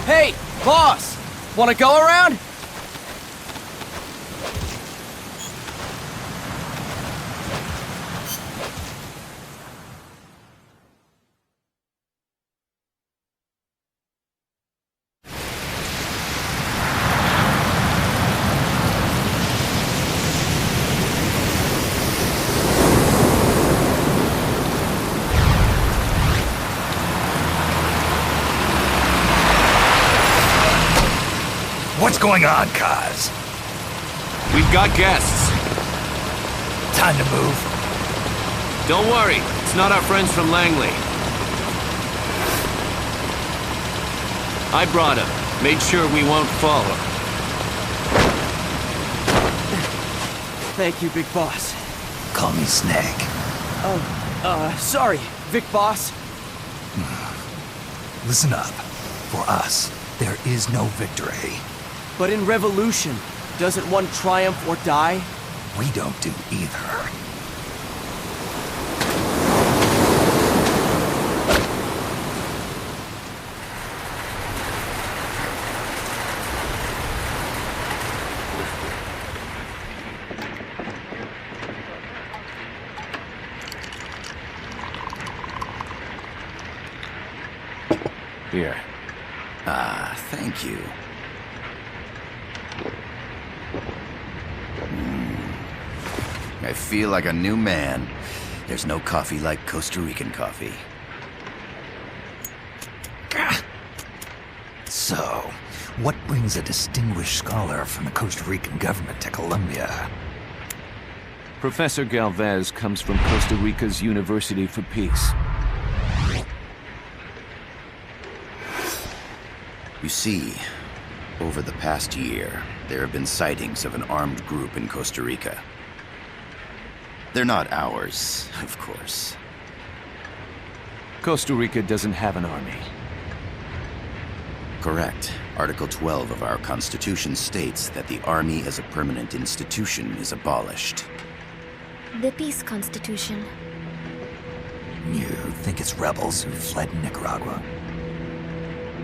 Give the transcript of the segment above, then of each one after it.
Hey, boss! Wanna go around? What's going on, Kaz? We've got guests. Time to move. Don't worry, it's not our friends from Langley. I brought him. Made sure we won't fall. Thank you, Big Boss. Call me Snake. Sorry, Vic Boss. Listen up. For us, there is no victory. But in Revolution, doesn't one triumph or die? We don't do either. Here. Thank you. I feel like a new man. There's no coffee like Costa Rican coffee. So, what brings a distinguished scholar from the Costa Rican government to Colombia? Professor Galvez comes from Costa Rica's University for Peace. You see, over the past year, there have been sightings of an armed group in Costa Rica. They're not ours, of course. Costa Rica doesn't have an army. Correct. Article 12 of our Constitution states that the Army as a permanent institution is abolished. The Peace Constitution. You think it's rebels who fled Nicaragua?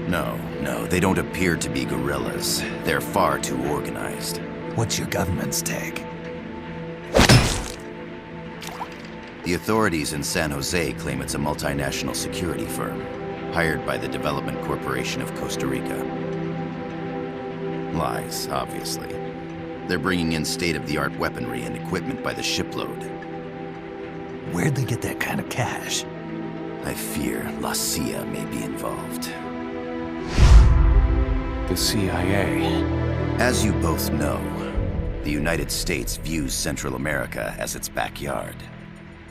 No, they don't appear to be guerrillas. They're far too organized. What's your government's take? The authorities in San Jose claim it's a multinational security firm, hired by the Development Corporation of Costa Rica. Lies, obviously. They're bringing in state-of-the-art weaponry and equipment by the shipload. Where'd they get that kind of cash? I fear La CIA may be involved. The CIA. As you both know, the United States views Central America as its backyard.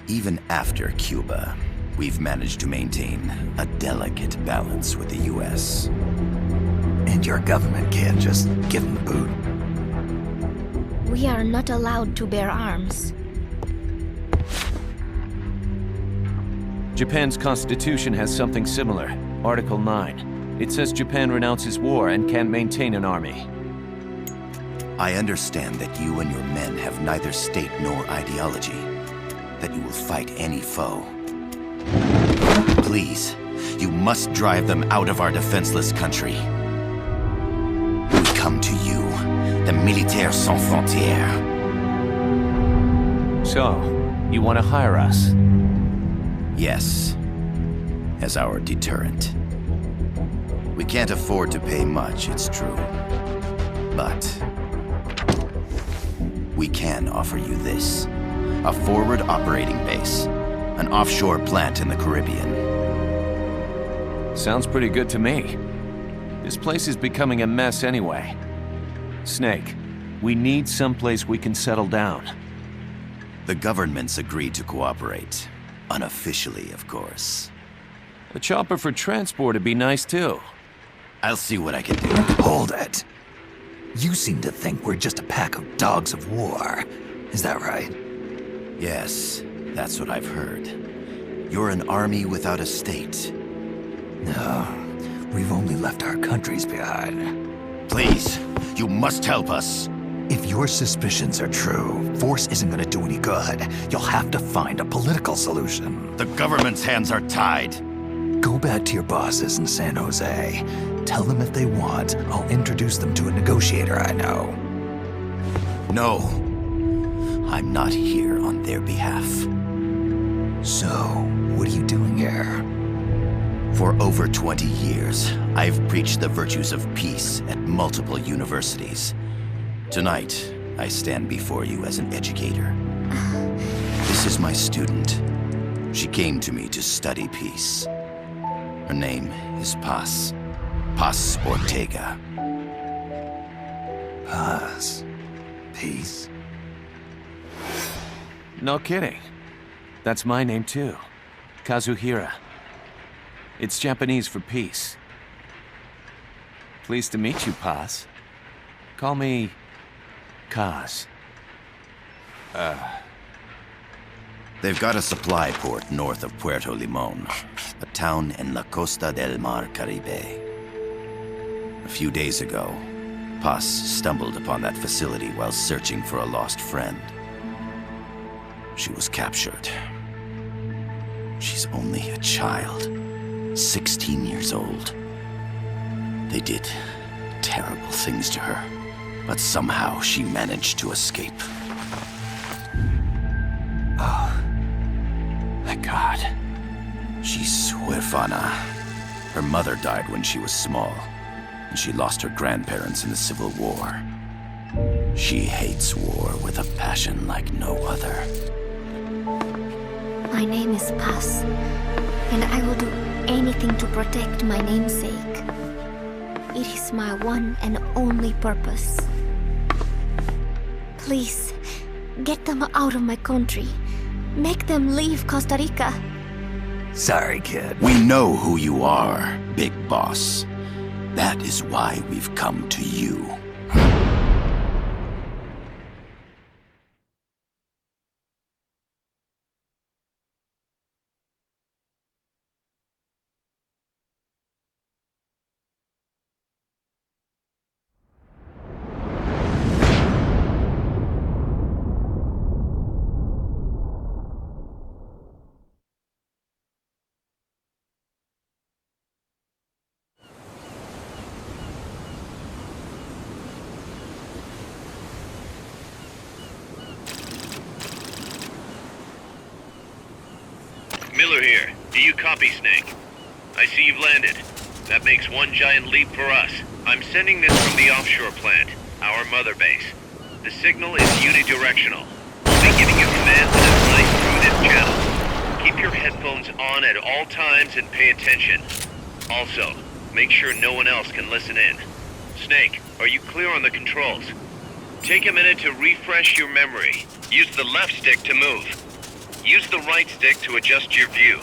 Even after Cuba, we've managed to maintain a delicate balance with the US. And your government can't just give them the boot? We are not allowed to bear arms. Japan's constitution has something similar. Article 9. It says Japan renounces war and can't maintain an army. I understand that you and your men have neither state nor ideology. That you will fight any foe. Please, you must drive them out of our defenseless country. We come to you, the Militaires Sans Frontières. So, you want to hire us? Yes, as our deterrent. We can't afford to pay much, it's true. But we can offer you this. A forward operating base. An offshore plant in the Caribbean. Sounds pretty good to me. This place is becoming a mess anyway. Snake, we need someplace we can settle down. The government's agreed to cooperate. Unofficially, of course. A chopper for transport would be nice too. I'll see what I can do. Hold it. You seem to think we're just a pack of dogs of war. Is that right? Yes, that's what I've heard. You're an army without a state. No, we've only left our countries behind. Please, you must help us. If your suspicions are true, force isn't gonna do any good. You'll have to find a political solution. The government's hands are tied. Go back to your bosses in San Jose. Tell them if they want, I'll introduce them to a negotiator I know. No, I'm not here on their behalf. So, what are you doing here? For over 20 years, I've preached the virtues of peace at multiple universities. Tonight, I stand before you as an educator. This is my student. She came to me to study peace. Her name is Paz. Paz Ortega. Paz. Peace. No kidding. That's my name too. Kazuhira. It's Japanese for peace. Pleased to meet you, Paz. Call me Kaz. They've got a supply port north of Puerto Limon, a town in La Costa del Mar Caribe. A few days ago, Paz stumbled upon that facility while searching for a lost friend. She was captured. She's only a child, 16 years old. They did terrible things to her, but somehow she managed to escape. Thank God. She's huérfana. Her mother died when she was small, and she lost her grandparents in the Civil War. She hates war with a passion like no other. My name is Paz, and I will do anything to protect my namesake. It is my one and only purpose. Please, get them out of my country. Make them leave Costa Rica. Sorry, kid. We know who you are, Big Boss. That is why we've come to you. Miller here. Do you copy, Snake? I see you've landed. That makes one giant leap for us. I'm sending this from the offshore plant, our mother base. The signal is unidirectional. I'll be giving you commands and advice through this channel. Keep your headphones on at all times and pay attention. Also, make sure no one else can listen in. Snake, are you clear on the controls? Take a minute to refresh your memory. Use the left stick to move. Use the right stick to adjust your view.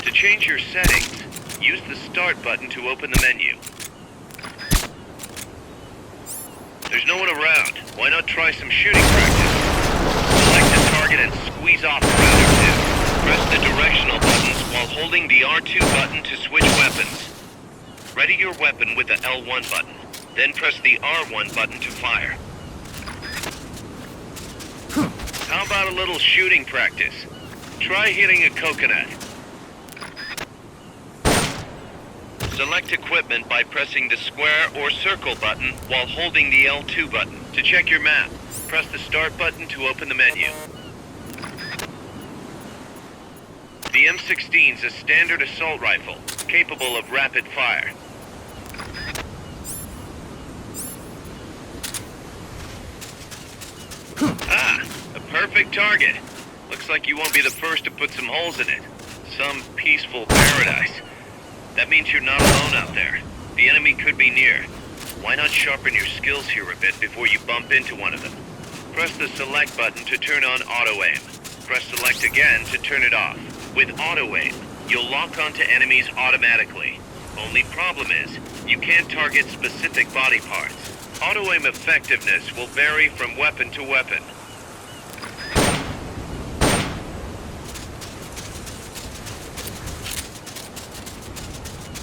To change your settings, use the Start button to open the menu. There's no one around. Why not try some shooting practice? Select a target and squeeze off a round or two. Press the directional buttons while holding the R2 button to switch weapons. Ready your weapon with the L1 button. Then press the R1 button to fire. How about a little shooting practice? Try hitting a coconut. Select equipment by pressing the square or circle button while holding the L2 button. To check your map, press the Start button to open the menu. The M16's a standard assault rifle, capable of rapid fire. A perfect target. Looks like you won't be the first to put some holes in it. Some peaceful paradise. That means you're not alone out there. The enemy could be near. Why not sharpen your skills here a bit before you bump into one of them? Press the select button to turn on auto-aim. Press select again to turn it off. With auto-aim, you'll lock onto enemies automatically. Only problem is, you can't target specific body parts. Auto-aim effectiveness will vary from weapon to weapon.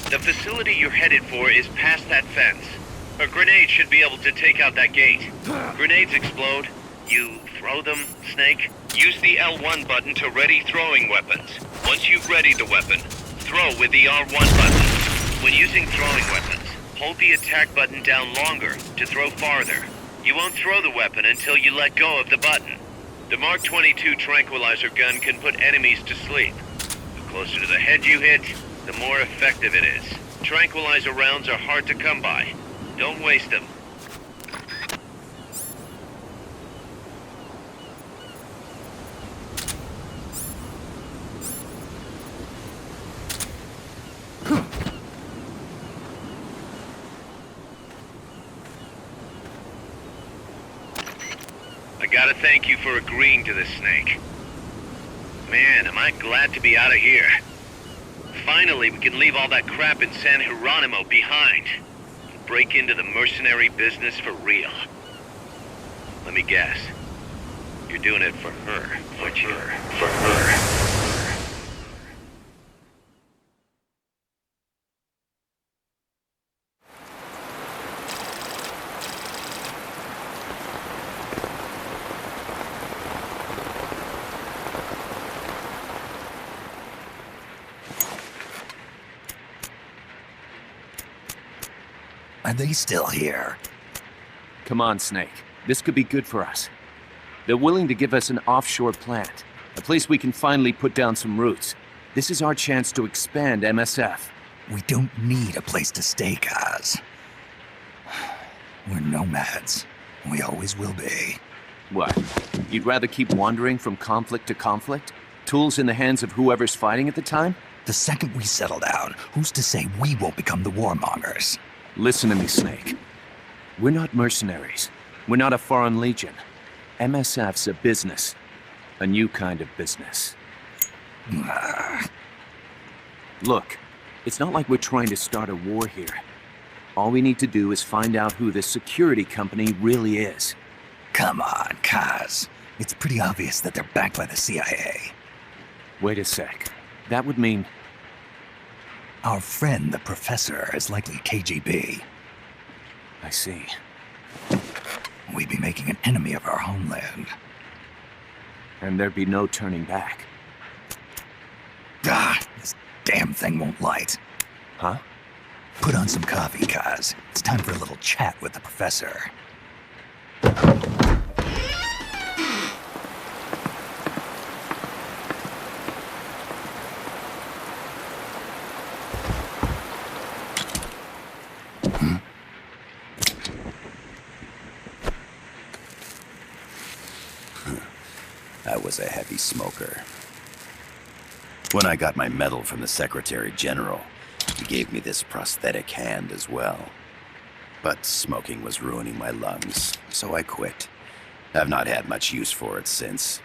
The facility you're headed for is past that fence. A grenade should be able to take out that gate. Grenades explode. You throw them, Snake? Use the L1 button to ready throwing weapons. Once you've readied the weapon, throw with the R1 button. When using throwing weapons, hold the attack button down longer to throw farther. You won't throw the weapon until you let go of the button. The Mark 22 tranquilizer gun can put enemies to sleep. The closer to the head you hit, the more effective it is. Tranquilizer rounds are hard to come by. Don't waste them. I gotta thank you for agreeing to this, Snake. Man, am I glad to be out of here. Finally, we can leave all that crap in San Geronimo behind. And break into the mercenary business for real. Let me guess. You're doing it for her, aren't you? For her. Are they still here? Come on, Snake. This could be good for us. They're willing to give us an offshore plant, a place we can finally put down some roots. This is our chance to expand MSF. We don't need a place to stay, Kaz. We're nomads. We always will be. What? You'd rather keep wandering from conflict to conflict? Tools in the hands of whoever's fighting at the time? The second we settle down, who's to say we won't become the warmongers? Listen to me, Snake. We're not mercenaries. We're not a foreign legion. MSF's a business. A new kind of business. Look, it's not like we're trying to start a war here. All we need to do is find out who this security company really is. Come on, Kaz. It's pretty obvious that they're backed by the CIA. Wait a sec. That would mean... Our friend, the professor, is likely KGB. I see. We'd be making an enemy of our homeland. And there'd be no turning back. This damn thing won't light. Huh? Put on some coffee, Kaz. It's time for a little chat with the professor. I was a heavy smoker. When I got my medal from the Secretary General, he gave me this prosthetic hand as well. But smoking was ruining my lungs, so I quit. I've not had much use for it since.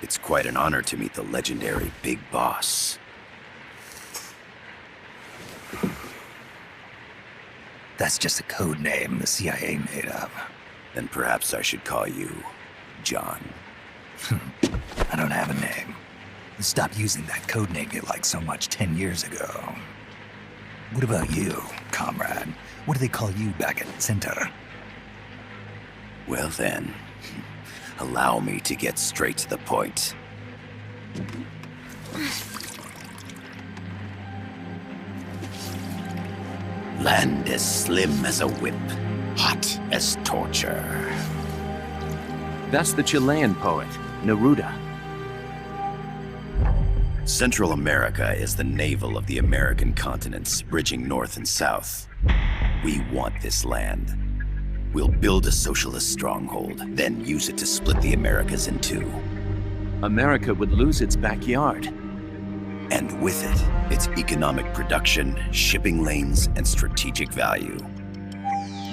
It's quite an honor to meet the legendary Big Boss. That's just a code name the CIA made up. Then perhaps I should call you John. I don't have a name. Stop using that code name you liked so much 10 years ago. What about you, comrade? What do they call you back at Center? Well then, allow me to get straight to the point. Land as slim as a whip, hot as torture. That's the Chilean poet, Neruda. Central America is the navel of the American continents, bridging north and south. We want this land. We'll build a socialist stronghold, then use it to split the Americas in two. America would lose its backyard. And with it, its economic production, shipping lanes, and strategic value.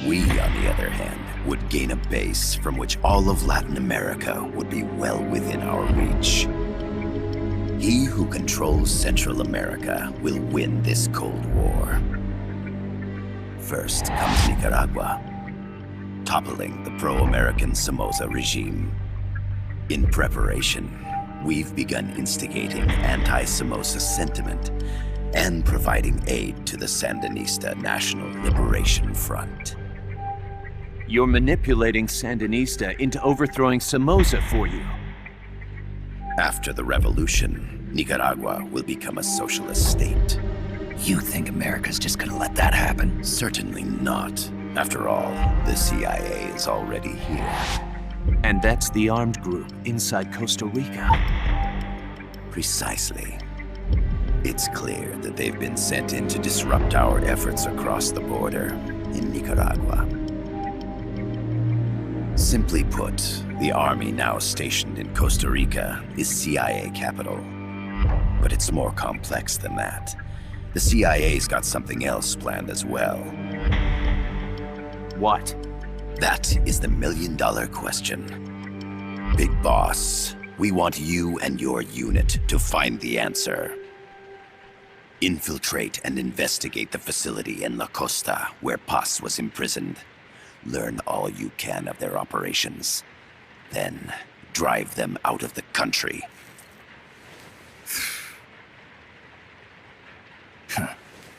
We, on the other hand, would gain a base from which all of Latin America would be well within our reach. He who controls Central America will win this Cold War. First comes Nicaragua, toppling the pro-American Somoza regime. In preparation, we've begun instigating anti-Somoza sentiment and providing aid to the Sandinista National Liberation Front. You're manipulating Sandinista into overthrowing Somoza for you. After the revolution, Nicaragua will become a socialist state. You think America's just gonna let that happen? Certainly not. After all, the CIA is already here. And that's the armed group inside Costa Rica. Precisely. It's clear that they've been sent in to disrupt our efforts across the border in Nicaragua. Simply put, the army now stationed in Costa Rica is CIA capital. But it's more complex than that. The CIA's got something else planned as well. What? That is the million-dollar question. Big Boss, we want you and your unit to find the answer. Infiltrate and investigate the facility in La Costa where Paz was imprisoned. Learn all you can of their operations. Then, drive them out of the country.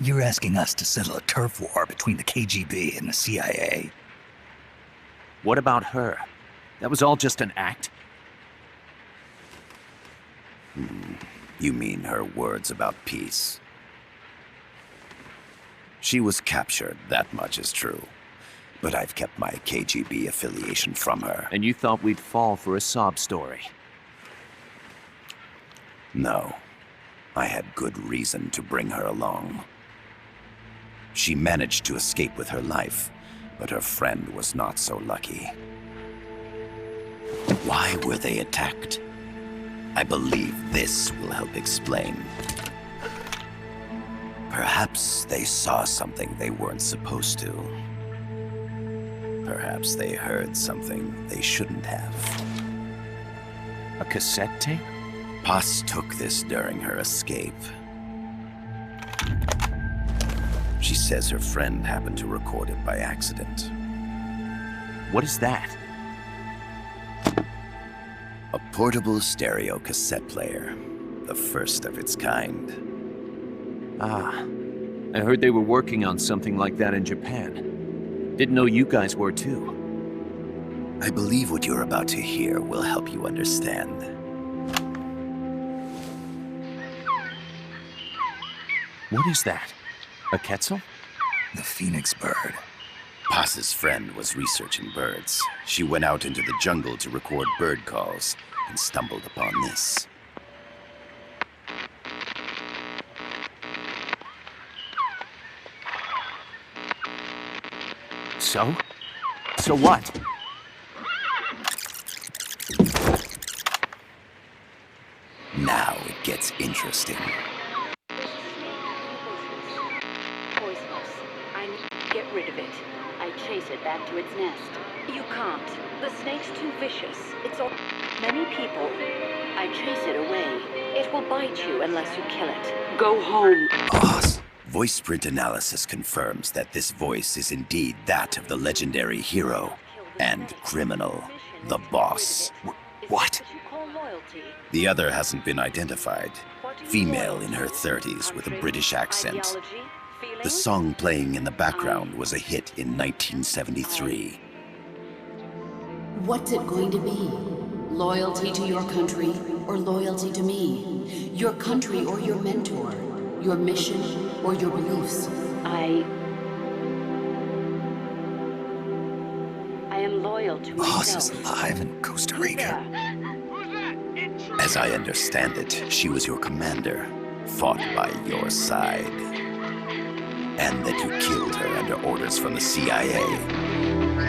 You're asking us to settle a turf war between the KGB and the CIA? What about her? That was all just an act? You mean her words about peace? She was captured, that much is true. But I've kept my KGB affiliation from her. And you thought we'd fall for a sob story? No. I had good reason to bring her along. She managed to escape with her life, but her friend was not so lucky. Why were they attacked? I believe this will help explain. Perhaps they saw something they weren't supposed to. Perhaps they heard something they shouldn't have. A cassette tape? Paz took this during her escape. She says her friend happened to record it by accident. What is that? A portable stereo cassette player. The first of its kind. Ah, I heard they were working on something like that in Japan. Didn't know you guys were too. I believe what you're about to hear will help you understand. What is that? A Quetzal? The phoenix bird. Paz's friend was researching birds. She went out into the jungle to record bird calls and stumbled upon this. So? So what? Now it gets interesting. Poisonous. I need to get rid of it. I chase it back to its nest. You can't. The snake's too vicious. It's all many people. I chase it away. It will bite you unless you kill it. Go home. Boss. Voice print analysis confirms that this voice is indeed that of the legendary hero and criminal, the Boss. What? The other hasn't been identified. Female in her 30s with a British accent. The song playing in the background was a hit in 1973. What's it going to be? Loyalty to your country or loyalty to me? Your country or your mentor? Your mission or your beliefs? I am loyal to Boss myself. is alive in Costa Rica. As I understand it, she was your commander, fought by your side. And that you killed her under orders from the CIA,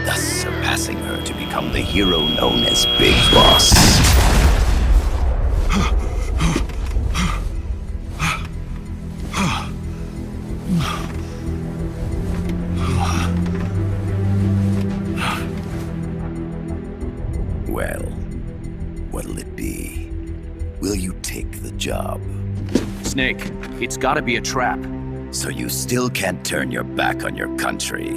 thus surpassing her to become the hero known as Big Boss. Well, what'll it be? Will you take the job? Snake, it's gotta be a trap. So you still can't turn your back on your country?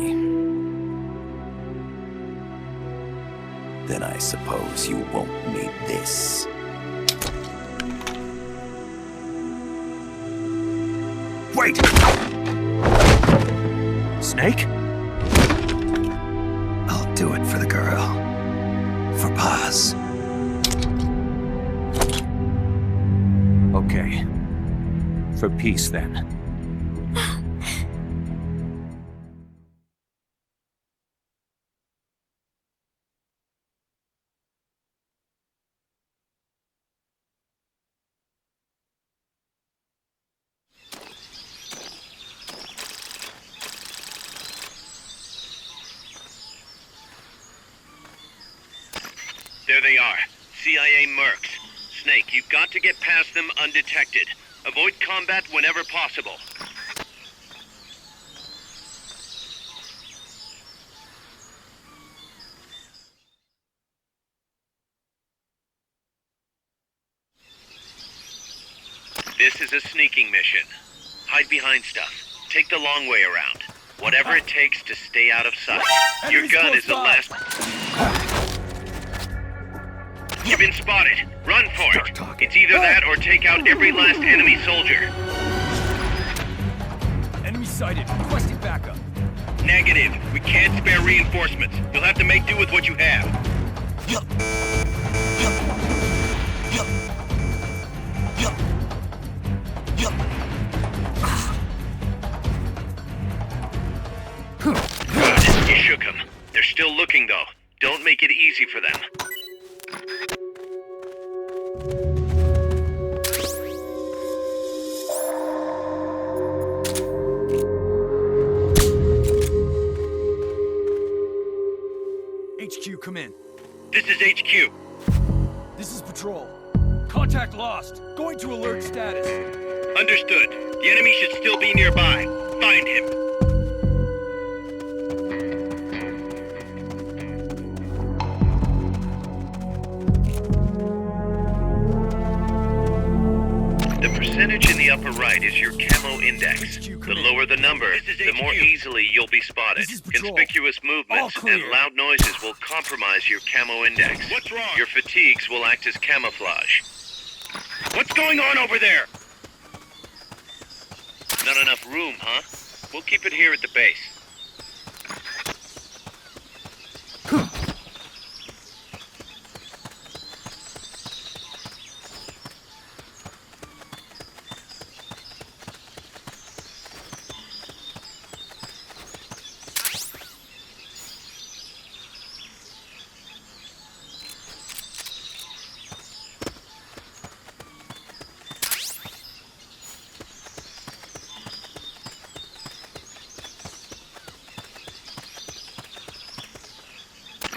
Then I suppose you won't need this. Wait! Snake? I'll do it for the girl. For Paz. Okay. For peace, then. There they are. CIA mercs. Snake, you've got to get past them undetected. Avoid combat whenever possible. This is a sneaking mission. Hide behind stuff. Take the long way around. Whatever it takes to stay out of sight. Your gun is the last... You've been spotted. Run for it. It's either that or take out every last enemy soldier. Enemy sighted. Requesting backup. Negative. We can't spare reinforcements. You'll have to make do with what you have. Good. You shook them. They're still looking, though. Don't make it easy for them. HQ, come in. This is HQ. This is Patrol. Contact lost. Going to alert status. Understood. The enemy should still be nearby. Find him. The percentage in the upper right is your camo index. The lower the number, the more easily you'll be spotted. Conspicuous movements and loud noises will compromise your camo index. What's wrong? Your fatigues will act as camouflage. What's going on over there? Not enough room, huh? We'll keep it here at the base.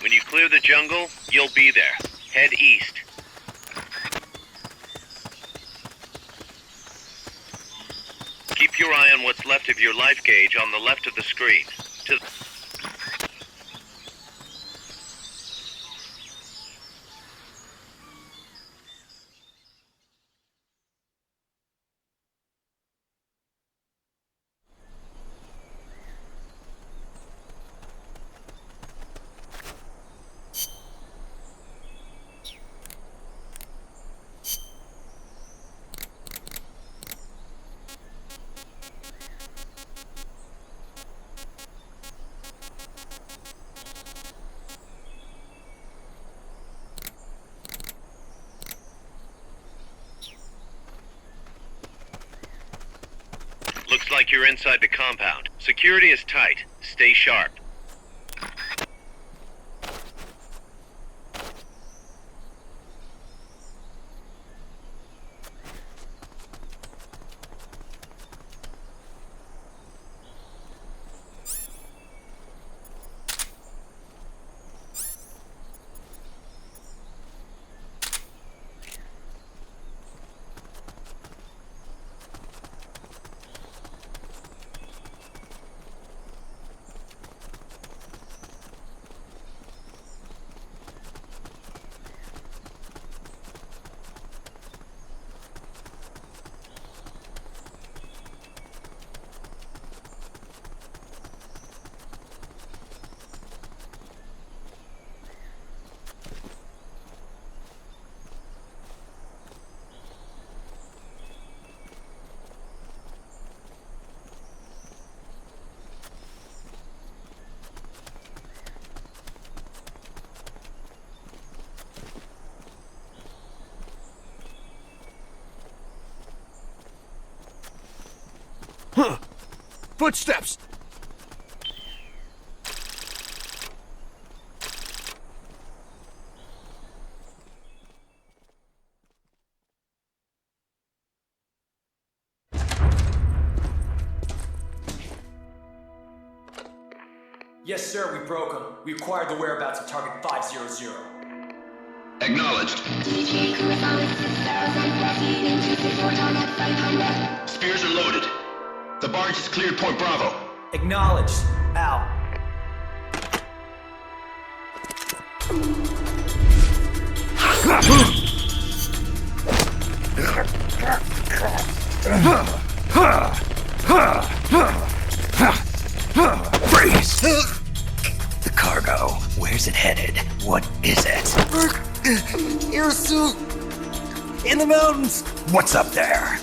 When you clear the jungle, you'll be there. Head east. Keep your eye on what's left of your life gauge on the left of the screen. To Looks like you're inside the compound. Security is tight. Stay sharp. Footsteps! Yes, sir, we broke them. We acquired the whereabouts of target 500. Acknowledged. Spears are loaded. The barge has cleared Point Bravo. Acknowledged. Out. Freeze! The cargo. Where's it headed? What is it? Air suit! In the mountains! What's up there?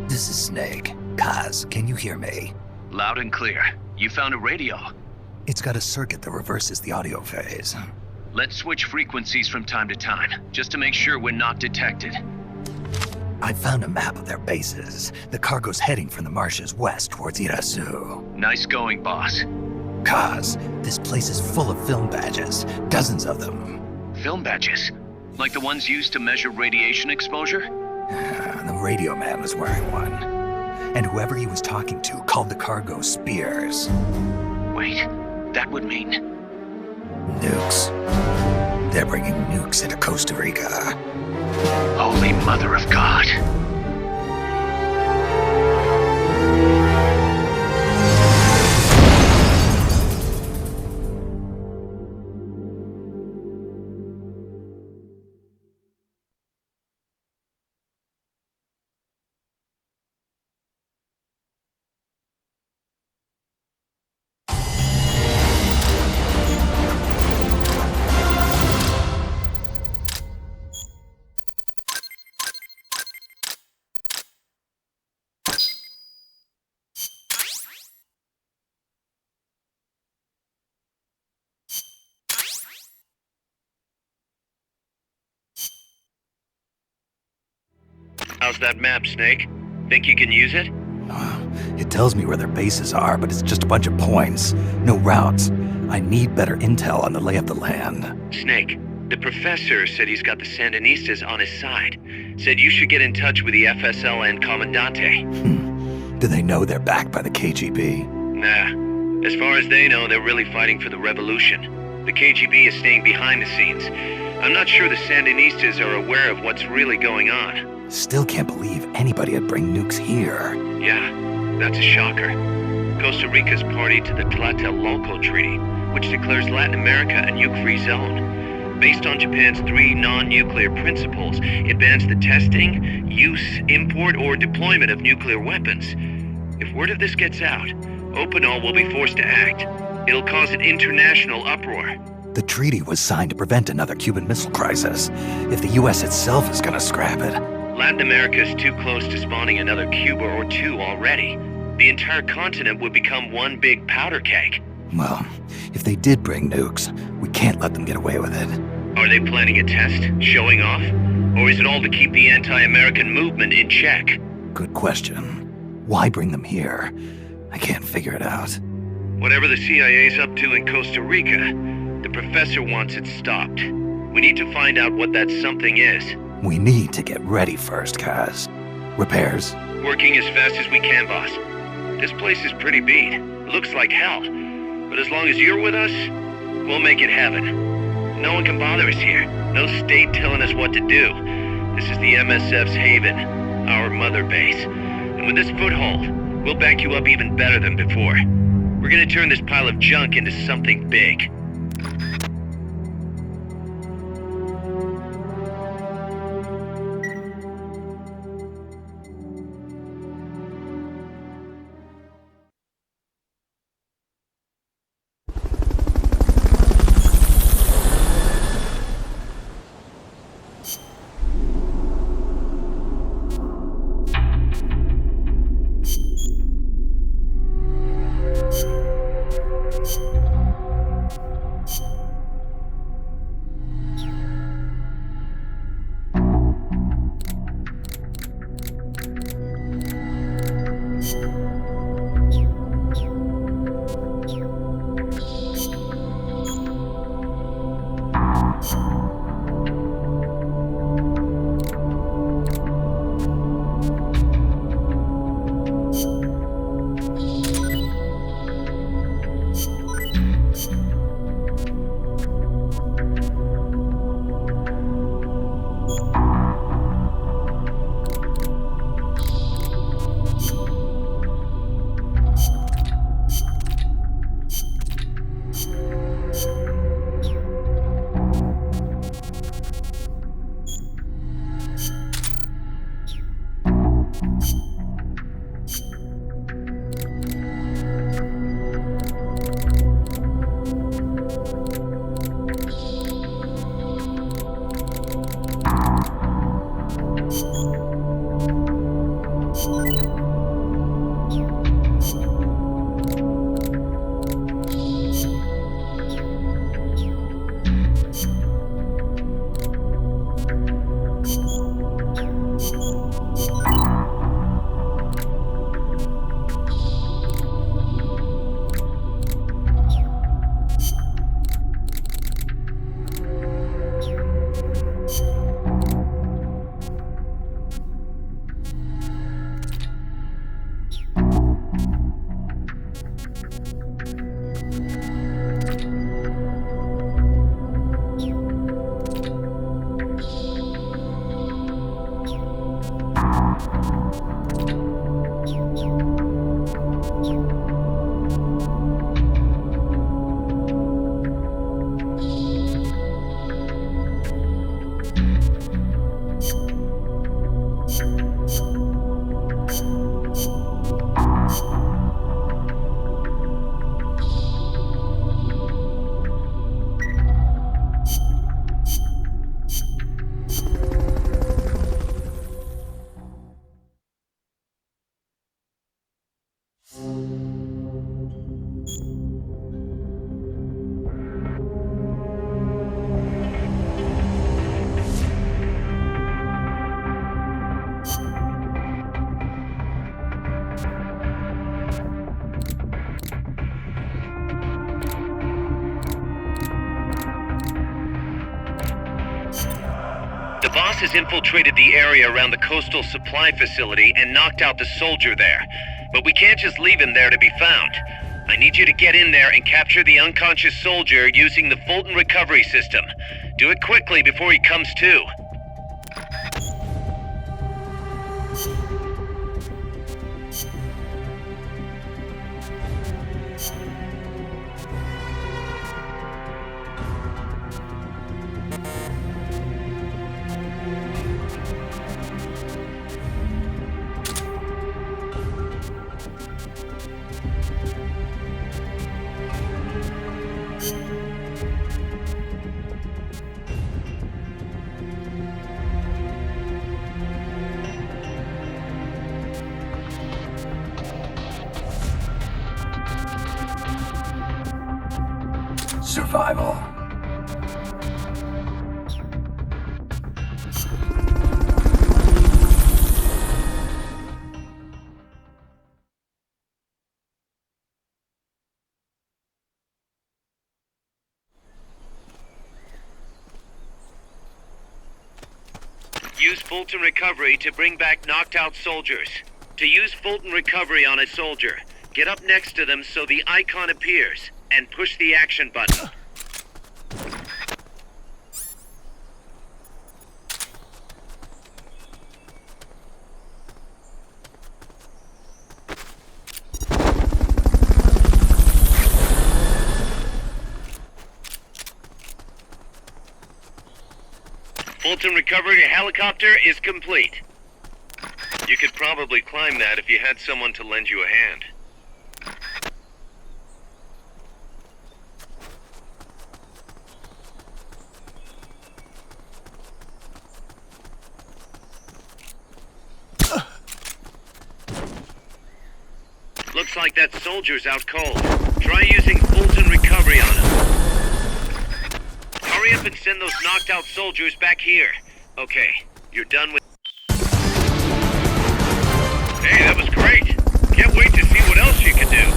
This is Snake. Kaz, can you hear me? Loud and clear. You found a radio. It's got a circuit that reverses the audio phase. Let's switch frequencies from time to time, just to make sure we're not detected. I found a map of their bases. The cargo's heading from the marshes west towards Irasu. Nice going, boss. Kaz, this place is full of film badges. Dozens of them. Film badges? Like the ones used to measure radiation exposure? The radio man was wearing one. And whoever he was talking to called the cargo Spears. Wait, that would mean... Nukes. They're bringing nukes into Costa Rica. Holy Mother of God. How's that map, Snake? Think you can use it? It tells me where their bases are, but it's just a bunch of points. No routes. I need better intel on the lay of the land. Snake, the professor said he's got the Sandinistas on his side. Said you should get in touch with the FSL and Commandante. Do they know they're backed by the KGB? Nah. As far as they know, they're really fighting for the revolution. The KGB is staying behind the scenes. I'm not sure the Sandinistas are aware of what's really going on. Still can't believe anybody would bring nukes here. Yeah, that's a shocker. Costa Rica's party to the Tlatelolco Treaty, which declares Latin America a nuke-free zone. Based on Japan's 3 non-nuclear principles, it bans the testing, use, import, or deployment of nuclear weapons. If word of this gets out, Opinol will be forced to act. It'll cause an international uproar. The treaty was signed to prevent another Cuban Missile Crisis. If the U.S. itself is gonna scrap it... Latin America is too close to spawning another Cuba or two already. The entire continent would become one big powder keg. Well, if they did bring nukes, we can't let them get away with it. Are they planning a test? Showing off? Or is it all to keep the anti-American movement in check? Good question. Why bring them here? I can't figure it out. Whatever the CIA's up to in Costa Rica, the professor wants it stopped. We need to find out what that something is. We need to get ready first, Kaz. Repairs? Working as fast as we can, boss. This place is pretty beat. Looks like hell. But as long as you're with us, we'll make it heaven. No one can bother us here. No state telling us what to do. This is the MSF's haven, our mother base. And with this foothold, we'll back you up even better than before. We're gonna turn this pile of junk into something big. The boss has infiltrated the area around the coastal supply facility and knocked out the soldier there. But we can't just leave him there to be found. I need you to get in there and capture the unconscious soldier using the Fulton recovery system. Do it quickly before he comes to. Survival. Use Fulton Recovery to bring back knocked out soldiers. To use Fulton Recovery on a soldier, get up next to them so the icon appears, and push the action button. Fulton Recovery helicopter is complete. You could probably climb that if you had someone to lend you a hand. Looks like that soldier's out cold. Try using Fulton Recovery on him. Hurry up and send those knocked out soldiers back here. Okay, you're done with... Hey, that was great. Can't wait to see what else you can do.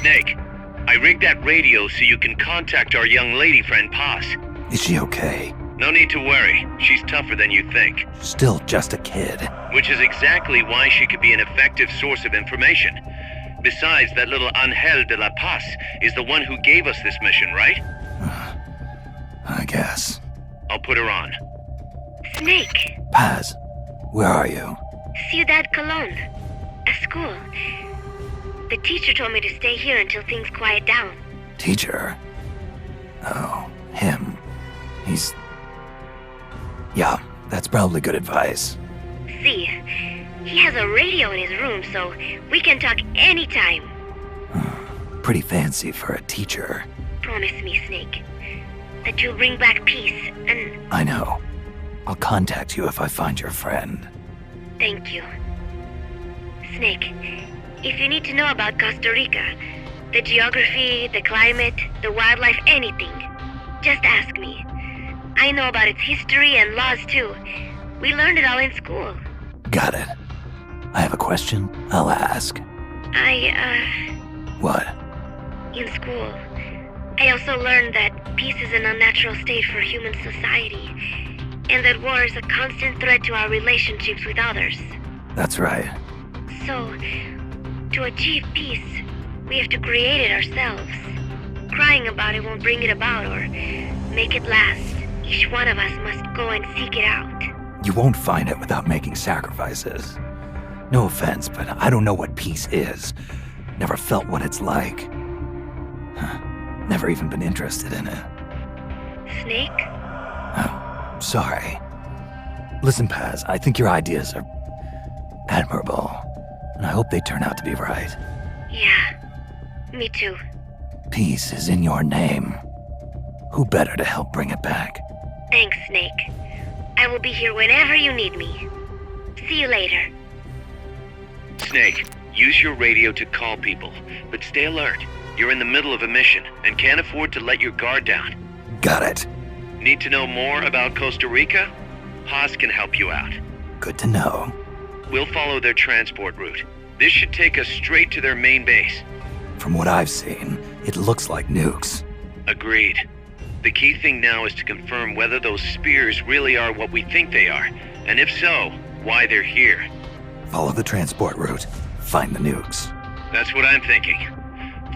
Snake, I rigged that radio so you can contact our young lady friend Paz. Is she okay? No need to worry. She's tougher than you think. Still just a kid. Which is exactly why she could be an effective source of information. Besides, that little Angel de la Paz is the one who gave us this mission, right? I guess. I'll put her on. Snake. Paz, where are you? Ciudad Colon. A school. The teacher told me to stay here until things quiet down. Teacher? Oh, him. He's... Yeah, that's probably good advice. See, he has a radio in his room, so we can talk anytime. Pretty fancy for a teacher. Promise me, Snake, that you'll bring back peace and... I know. I'll contact you if I find your friend. Thank you. Snake, if you need to know about Costa Rica, the geography, the climate, the wildlife, anything, just ask me. I know about its history and laws too. We learned it all in school. Got it. I have a question. I'll ask. What? In school, I also learned that peace is an unnatural state for human society, and that war is a constant threat to our relationships with others. That's right. So, to achieve peace, we have to create it ourselves. Crying about it won't bring it about or make it last. Each one of us must go and seek it out. You won't find it without making sacrifices. No offense, but I don't know what peace is. Never felt what it's like. Never even been interested in it. Snake? Oh, sorry. Listen, Paz, I think your ideas are admirable, and I hope they turn out to be right. Yeah, me too. Peace is in your name. Who better to help bring it back? Thanks, Snake. I will be here whenever you need me. See you later. Snake, use your radio to call people, but stay alert. You're in the middle of a mission and can't afford to let your guard down. Got it. Need to know more about Costa Rica? Haas can help you out. Good to know. We'll follow their transport route. This should take us straight to their main base. From what I've seen, it looks like nukes. Agreed. The key thing now is to confirm whether those spears really are what we think they are, and if so, why they're here. Follow the transport route. Find the nukes. That's what I'm thinking.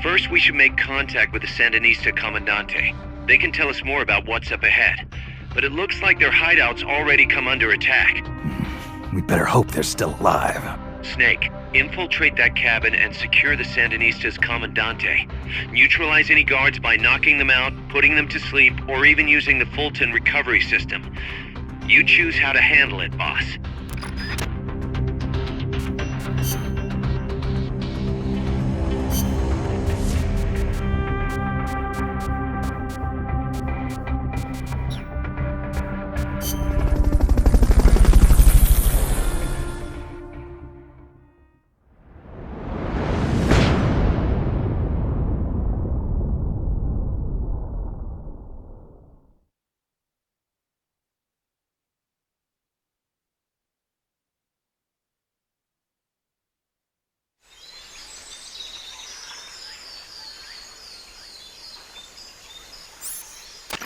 First, we should make contact with the Sandinista Comandante. They can tell us more about what's up ahead. But it looks like their hideout's already come under attack. We better hope they're still alive. Snake, infiltrate that cabin and secure the Sandinista's Comandante. Neutralize any guards by knocking them out, putting them to sleep, or even using the Fulton recovery system. You choose how to handle it, boss.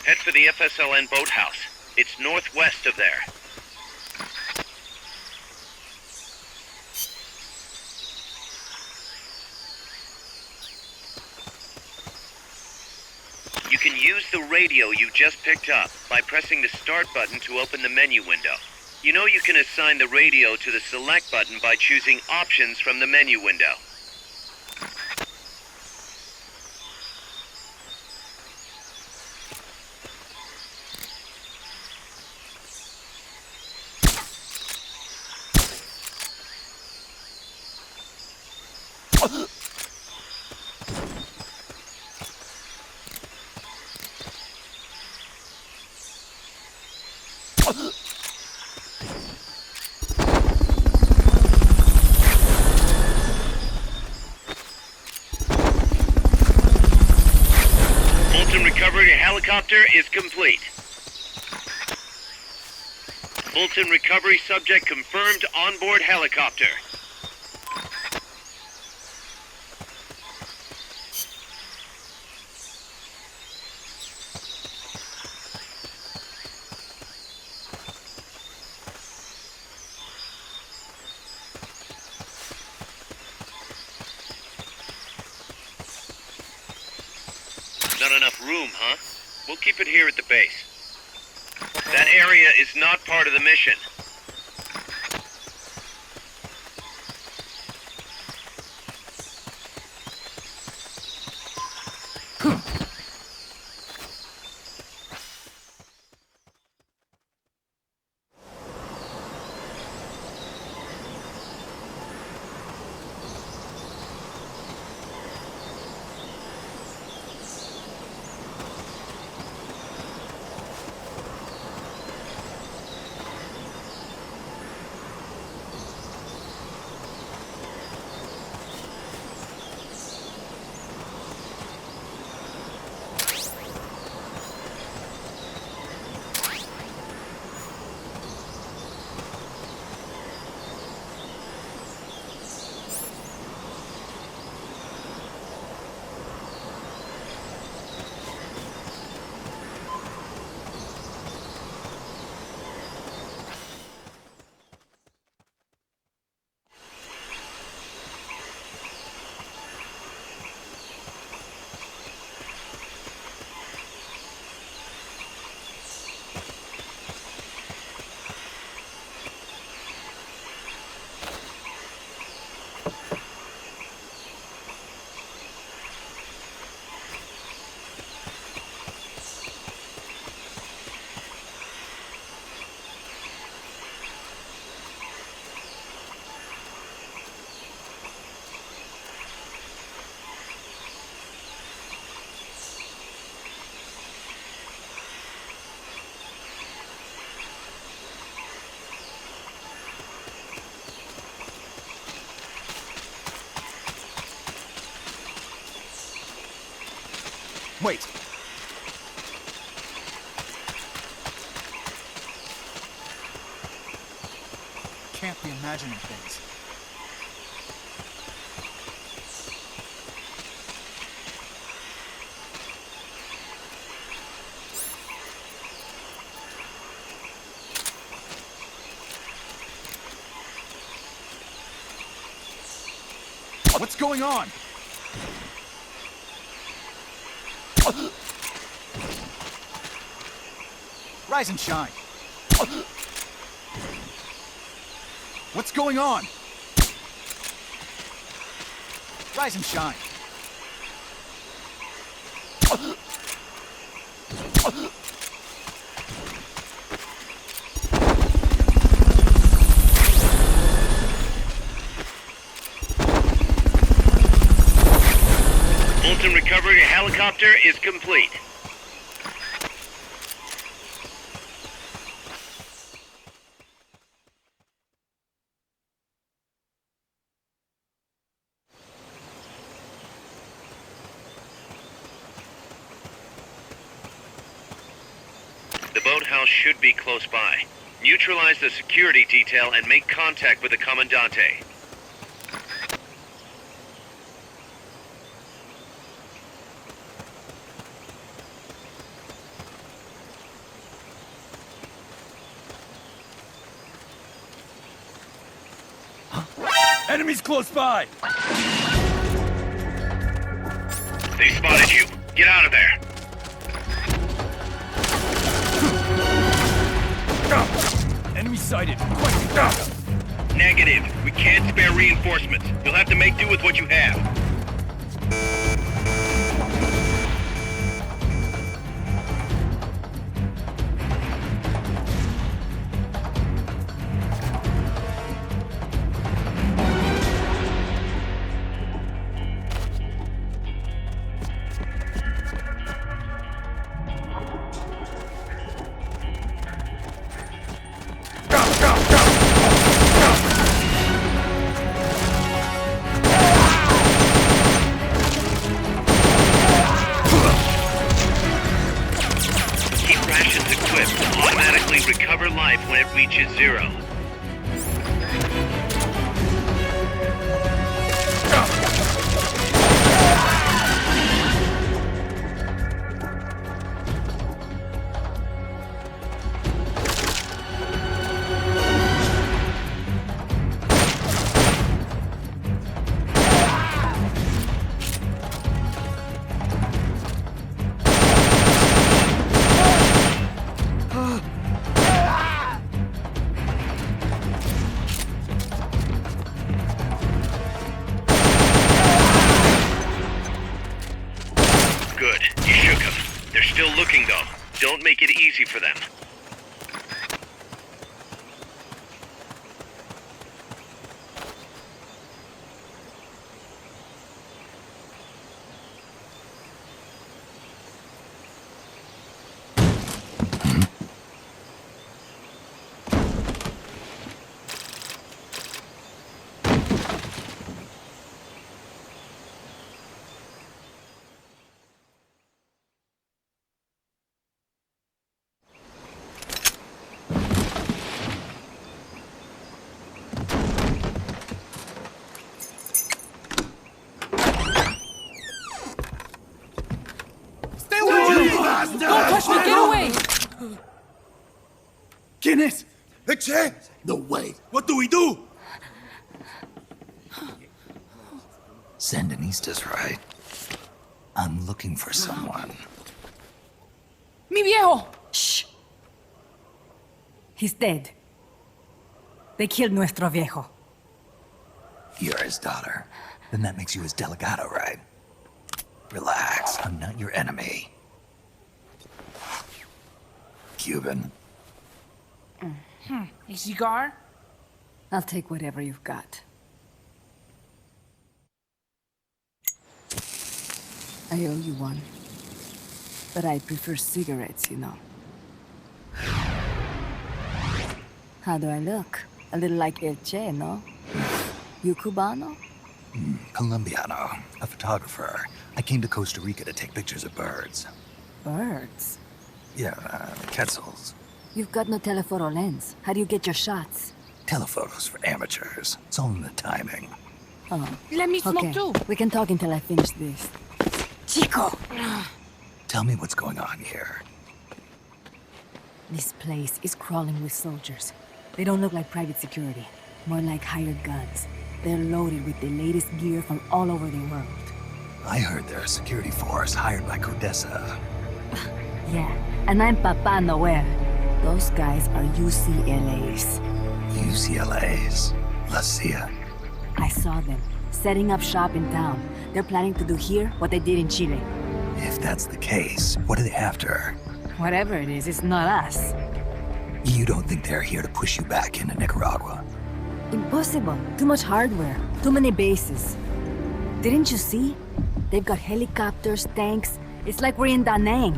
Head for the FSLN boathouse. It's northwest of there. You can use the radio you just picked up by pressing the start button to open the menu window. You know you can assign the radio to the select button by choosing options from the menu window. Fulton recovery helicopter is complete. Fulton recovery subject confirmed onboard helicopter. Not enough room, huh? We'll keep it here at the base. That area is not part of the mission. Wait. Can't be imagining things. What's going on? Rise and shine. What's going on? Rise and shine. Fulton recovery helicopter is complete. The boathouse should be close by. Neutralize the security detail and make contact with the Commandante. Enemies close by! They spotted you. Get out of there. Enemy sighted. Negative. We can't spare reinforcements. You'll have to make do with what you have. Automatically recover life when it reaches 0. Good. You shook them. They're still looking, though. Don't make it easy for them. Don't touch me! Get away! ¿Quién es? Che? No way. What do we do? Sandinista's right. I'm looking for someone. Mi viejo! Shh. He's dead. They killed nuestro viejo. You're his daughter. Then that makes you his delegado, right? Relax. I'm not your enemy. Cuban. A cigar? I'll take whatever you've got. I owe you one. But I prefer cigarettes, you know. How do I look? A little like El Che, no? You Cubano? Colombiano, a photographer. I came to Costa Rica to take pictures of birds. Birds? Yeah, quetzals. You've got no telephoto lens. How do you get your shots? Telephotos for amateurs. It's all in the timing. Oh. Let me smoke Okay, too. we can talk until I finish this. Chico! Tell me what's going on here. This place is crawling with soldiers. They don't look like private security, more like hired guns. They're loaded with the latest gear from all over the world. I heard they're a security force hired by Codessa. Yeah, and I'm Papa Noel. Those guys are UCLA's. UCLA's? La CIA. I saw them, setting up shop in town. They're planning to do here what they did in Chile. If that's the case, what are they after? Whatever it is, it's not us. You don't think they're here to push you back into Nicaragua? Impossible. Too much hardware. Too many bases. Didn't you see? They've got helicopters, tanks. It's like we're in Da Nang.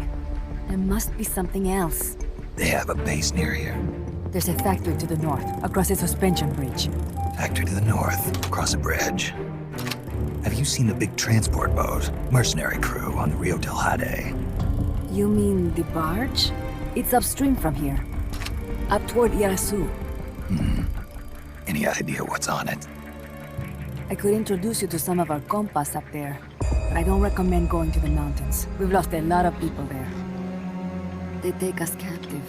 There must be something else. They have a base near here. There's a factory to the north, across a suspension bridge. Factory to the north, across a bridge. Have you seen the big transport boat, mercenary crew on the Rio del Jade? You mean the barge? It's upstream from here. Up toward Irasu. Any idea what's on it? I could introduce you to some of our compas up there, but I don't recommend going to the mountains. We've lost a lot of people there. They take us captive,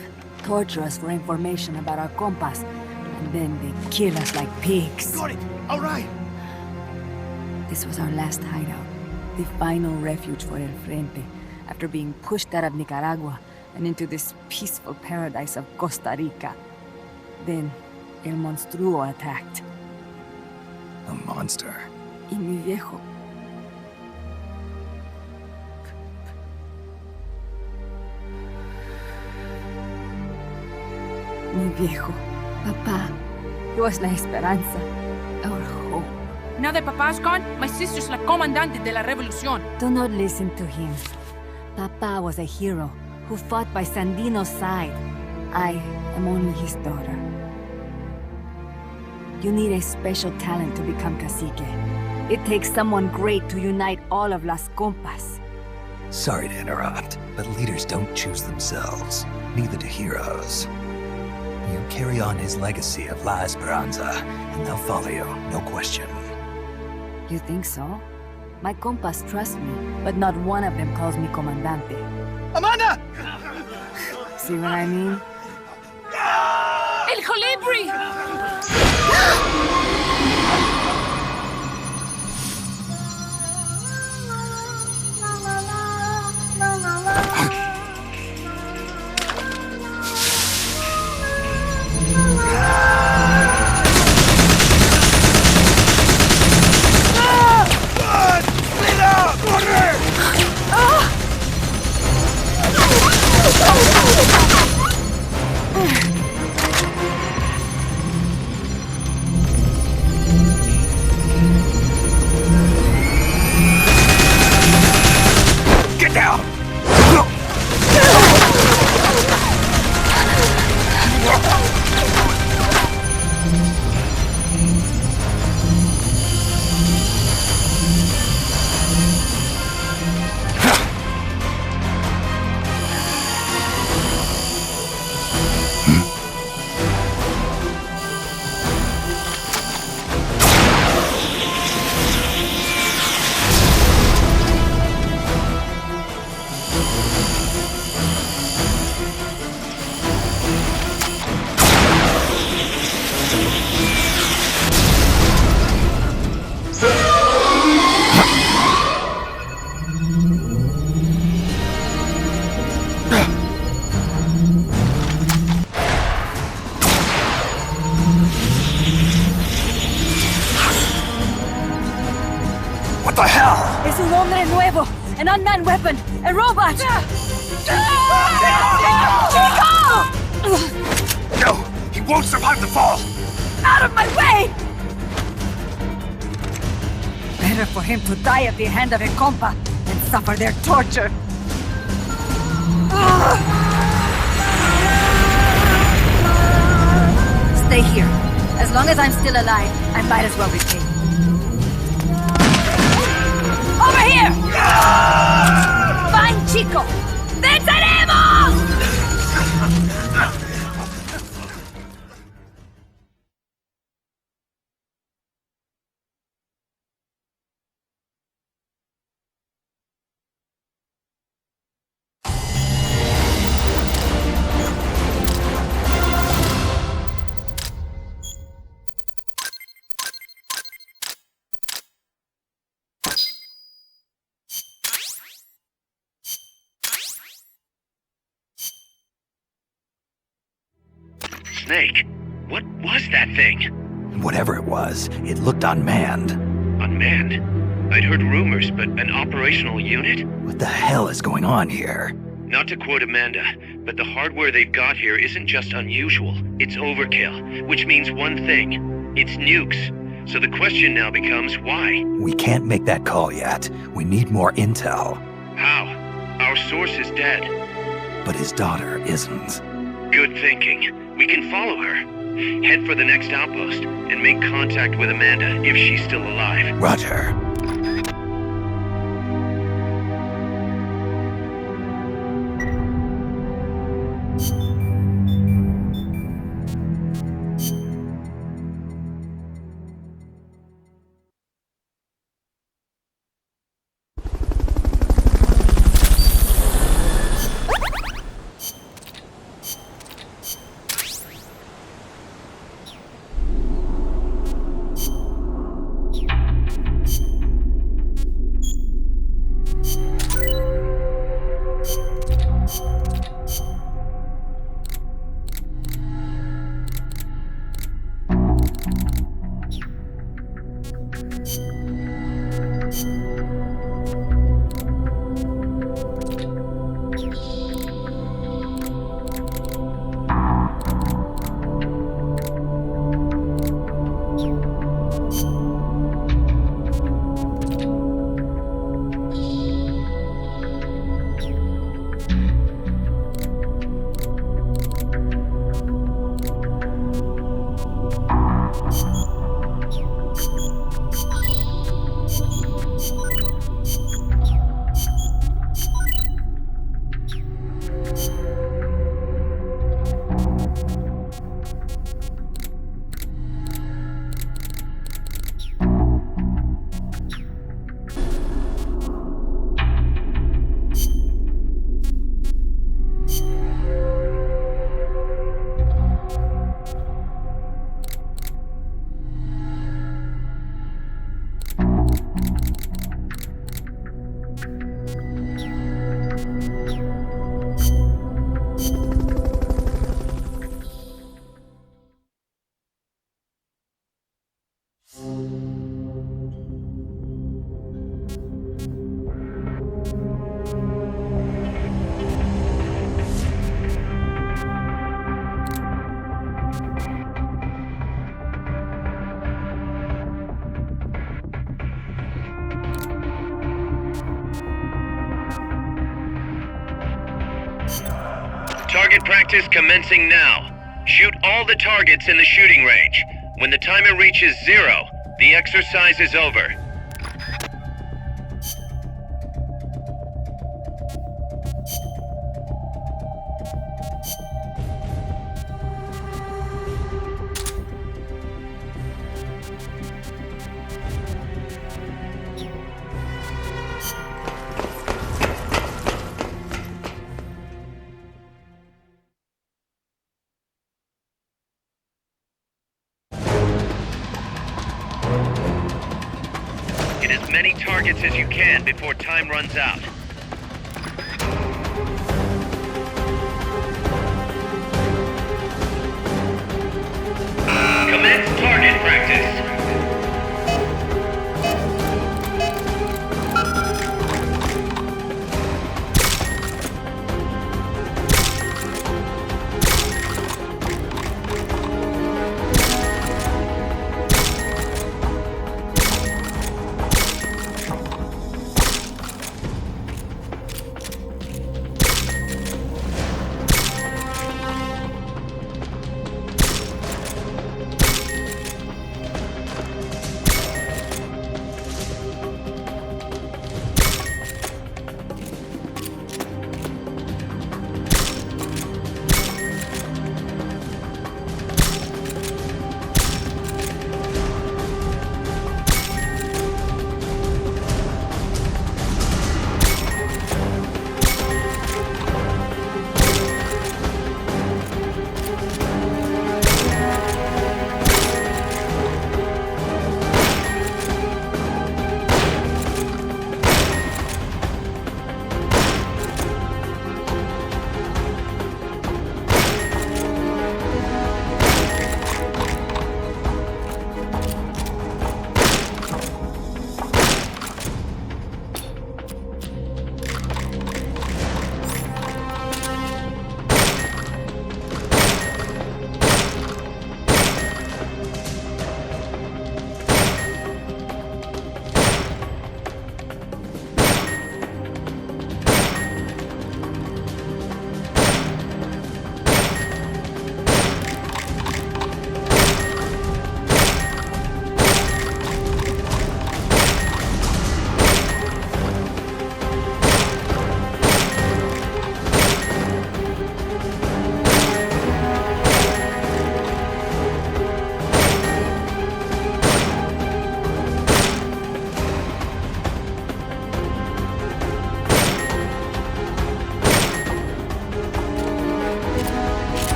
torture us for information about our compas, and then they kill us like pigs. Got it! Alright! This was our last hideout, the final refuge for El Frente, after being pushed out of Nicaragua and into this peaceful paradise of Costa Rica. Then, El Monstruo attacked. A monster. Y mi viejo. Mi viejo. Papá. He was la esperanza. Our hope. Now that Papa's gone, my sister's la comandante de la revolución. Do not listen to him. Papa was a hero who fought by Sandino's side. I am only his daughter. You need a special talent to become cacique. It takes someone great to unite all of Las Compas. Sorry to interrupt, but leaders don't choose themselves. Neither do heroes. You carry on his legacy of La Esperanza, and they'll follow you, no question. You think so? My compas trust me, but not one of them calls me Comandante. Amanda! See what I mean? El Colibri! Get down! What the hell? Es un hombre nuevo! An unmanned weapon! A robot! Chico! No! He won't survive the fall! Out of my way! Better for him to die at the hand of a compa than suffer their torture. Stay here. As long as I'm still alive, I might as well repay. Snake, what was that thing? Whatever it was, it looked unmanned. Unmanned? I'd heard rumors, but an operational unit? What the hell is going on here? Not to quote Amanda, but the hardware they've got here isn't just unusual, it's overkill, which means one thing. It's nukes. So the question now becomes, why? We can't make that call yet. We need more intel. How? Our source is dead. But his daughter isn't. Good thinking. We can follow her. Head for the next outpost, and make contact with Amanda if she's still alive. Roger. Target practice commencing now. Shoot all the targets in the shooting range. When the timer reaches 0, the exercise is over. Get as many targets as you can before time runs out. Commence target practice.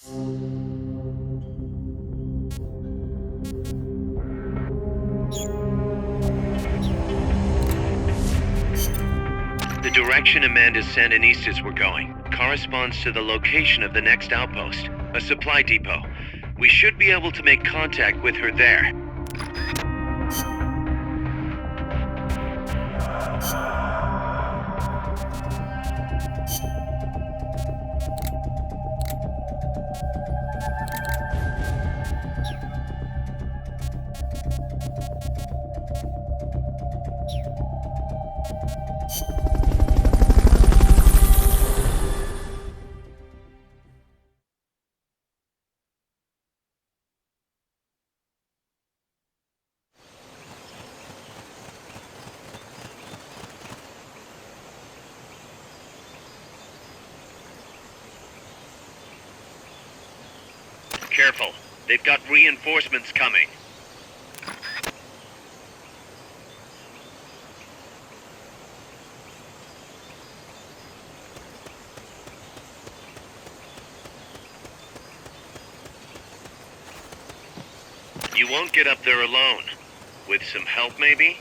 The direction Amanda's Sandinistas were going corresponds to the location of the next outpost, a supply depot. We should be able to make contact with her there. Careful. They've got reinforcements coming. You won't get up there alone. With some help, maybe?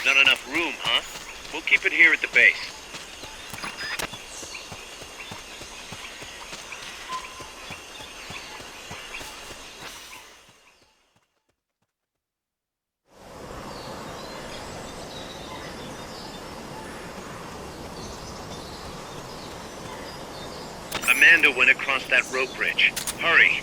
Not enough room, huh? We'll keep it here at the base. Amanda went across that rope bridge. Hurry!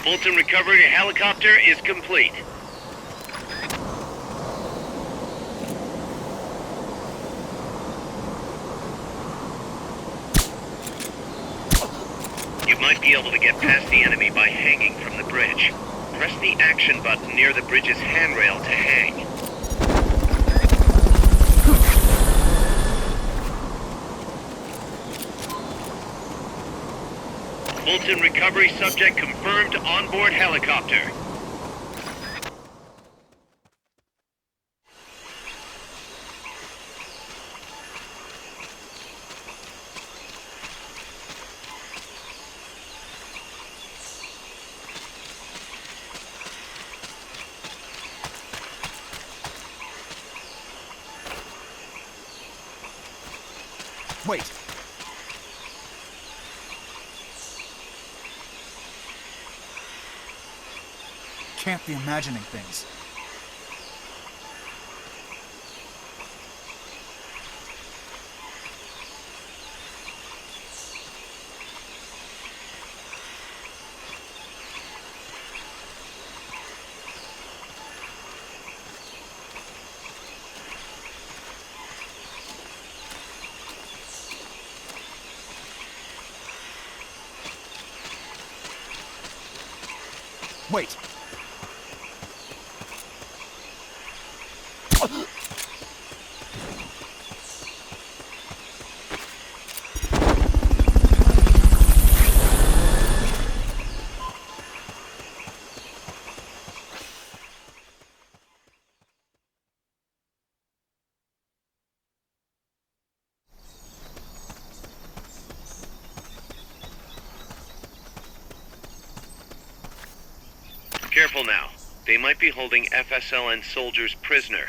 Fulton recovery helicopter is complete. You might be able to get past the enemy by hanging from the bridge. Press the action button near the bridge's handrail to hang. Fulton recovery subject confirmed onboard helicopter. Wait. Can't be imagining things. Wait. Careful now. They might be holding FSLN soldiers prisoner.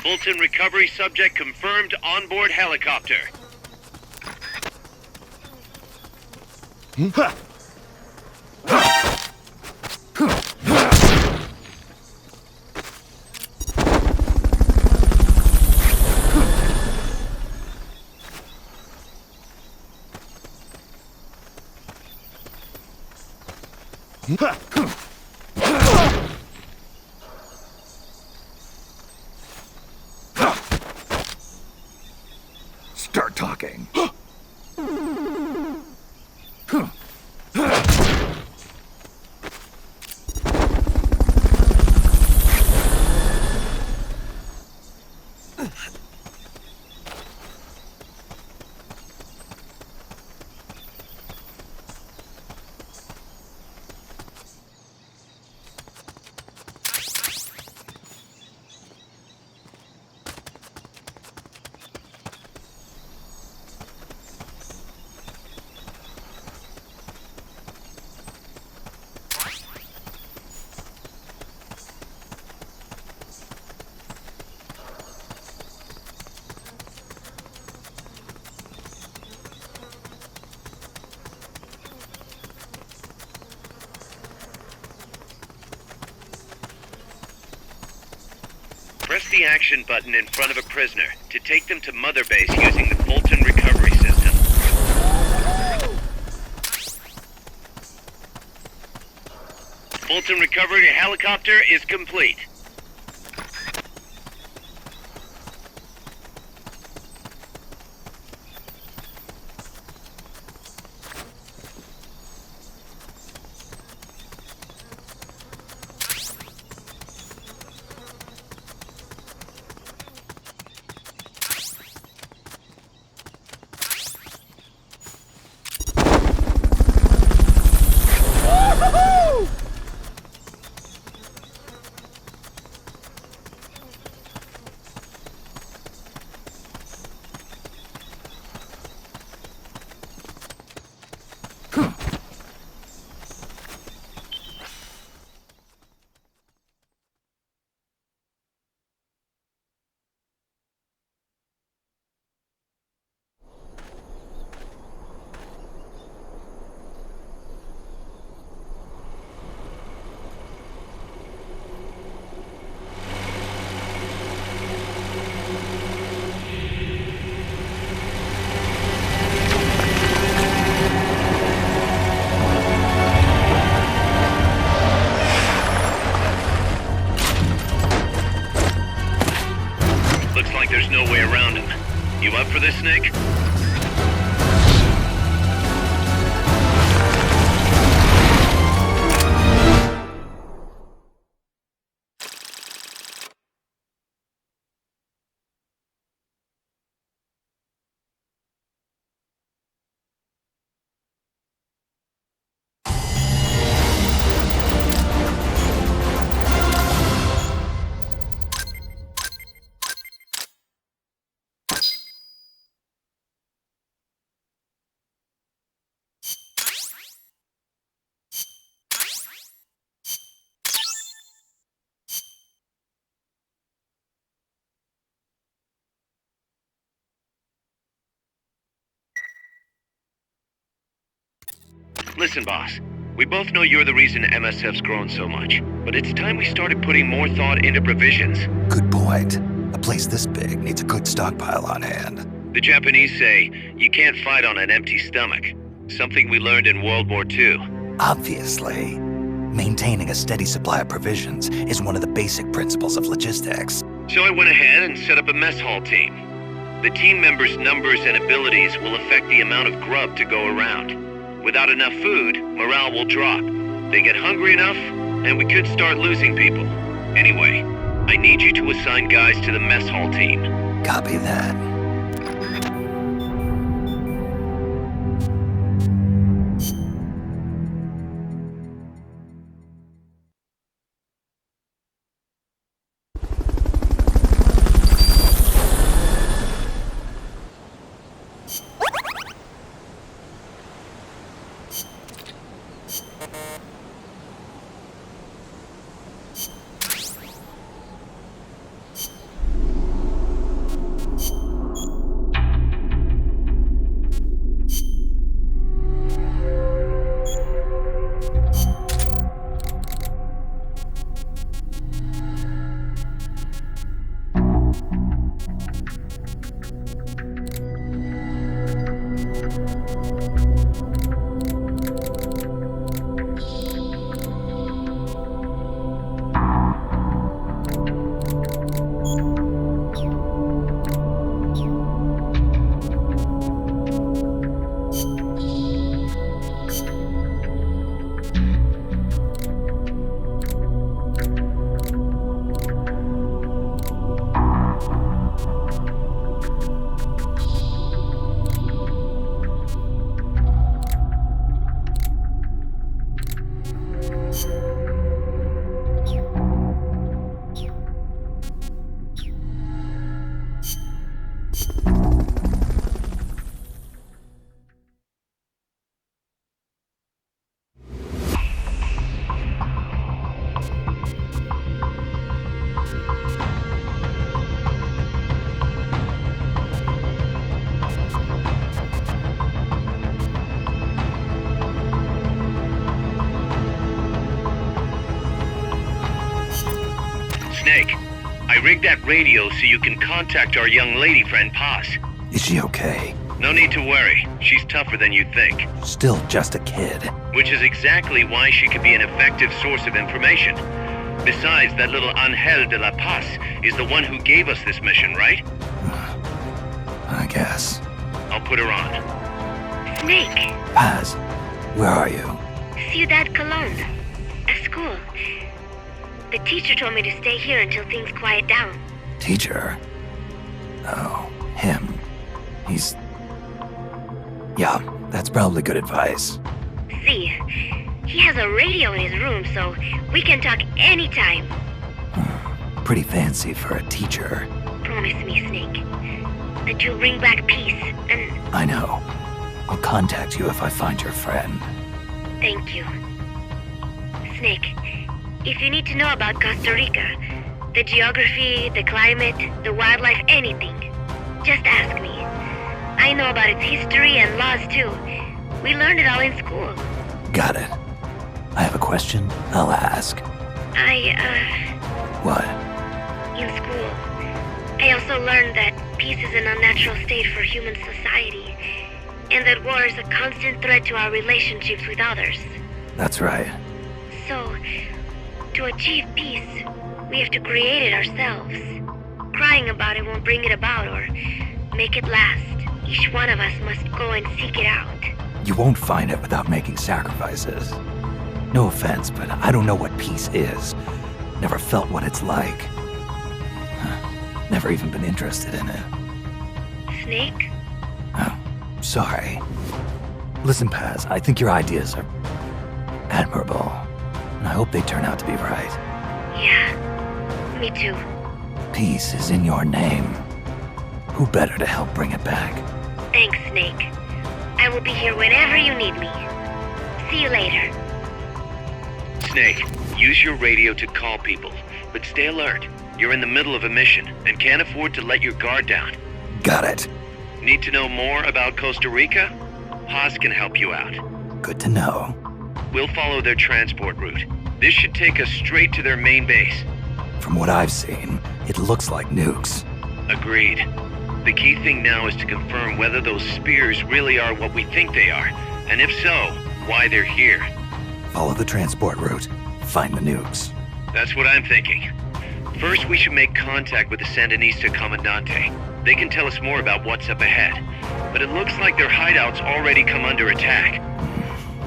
Fulton recovery subject confirmed onboard helicopter. Start talking. Press the action button in front of a prisoner to take them to Mother Base using the Fulton recovery system. Fulton recovery helicopter is complete. like there's no way around him. You up for this, Snake? Listen, boss. We both know you're the reason MSF's grown so much, but it's time we started putting more thought into provisions. Good point. A place this big needs a good stockpile on hand. The Japanese say, you can't fight on an empty stomach. Something we learned in World War II. Obviously. Maintaining a steady supply of provisions is one of the basic principles of logistics. So I went ahead and set up a mess hall team. The team members' numbers and abilities will affect the amount of grub to go around. Without enough food, morale will drop. They get hungry enough, and we could start losing people. Anyway, I need you to assign guys to the mess hall team. Copy that. Snake, I rigged that radio so you can contact our young lady friend Paz. Is she okay? No need to worry. She's tougher than you think. Still just a kid. Which is exactly why she could be an effective source of information. Besides, that little Angel de la Paz is the one who gave us this mission, right? I guess. I'll put her on. Snake. Paz, where are you? Ciudad Colon. At school. The teacher told me to stay here until things quiet down. Teacher? Oh, him. He's... Yeah, that's probably good advice. See, he has a radio in his room, so we can talk anytime. Pretty fancy for a teacher. Promise me, Snake, that you'll bring back peace, and... I know. I'll contact you if I find your friend. Thank you. Snake, if you need to know about Costa Rica, the geography, the climate, the wildlife, anything, just ask me. I know about its history and laws, too. We learned it all in school. Got it. I have a question, I'll ask. What? In school, I also learned that peace is an unnatural state for human society, and that war is a constant threat to our relationships with others. That's right. So, to achieve peace, we have to create it ourselves. crying about it won't bring it about or make it last. Each one of us must go and seek it out. You won't find it without making sacrifices. No offense, but I don't know what peace is. Never felt what it's like. Never even been interested in it. Snake? Oh, sorry. Listen, Paz, I think your ideas are admirable, and I hope they turn out to be right. Yeah, me too. Peace is in your name. Who better to help bring it back? Thanks, Snake. I will be here whenever you need me. See you later. Snake, use your radio to call people, but stay alert. You're in the middle of a mission and can't afford to let your guard down. Got it. Need to know more about Costa Rica? Haas can help you out. Good to know. We'll follow their transport route. This should take us straight to their main base. From what I've seen, it looks like nukes. Agreed. The key thing now is to confirm whether those spears really are what we think they are, and if so, why they're here. Follow the transport route. Find the nukes. That's what I'm thinking. First, we should make contact with the Sandinista Comandante. They can tell us more about what's up ahead. But it looks like their hideout's already come under attack.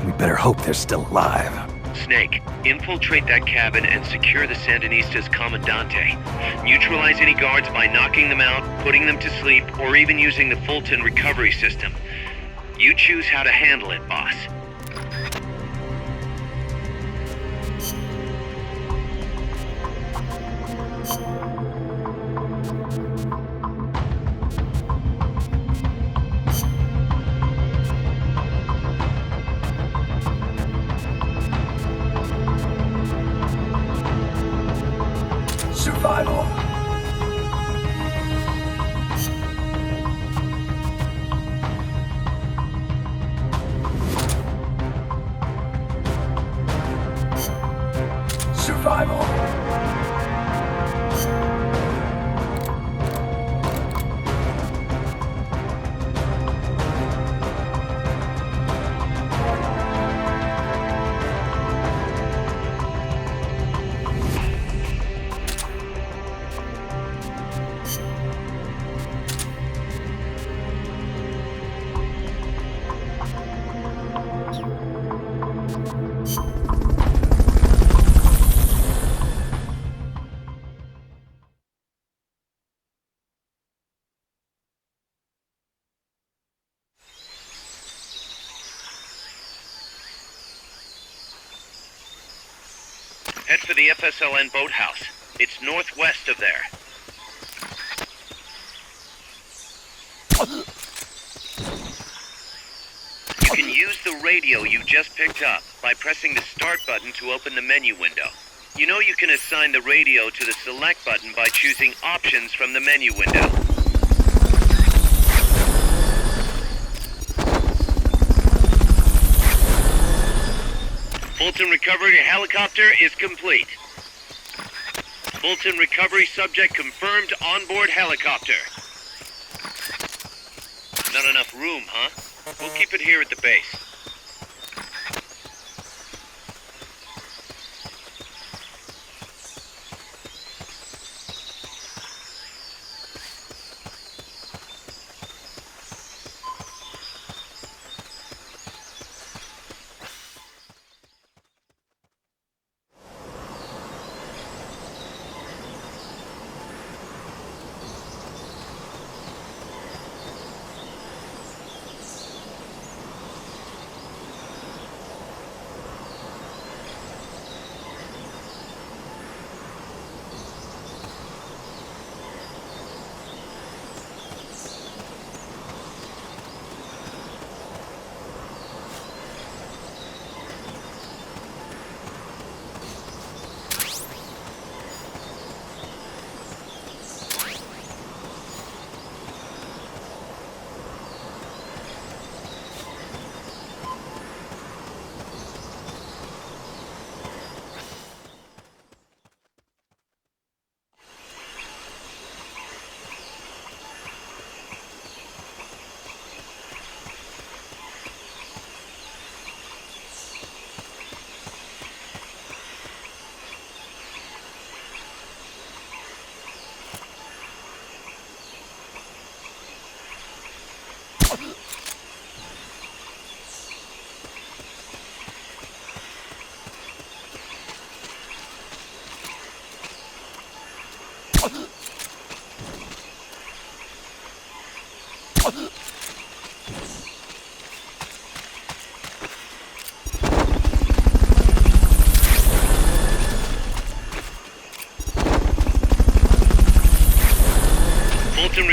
We better hope they're still alive. Snake, infiltrate that cabin and secure the Sandinista's Comandante. Neutralize any guards by knocking them out, putting them to sleep, or even using the Fulton recovery system. You choose how to handle it, boss. Survival. Survival. Head for the FSLN boathouse. It's northwest of there. You can use the radio you just picked up by pressing the start button to open the menu window. You know you can assign the radio to the select button by choosing options from the menu window. Fulton recovery helicopter is complete. Fulton recovery subject confirmed onboard helicopter. Not enough room, huh? We'll keep it here at the base.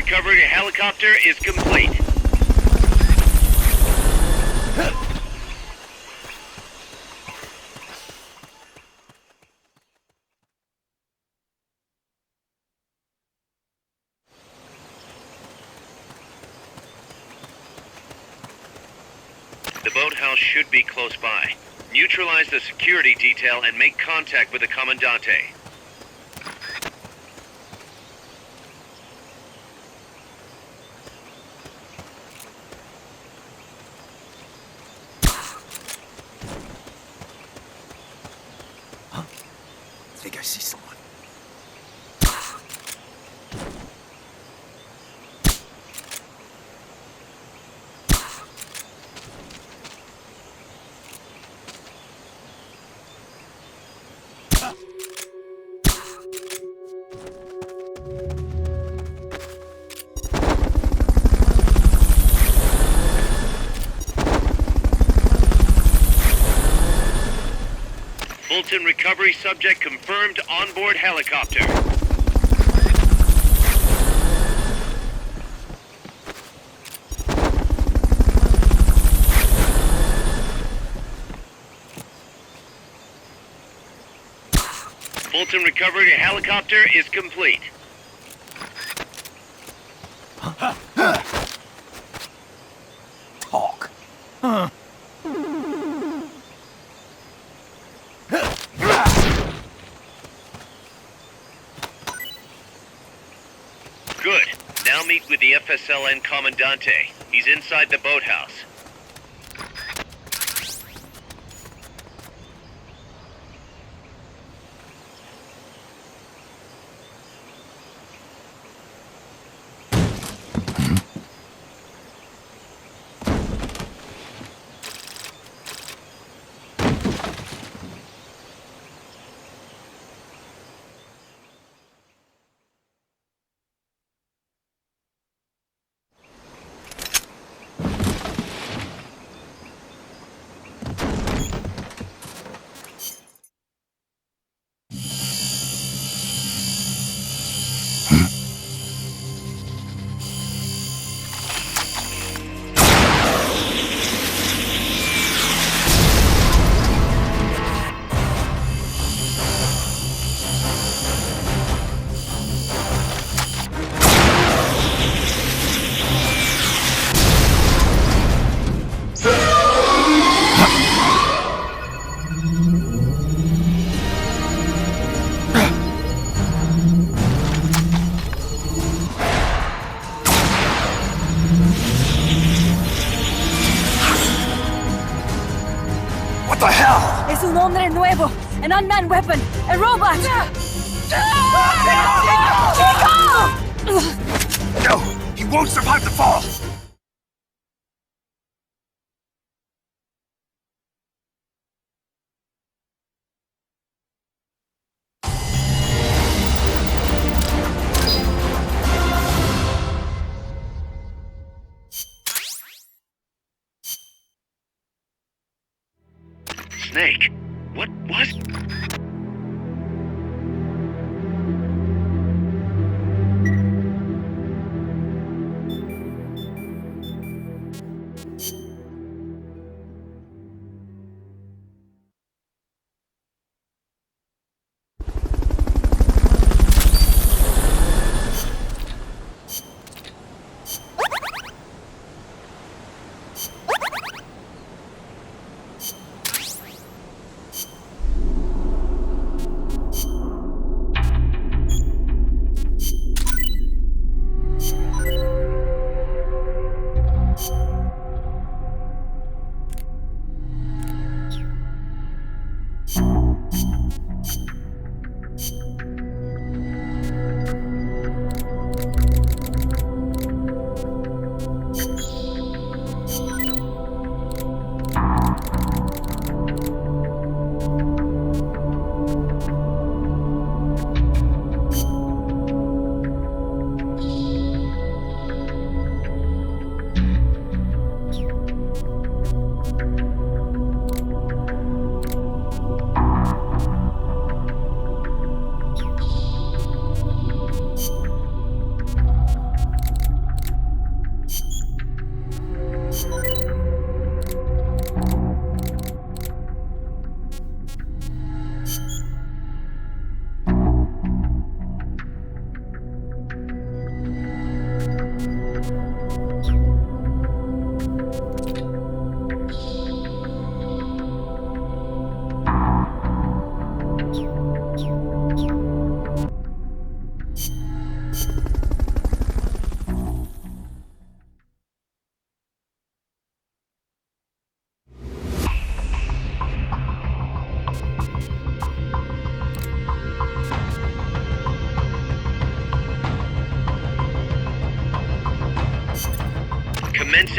recovery helicopter is complete. The boathouse should be close by. Neutralize the security detail and make contact with the Commandante. I think I see someone. Fulton recovery subject confirmed onboard helicopter. Fulton recovery helicopter is complete. Talk. Good. Now meet with the FSLN Commandante. He's inside the boathouse. What the hell? Es un hombre nuevo, an unmanned weapon, a robot! No! He won't survive the fall! Snake, what was...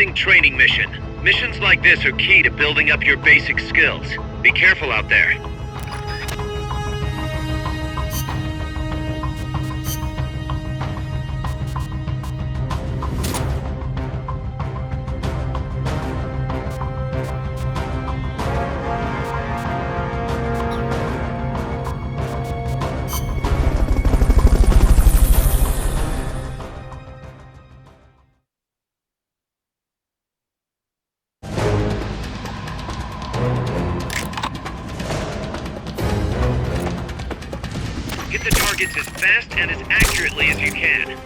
Commencing training mission. Missions like this are key to building up your basic skills. Be careful out there. Get the targets as fast and as accurately as you can.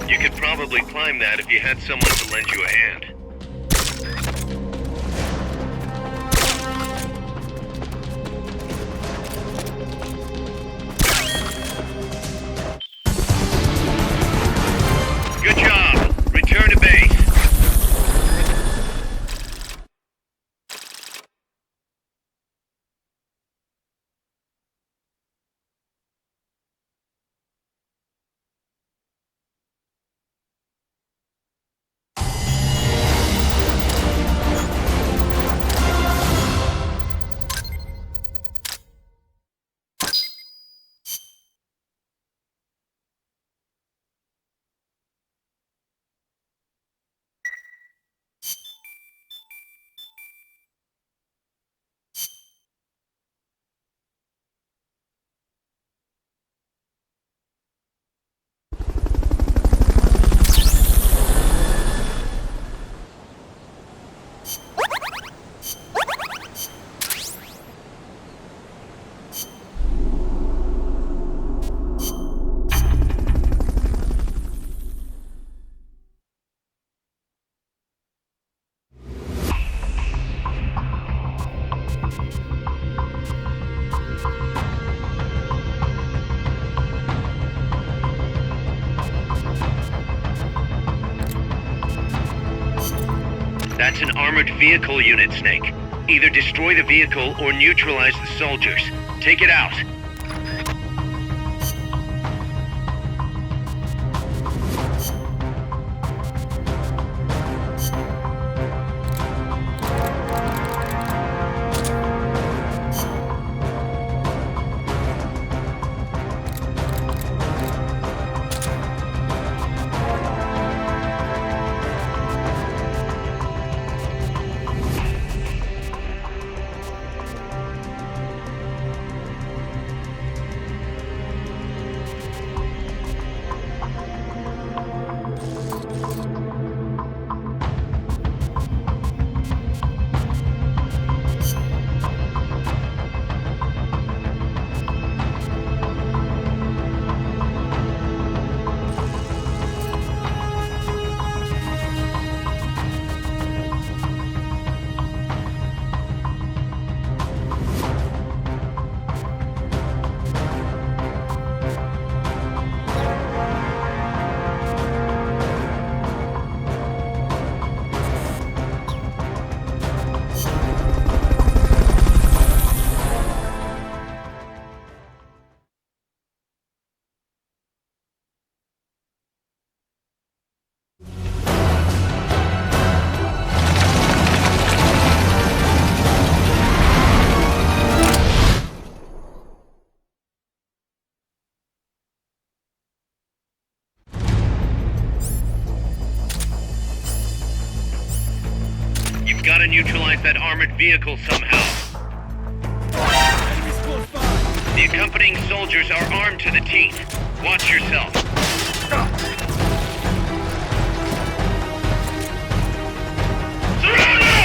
You could probably climb that if you had someone to lend you a hand. Good job. Return to base. That's an armored vehicle unit, Snake. Either destroy the vehicle or neutralize the soldiers. Take it out. You've got to neutralize that armored vehicle somehow. Enemies close by. The accompanying soldiers are armed to the teeth. Watch yourself. Surround them!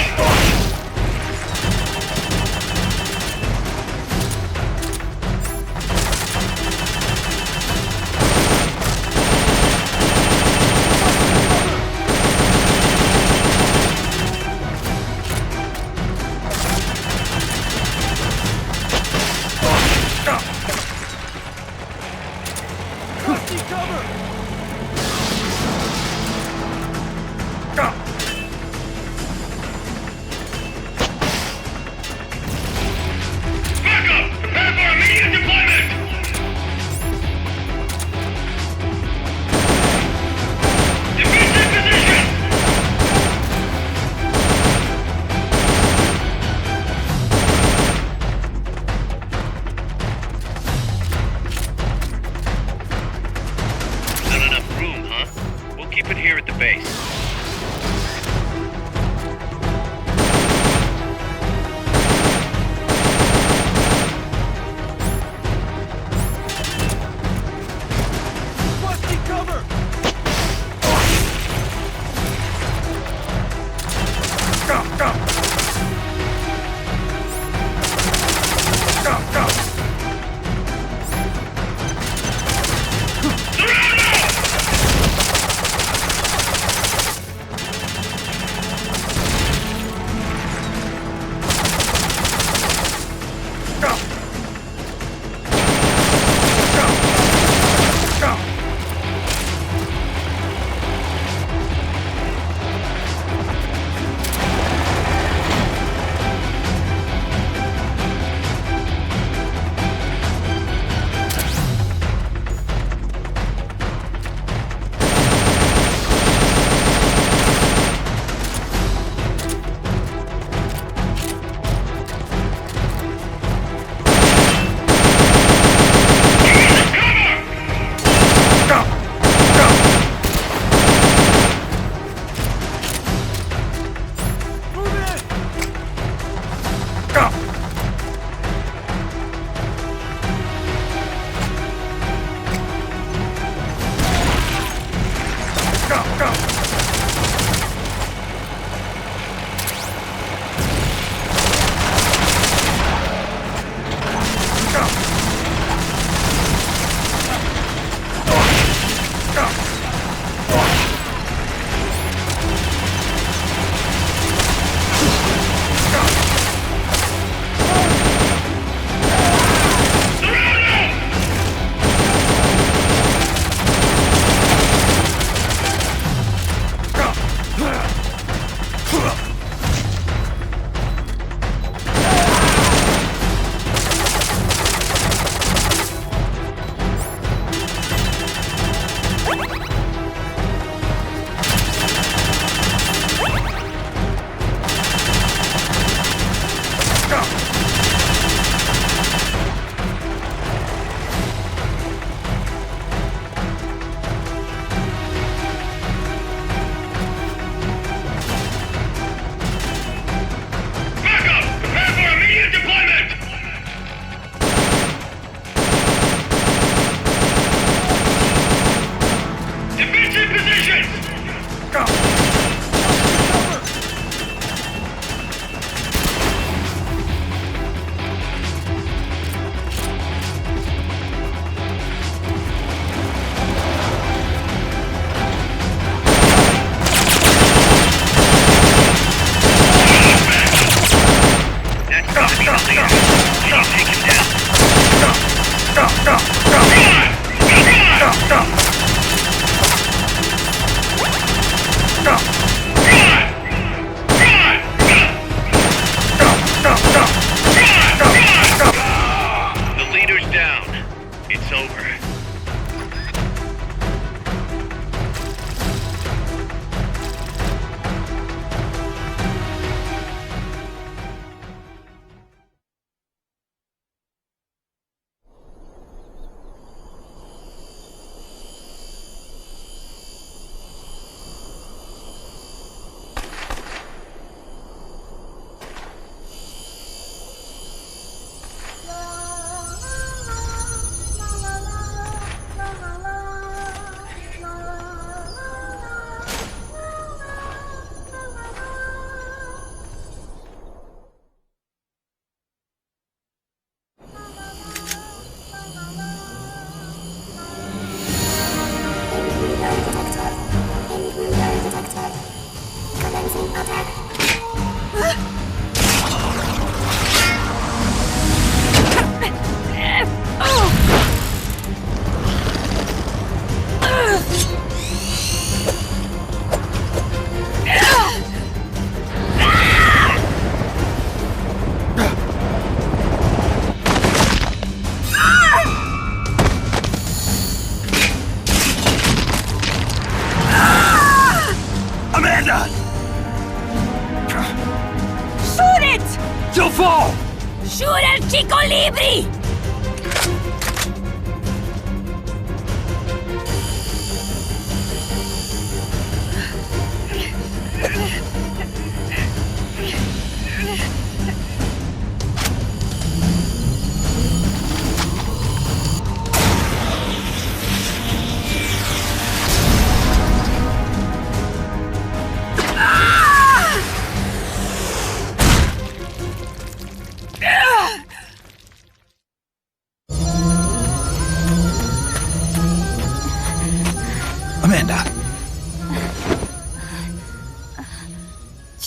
Chico Libri!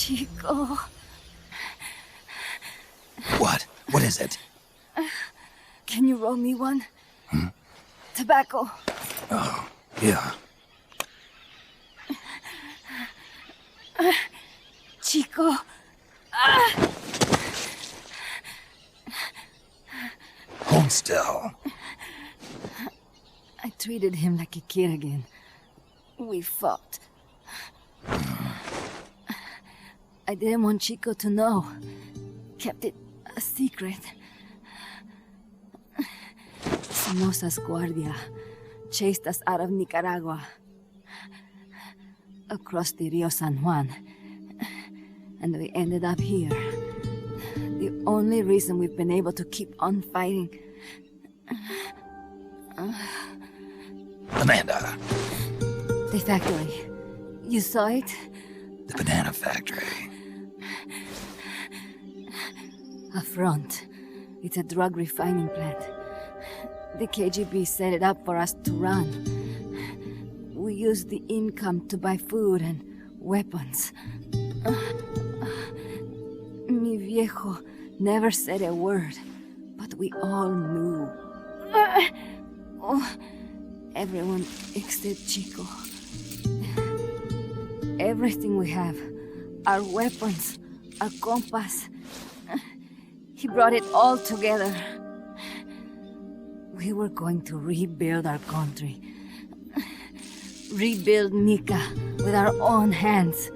Chico. What? What is it? Can you roll me one? Tobacco. Oh, yeah. Chico. Hold still. I treated him like a kid again. We fought. I didn't want Chico to know. Kept it a secret. Somoza's Guardia chased us out of Nicaragua. Across the Rio San Juan. And we ended up here. The only reason we've been able to keep on fighting. Amanda. The factory. You saw it? The banana factory. A front. It's a drug refining plant. The KGB set it up for us to run. We used the income to buy food and weapons. Mi viejo never said a word, but we all knew. Everyone except Chico. Everything we have, our weapons, our compass. He brought it all together. We were going to rebuild our country. Rebuild Nika with our own hands.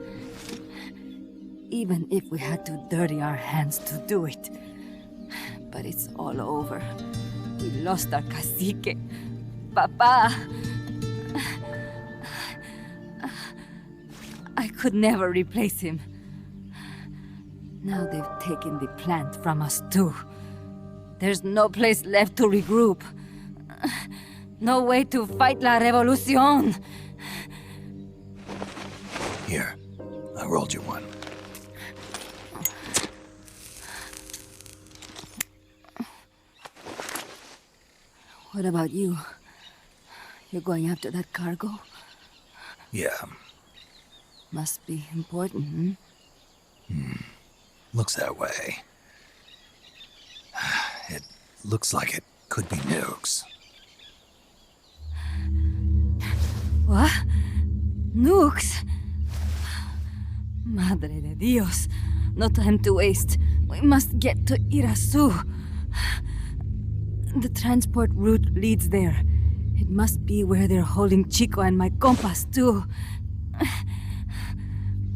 Even if we had to dirty our hands to do it. But it's all over. We lost our cacique. Papa. I could never replace him. Now they've taken the plant from us too. There's no place left to regroup. No way to fight la revolución. Here, I rolled you one. What about you? You're going after that cargo? Yeah. Must be important, Looks that way. It looks like it could be nukes. What? Nukes? Madre de Dios. No time to waste. We must get to Irasu. The transport route leads there. It must be where they're holding Chico and my compas, too.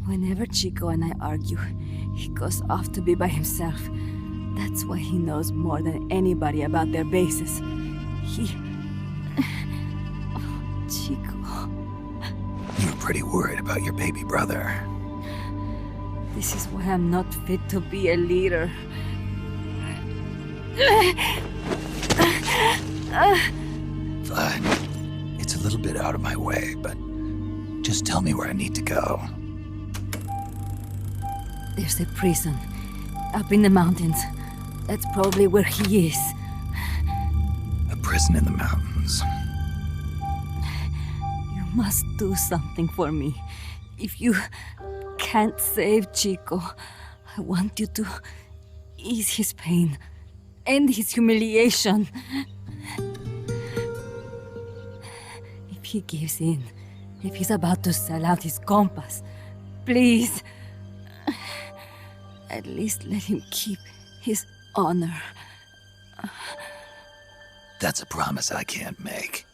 Whenever Chico and I argue, he goes off to be by himself. That's why he knows more than anybody about their bases. Oh, Chico. You're pretty worried about your baby brother. This is why I'm not fit to be a leader. Fine. It's a little bit out of my way, but just tell me where I need to go. There's a prison up in the mountains. That's probably where he is. A prison in the mountains. You must do something for me. If you can't save Chico, I want you to ease his pain, end his humiliation. If he gives in, if he's about to sell out his compass, please, at least let him keep his honor. That's a promise I can't make.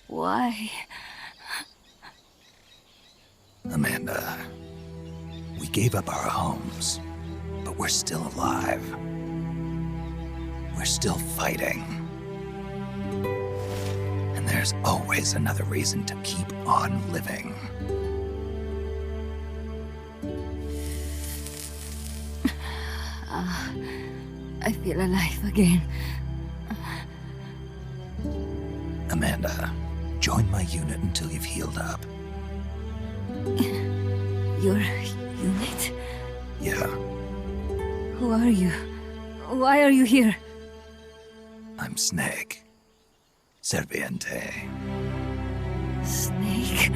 Why? Amanda, we gave up our homes, but we're still alive. We're still fighting. And there's always another reason to keep on living. I feel alive again. Amanda, join my unit until you've healed up. Your unit? Yeah. Who are you? Why are you here? I'm Snake. Serviente. Snake?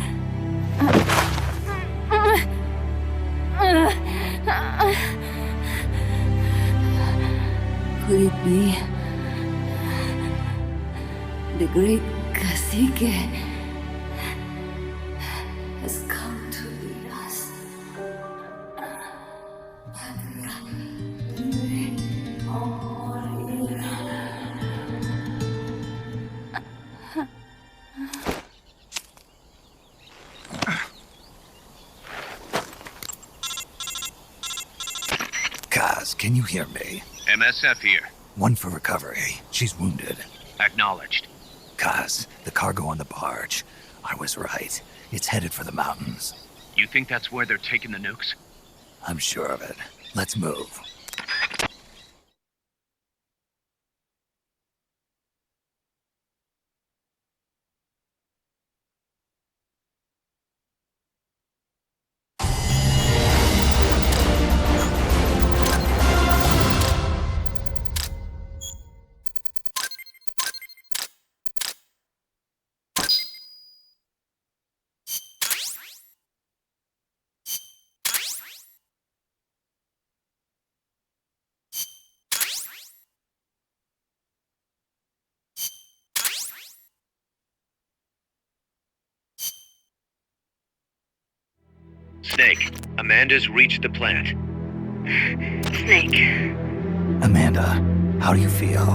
The great cacique has come to lead us. Kaz, can you hear me? MSF here. One for recovery. She's wounded. Acknowledged. Kaz, the cargo on the barge. I was right. It's headed for the mountains. You think that's where they're taking the nukes? I'm sure of it. Let's move. Snake, Amanda's reached the plant. Snake, Amanda, how do you feel?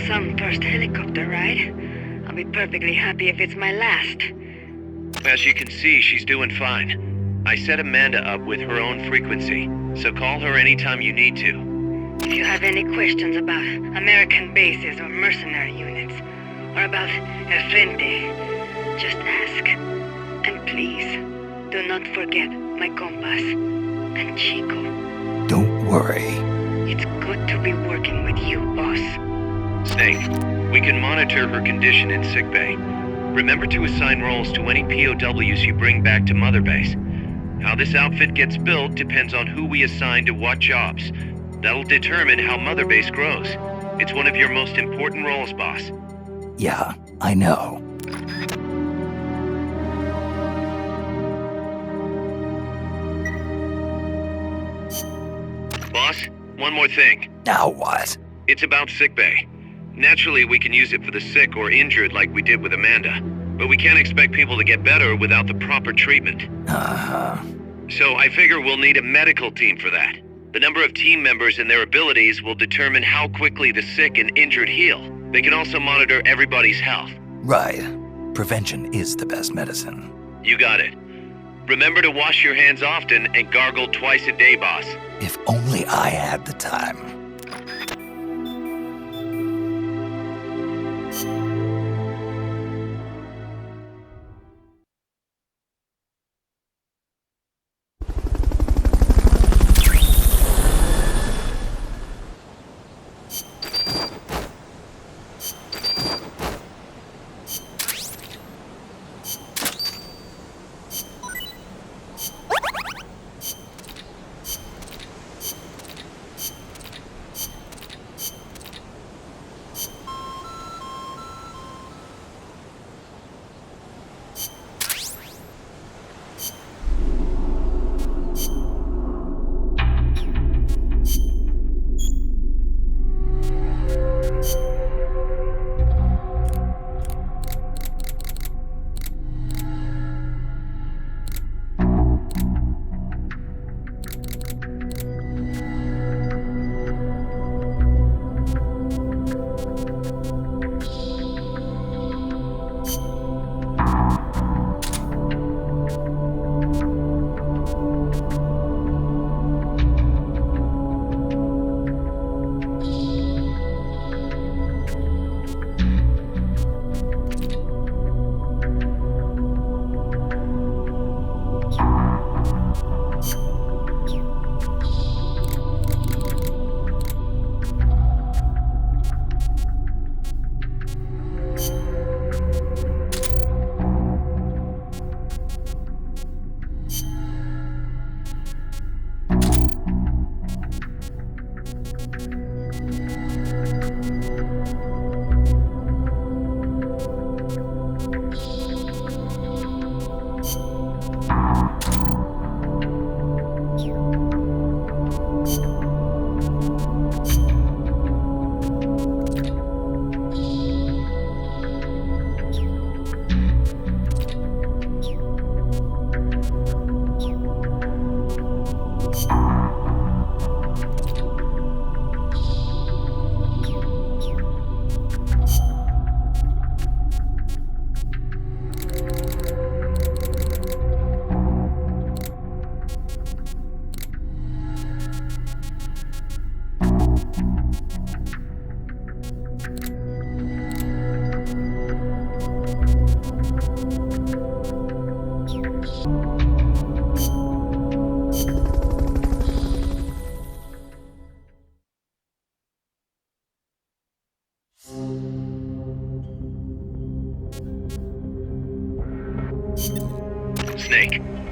some first helicopter ride. I'll be perfectly happy if it's my last. As you can see, she's doing fine. I set Amanda up with her own frequency, so call her anytime you need to. If you have any questions about American bases or mercenary units, or about El Frente, just ask. And please, do not forget my compass and Chico. Don't worry. It's good to be working with you, boss. Snake, we can monitor her condition in sickbay. Remember to assign roles to any POWs you bring back to Mother Base. How this outfit gets built depends on who we assign to what jobs. That'll determine how Mother Base grows. It's one of your most important roles, boss. Yeah, I know. Boss, one more thing. Now what? It's about sickbay. Naturally, we can use it for the sick or injured like we did with Amanda, but we can't expect people to get better without the proper treatment. Uh-huh. So I figure we'll need a medical team for that. The number of team members and their abilities will determine how quickly the sick and injured heal. They can also monitor everybody's health. Right. Prevention is the best medicine. You got it. Remember to wash your hands often and gargle twice a day, boss. If only I had the time.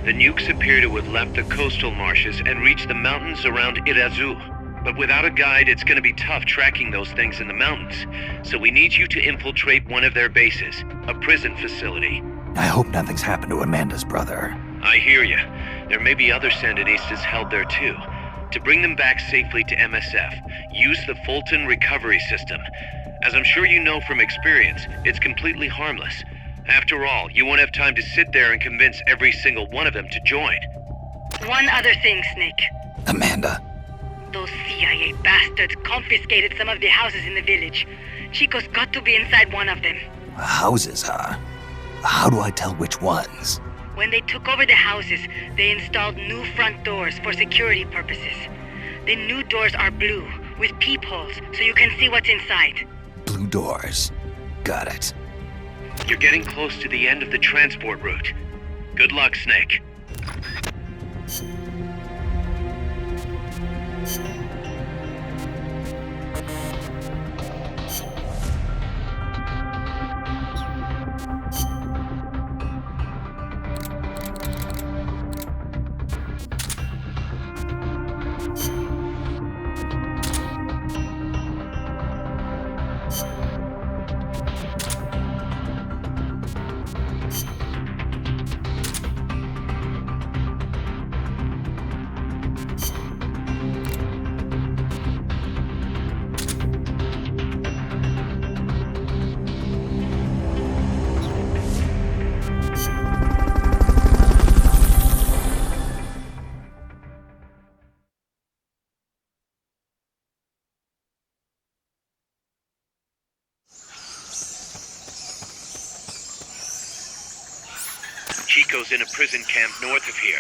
The nukes appear to have left the coastal marshes and reached the mountains around Irazu. But without a guide, it's gonna be tough tracking those things in the mountains. So we need you to infiltrate one of their bases, a prison facility. I hope nothing's happened to Amanda's brother. I hear ya. There may be other Sandinistas held there too. To bring them back safely to MSF, use the Fulton recovery system. As I'm sure you know from experience, it's completely harmless. After all, you won't have time to sit there and convince every single one of them to join. One other thing, Snake. Amanda. Those CIA bastards confiscated some of the houses in the village. Chico's got to be inside one of them. Houses, huh? How do I tell which ones? When they took over the houses, they installed new front doors for security purposes. The new doors are blue, with peepholes, so you can see what's inside. Blue doors. Got it. You're getting close to the end of the transport route. Good luck, Snake. Chico's in a prison camp north of here.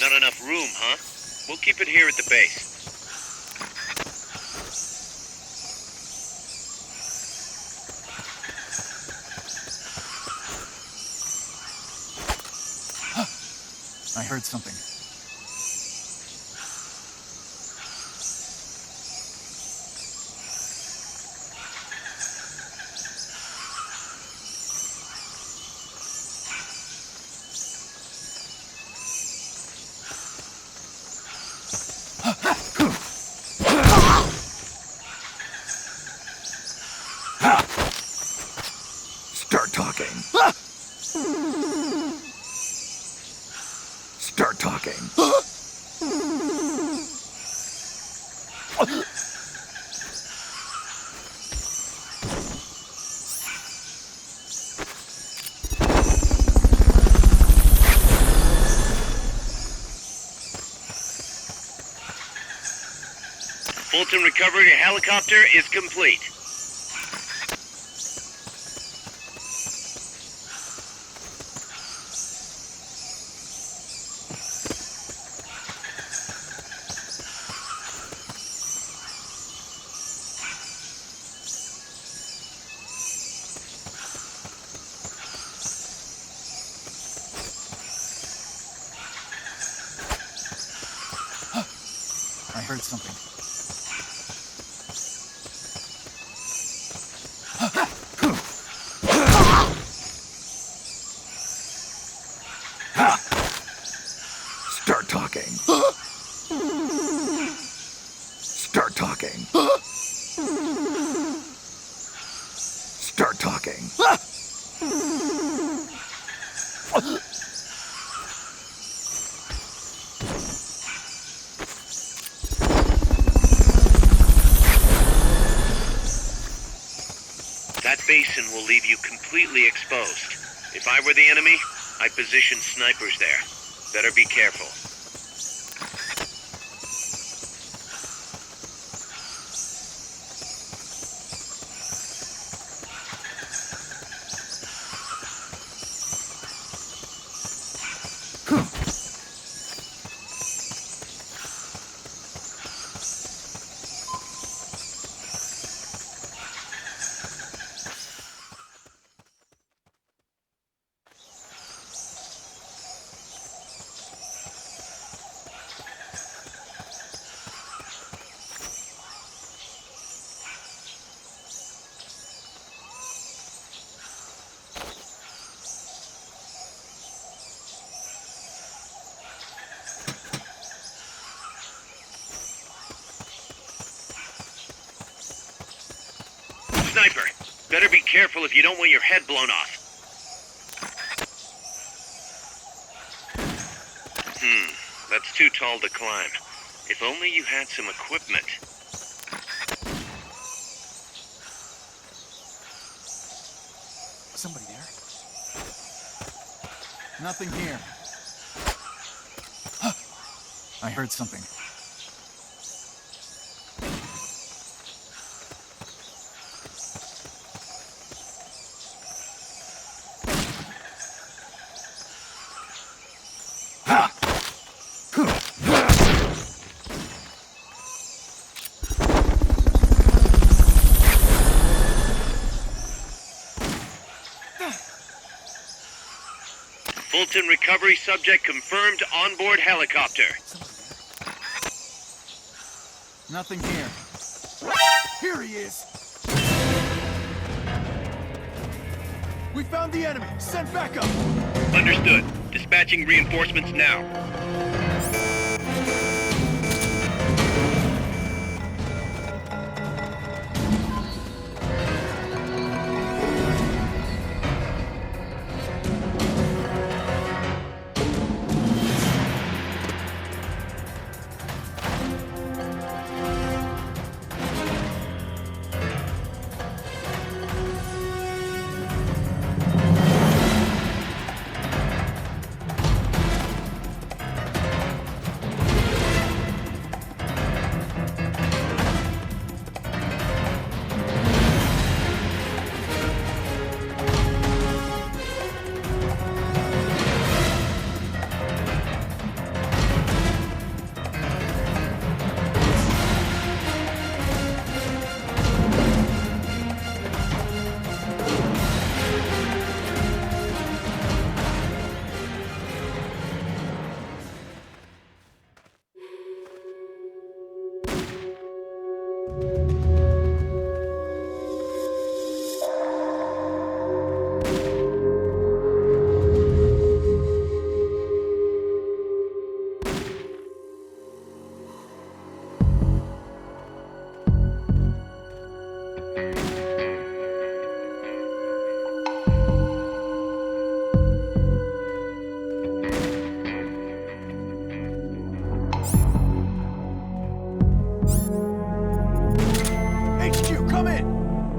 Not enough room, huh? We'll keep it here at the base. I heard something. Start talking. Start talking. Fulton recovery helicopter is complete. I heard something. Start talking. Start talking. Start talking. That basin will leave you completely exposed. If I were the enemy, I'd position snipers there. Better be careful. sniper. Better be careful if you don't want your head blown off. That's too tall to climb. If only you had some equipment. Somebody there? Nothing here. I heard something. Fulton recovery subject confirmed onboard helicopter. Nothing here. Here he is! We found the enemy! Send backup! Understood. Dispatching reinforcements now.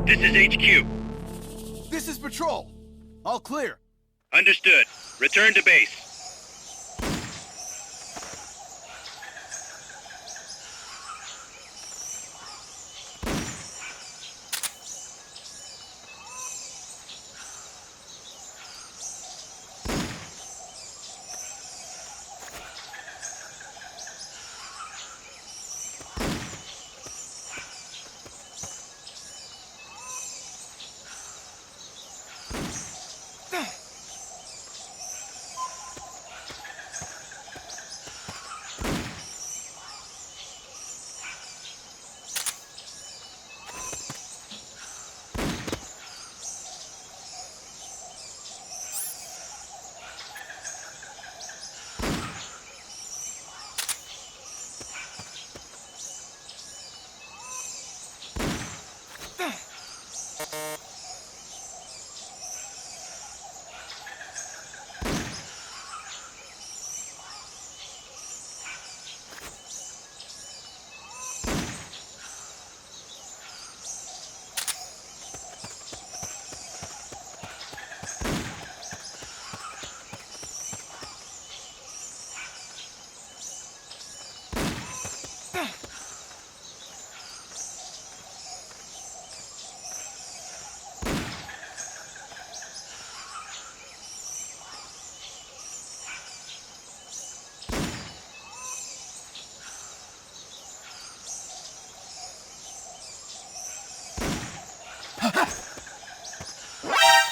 This is HQ. This is Patrol. All clear. Understood. Return to base.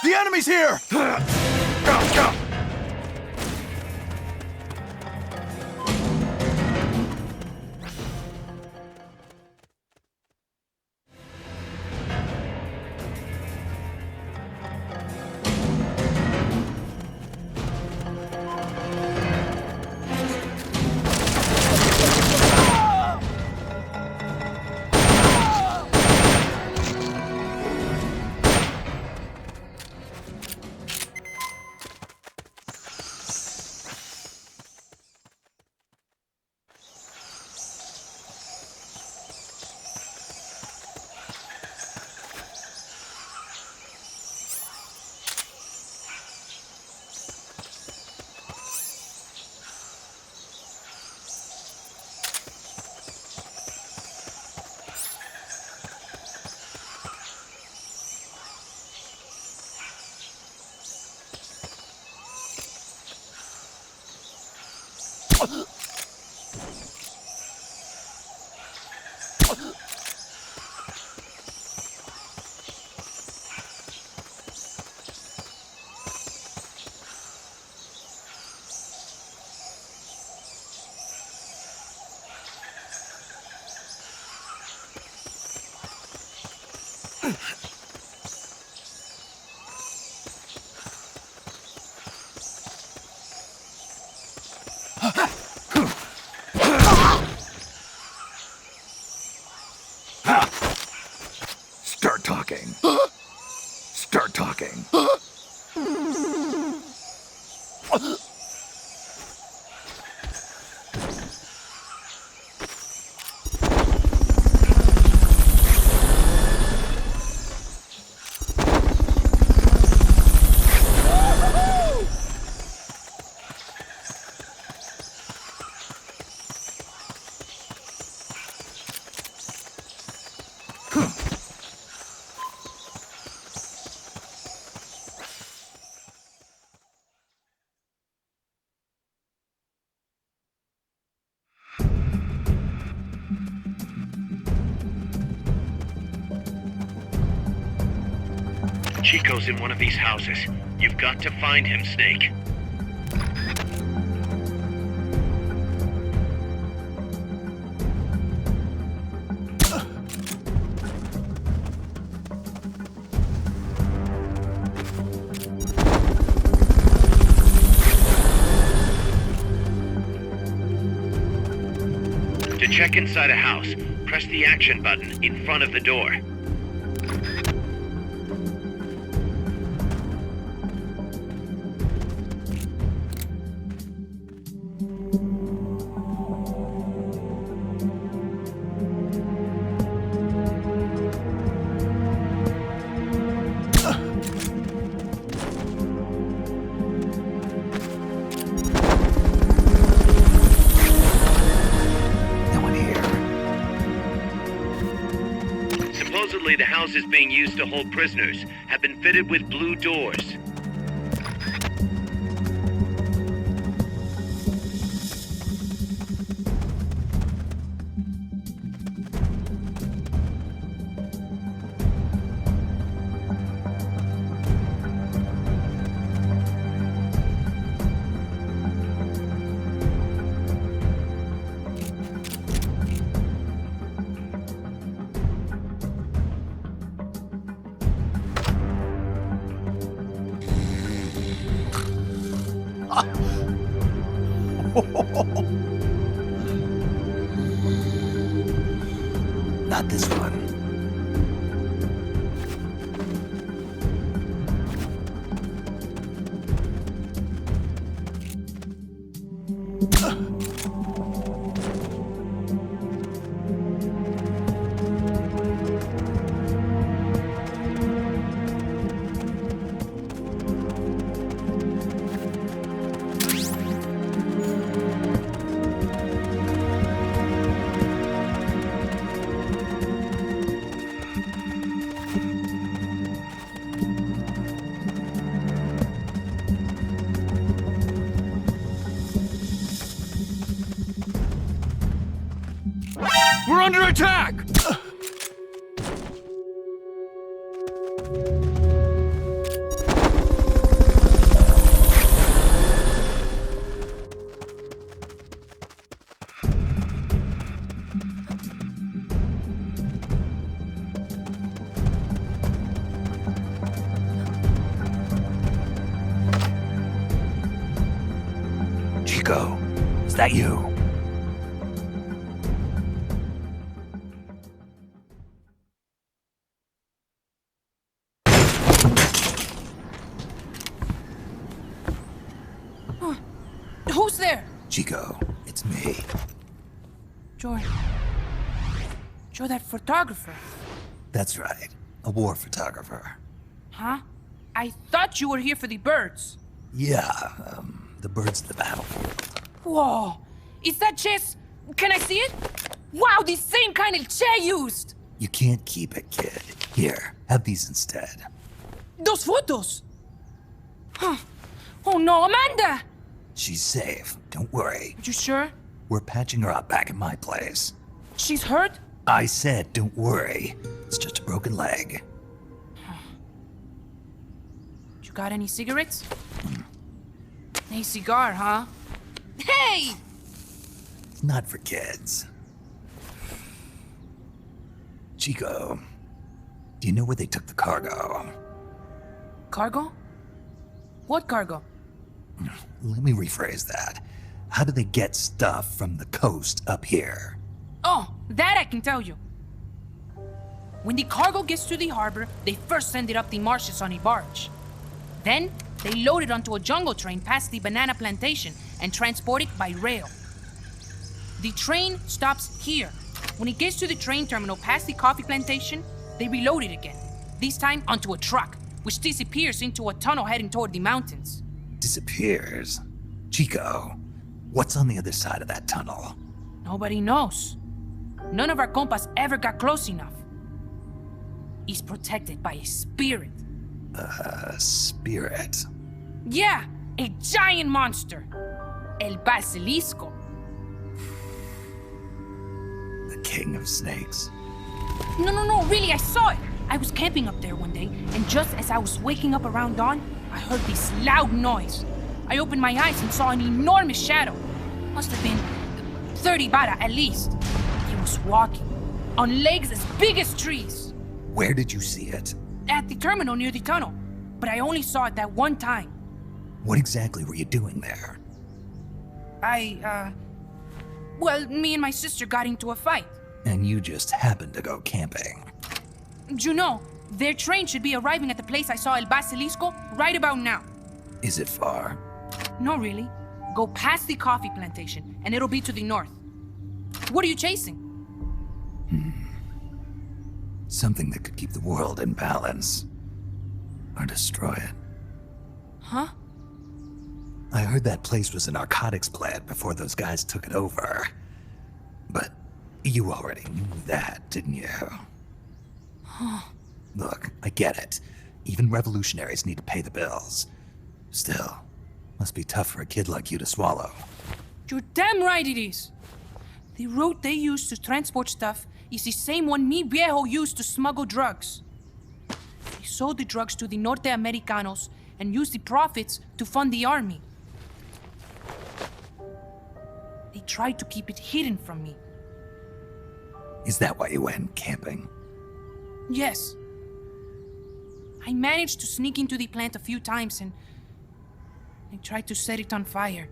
The enemy's here! Go, go! Start talking. Start talking. Chico's in one of these houses. You've got to find him, Snake. To check inside a house, press the action button in front of the door. Supposedly, the houses being used to hold prisoners have been fitted with blue doors. Not this one. We're under attack! Chico, is that you? Who's there? Chico, it's me. Joy. Joe, that photographer. That's right. A war photographer. Huh? I thought you were here for the birds. Yeah, the birds of the battlefield. Whoa. Is that chess? Can I see it? Wow, the same kind of chair used. You can't keep it, kid. Here, have these instead. Those photos. Huh. Oh no, Amanda! She's safe. Don't worry. You sure? We're patching her up back at my place. She's hurt? I said, don't worry. It's just a broken leg. You got any cigarettes? A cigar, huh? Hey! It's not for kids. Chico, Do you know where they took the cargo? Cargo? What cargo? Let me rephrase that. How do they get stuff from the coast up here? Oh, that I can tell you. When the cargo gets to the harbor, they first send it up the marshes on a barge. Then, they load it onto a jungle train past the banana plantation and transport it by rail. The train stops here. When it gets to the train terminal past the coffee plantation, they reload it again, this time onto a truck, which disappears into a tunnel heading toward the mountains. Disappears? Chico, what's on the other side of that tunnel? Nobody knows. None of our compas ever got close enough. He's protected by a spirit. A spirit? Yeah, a giant monster. El Basilisco. The king of snakes. No, really, I saw it. I was camping up there one day, and just as I was waking up around dawn, I heard this loud noise. I opened my eyes and saw an enormous shadow. Must have been 30 bara at least. He was walking, on legs as big as trees. Where did you see it? At the terminal near the tunnel, but I only saw it that one time. What exactly were you doing there? Well, me and my sister got into a fight. And you just happened to go camping. You know, their train should be arriving at the place I saw El Basilisco right about now. Is it far? No, really. Go past the coffee plantation, and it'll be to the north. What are you chasing? Something that could keep the world in balance. Or destroy it. Huh? I heard that place was a narcotics plant before those guys took it over. But you already knew that, didn't you? Huh. Look, I get it. Even revolutionaries need to pay the bills. Still, must be tough for a kid like you to swallow. You're damn right it is. The route they use to transport stuff is the same one mi viejo used to smuggle drugs. He sold the drugs to the Norte Americanos and used the profits to fund the army. They tried to keep it hidden from me. Is that why you went camping? Yes. I managed to sneak into the plant a few times and I tried to set it on fire.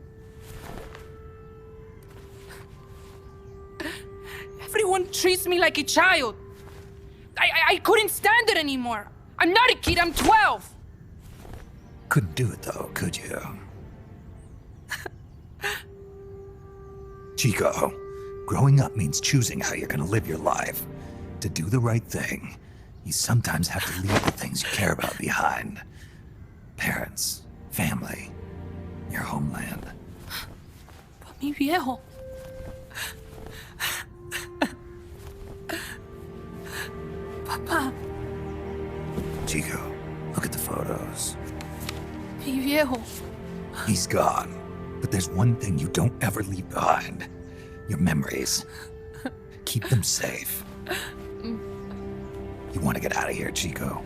Everyone treats me like a child. I couldn't stand it anymore. I'm not a kid, I'm 12. Couldn't do it though, could you? Chico, growing up means choosing how you're gonna live your life. To do the right thing, you sometimes have to leave the things you care about behind. Parents, family, your homeland. But mi viejo. Papa. Chico, look at the photos. Mi viejo. He's gone, but there's one thing you don't ever leave behind. Your memories. Keep them safe. You want to get out of here, Chico?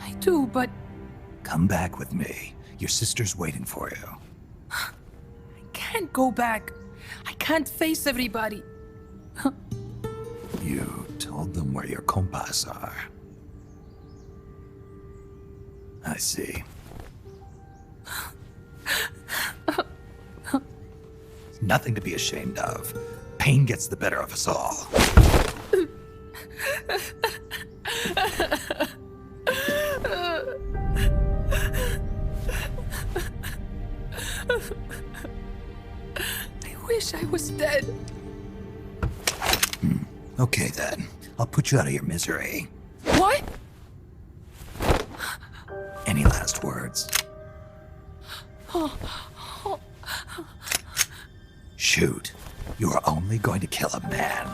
I do, but... Come back with me. Your sister's waiting for you. I can't go back. I can't face everybody. You told them where your compas are. I see. Nothing to be ashamed of. Pain gets the better of us all. I wish I was dead. Okay then. I'll put you out of your misery. What? Any last words? Shoot. You are only going to kill a man.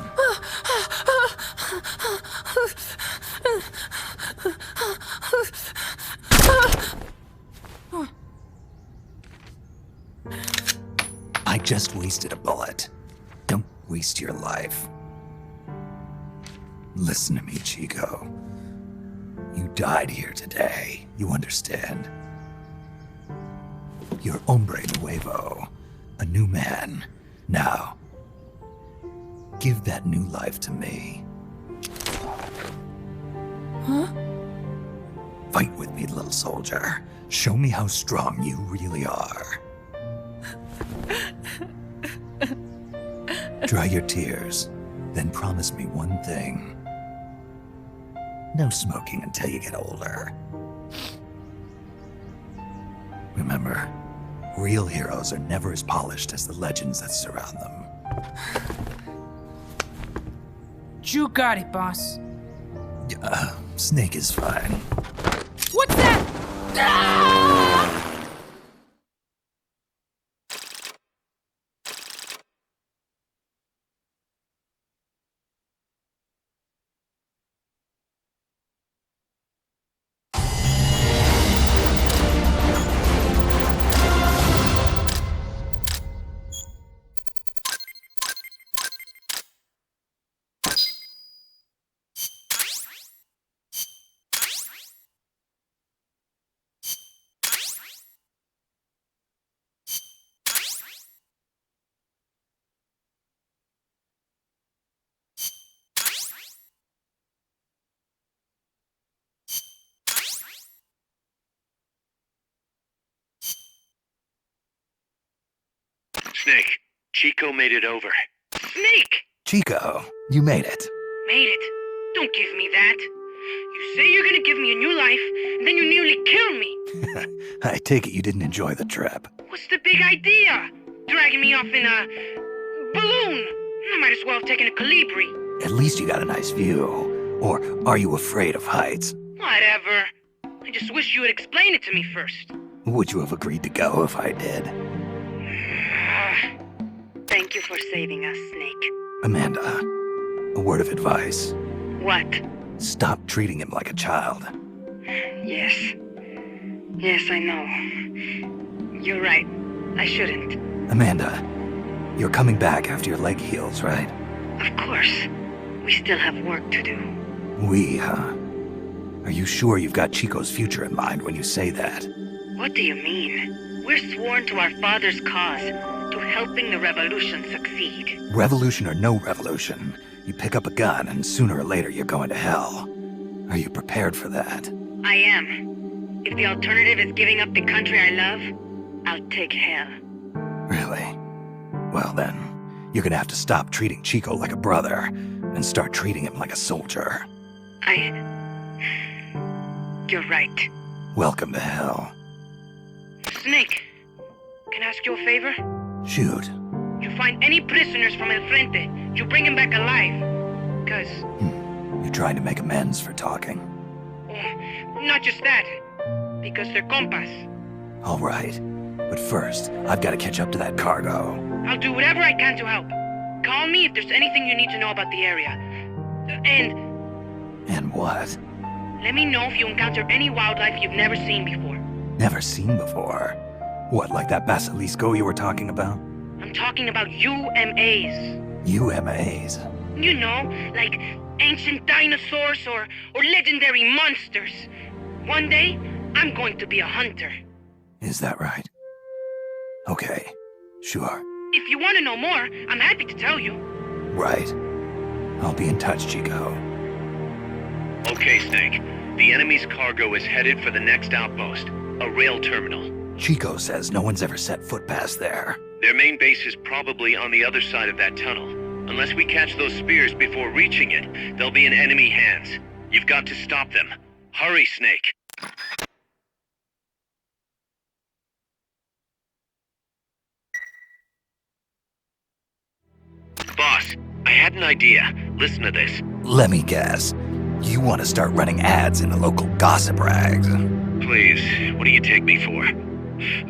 I just wasted a bullet. Don't waste your life. Listen to me, Chico. You died here today. You understand? You're hombre nuevo. A new man. Now, give that new life to me. Huh? little soldier. Show me how strong you really are. Dry your tears, then promise me one thing. No smoking until you get older. Remember, real heroes are never as polished as the legends that surround them. You got it, boss. Snake is fine. What's that? Ah! Snake, Chico made it over. Snake! Chico, you made it. Made it. Don't give me that. You say you're gonna give me a new life, and then you nearly kill me. I take it you didn't enjoy the trip. What's the big idea? Dragging me off in a balloon. I might as well have taken a Colibri. At least you got a nice view. Or are you afraid of heights? Whatever. I just wish you would explain it to me first. Would you have agreed to go if I did? Thank you for saving us, Snake. Amanda, a word of advice. What? Stop treating him like a child. Yes. Yes, I know. You're right. I shouldn't. Amanda, you're coming back after your leg heals, right? Of course. We still have work to do. We, huh? Are you sure you've got Chico's future in mind when you say that? What do you mean? We're sworn to our father's cause, to helping the revolution succeed. Revolution or no revolution, you pick up a gun and sooner or later you're going to hell. Are you prepared for that? I am. If the alternative is giving up the country I love, I'll take hell. Really? Well then, you're gonna have to stop treating Chico like a brother and start treating him like a soldier. You're right. Welcome to hell. Snake, can I ask you a favor? Shoot. You find any prisoners from El Frente, you bring them back alive. Cause... You're trying to make amends for talking. Not just that. Because they're compas. All right. But first, I've got to catch up to that cargo. I'll do whatever I can to help. Call me if there's anything you need to know about the area. And what? Let me know if you encounter any wildlife you've never seen before. Never seen before? What, like that basilisco you were talking about? I'm talking about UMAs. UMAs? You know, like ancient dinosaurs or legendary monsters. One day, I'm going to be a hunter. Is that right? Okay, sure. If you want to know more, I'm happy to tell you. Right. I'll be in touch, Chico. Okay, Snake. The enemy's cargo is headed for the next outpost, a rail terminal. Chico says no one's ever set foot past there. Their main base is probably on the other side of that tunnel. Unless we catch those spears before reaching it, they'll be in enemy hands. You've got to stop them. Hurry, Snake. Boss, I had an idea. Listen to this. Let me guess. You want to start running ads in the local gossip rags? Please, what do you take me for?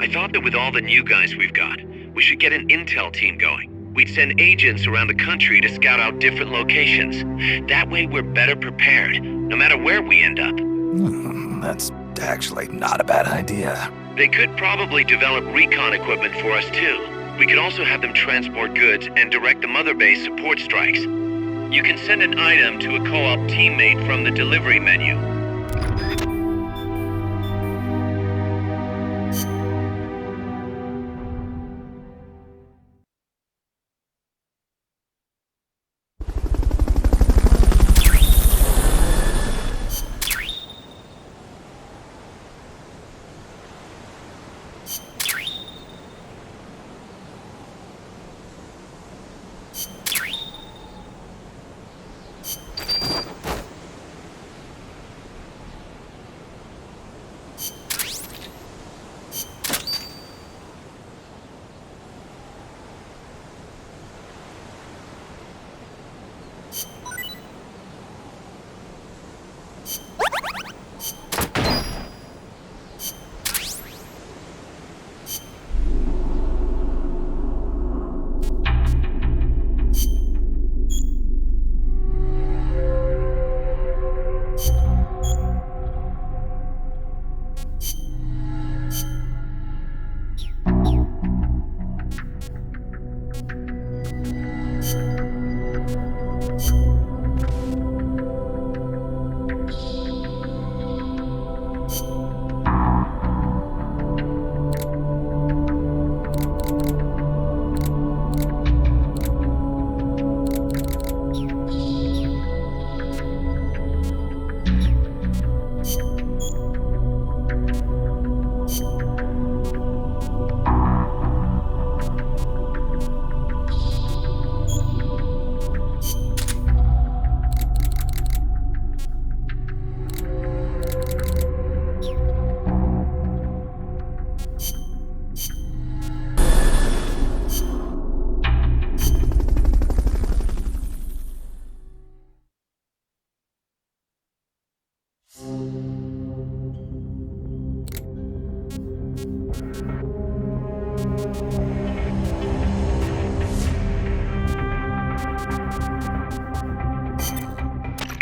I thought that with all the new guys we've got, we should get an intel team going. We'd send agents around the country to scout out different locations. That way we're better prepared, no matter where we end up. That's actually not a bad idea. They could probably develop recon equipment for us too. We could also have them transport goods and direct the mother base support strikes. You can send an item to a co-op teammate from the delivery menu.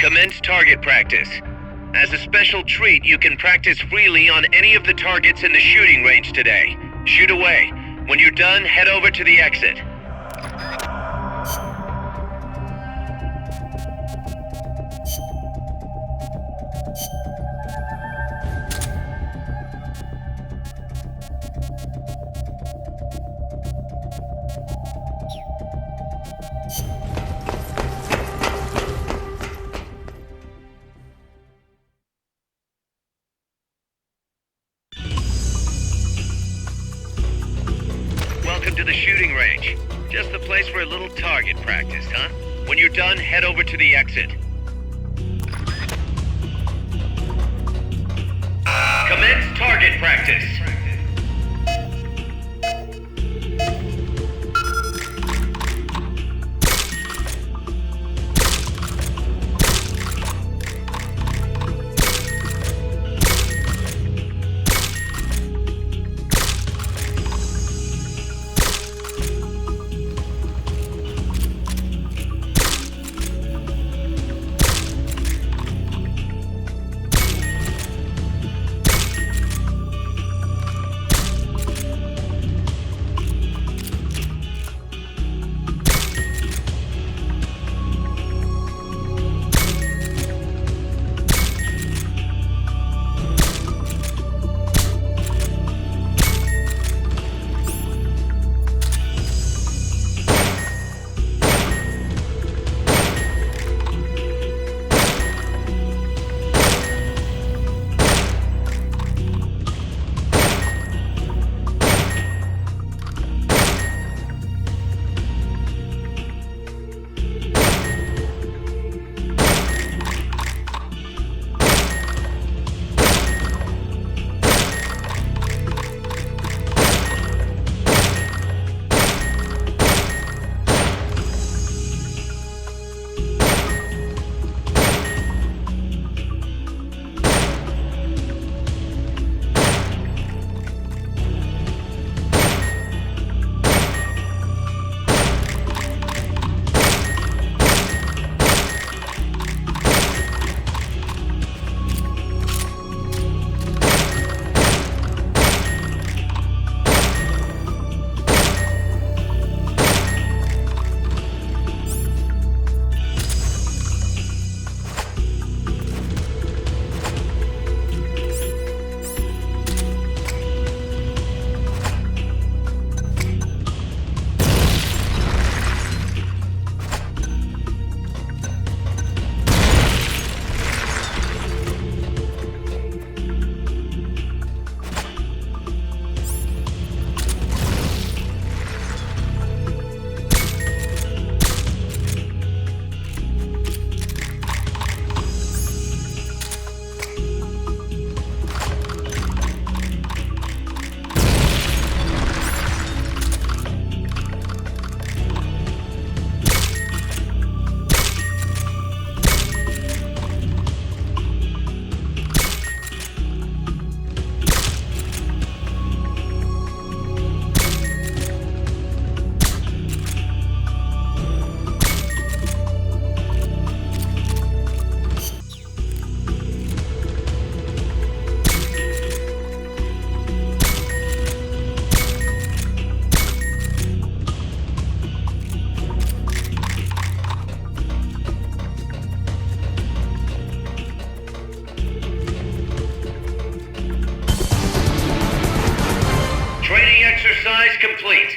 Commence target practice. As a special treat, you can practice freely on any of the targets in the shooting range today. Shoot away. When you're done, head over to the exit. Welcome to the shooting range. Just the place for a little target practice, huh? When you're done, head over to the exit. Commence target practice. Exercise complete.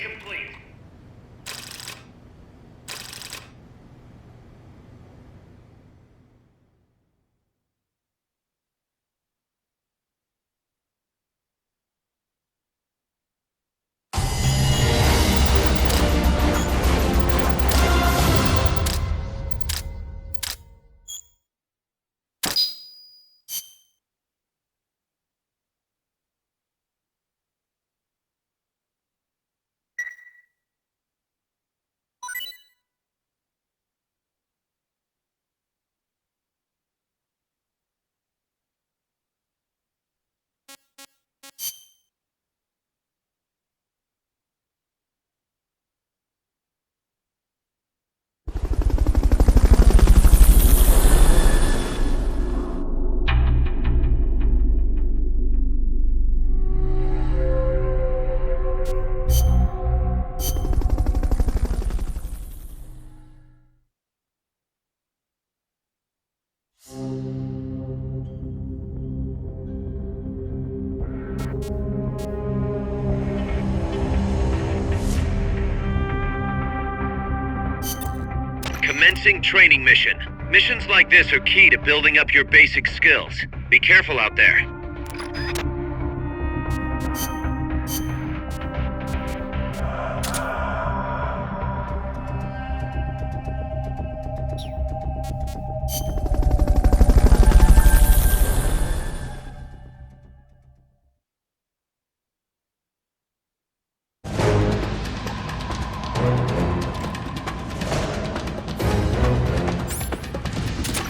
Commencing training mission. Missions like this are key to building up your basic skills. Be careful out there.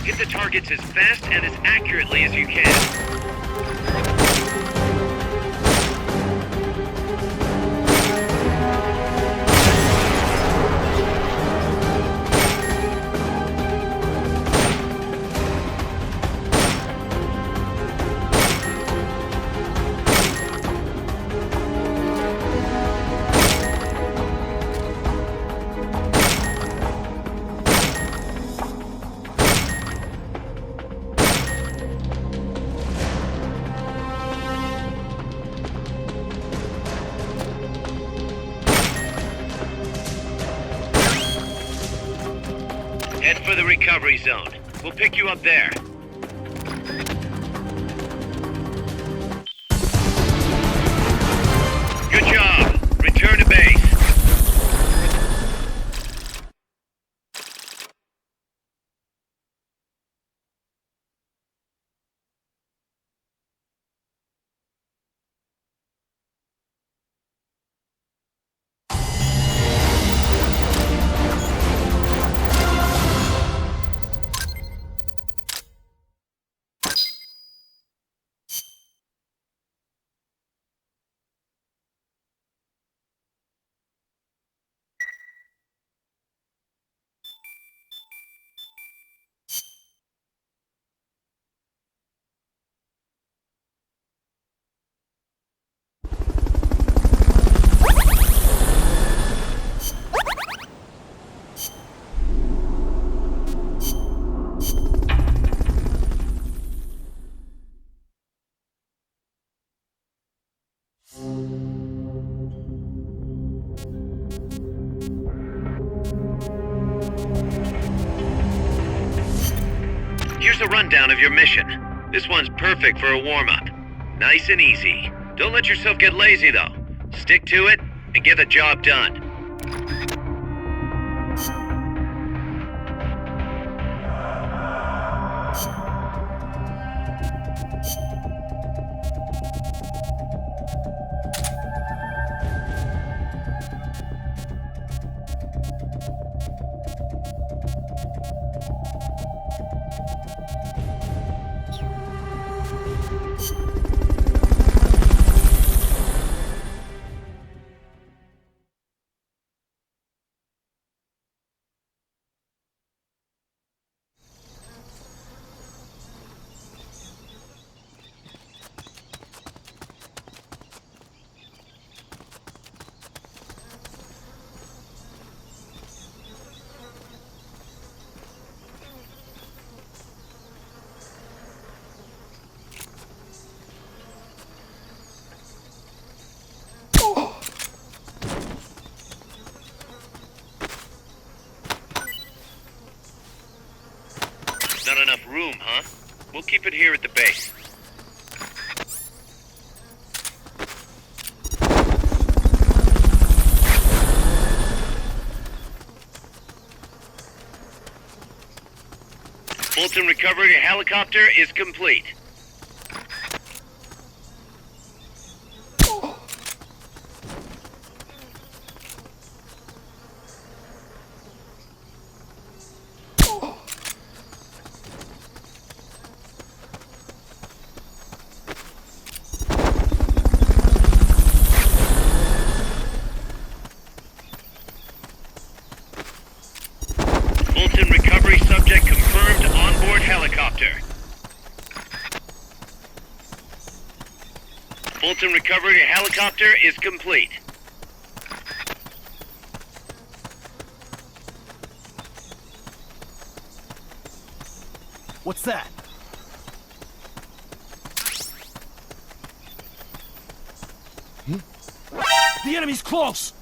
Hit the targets as fast and as accurately as you can. Head for the recovery zone. We'll pick you up there. Good job. Return to base. Here's a rundown of your mission. This one's perfect for a warm-up. Nice and easy. Don't let yourself get lazy, though. Stick to it and get the job done. Not enough room, huh? We'll keep it here at the base. Fulton recovery helicopter is complete. Fulton recovery subject confirmed onboard helicopter. Fulton recovery helicopter is complete. What's that? The enemy's close!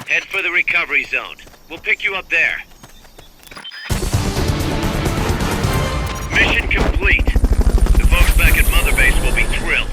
Head for the recovery zone. We'll pick you up there. Mission complete. The folks back at Mother Base will be thrilled.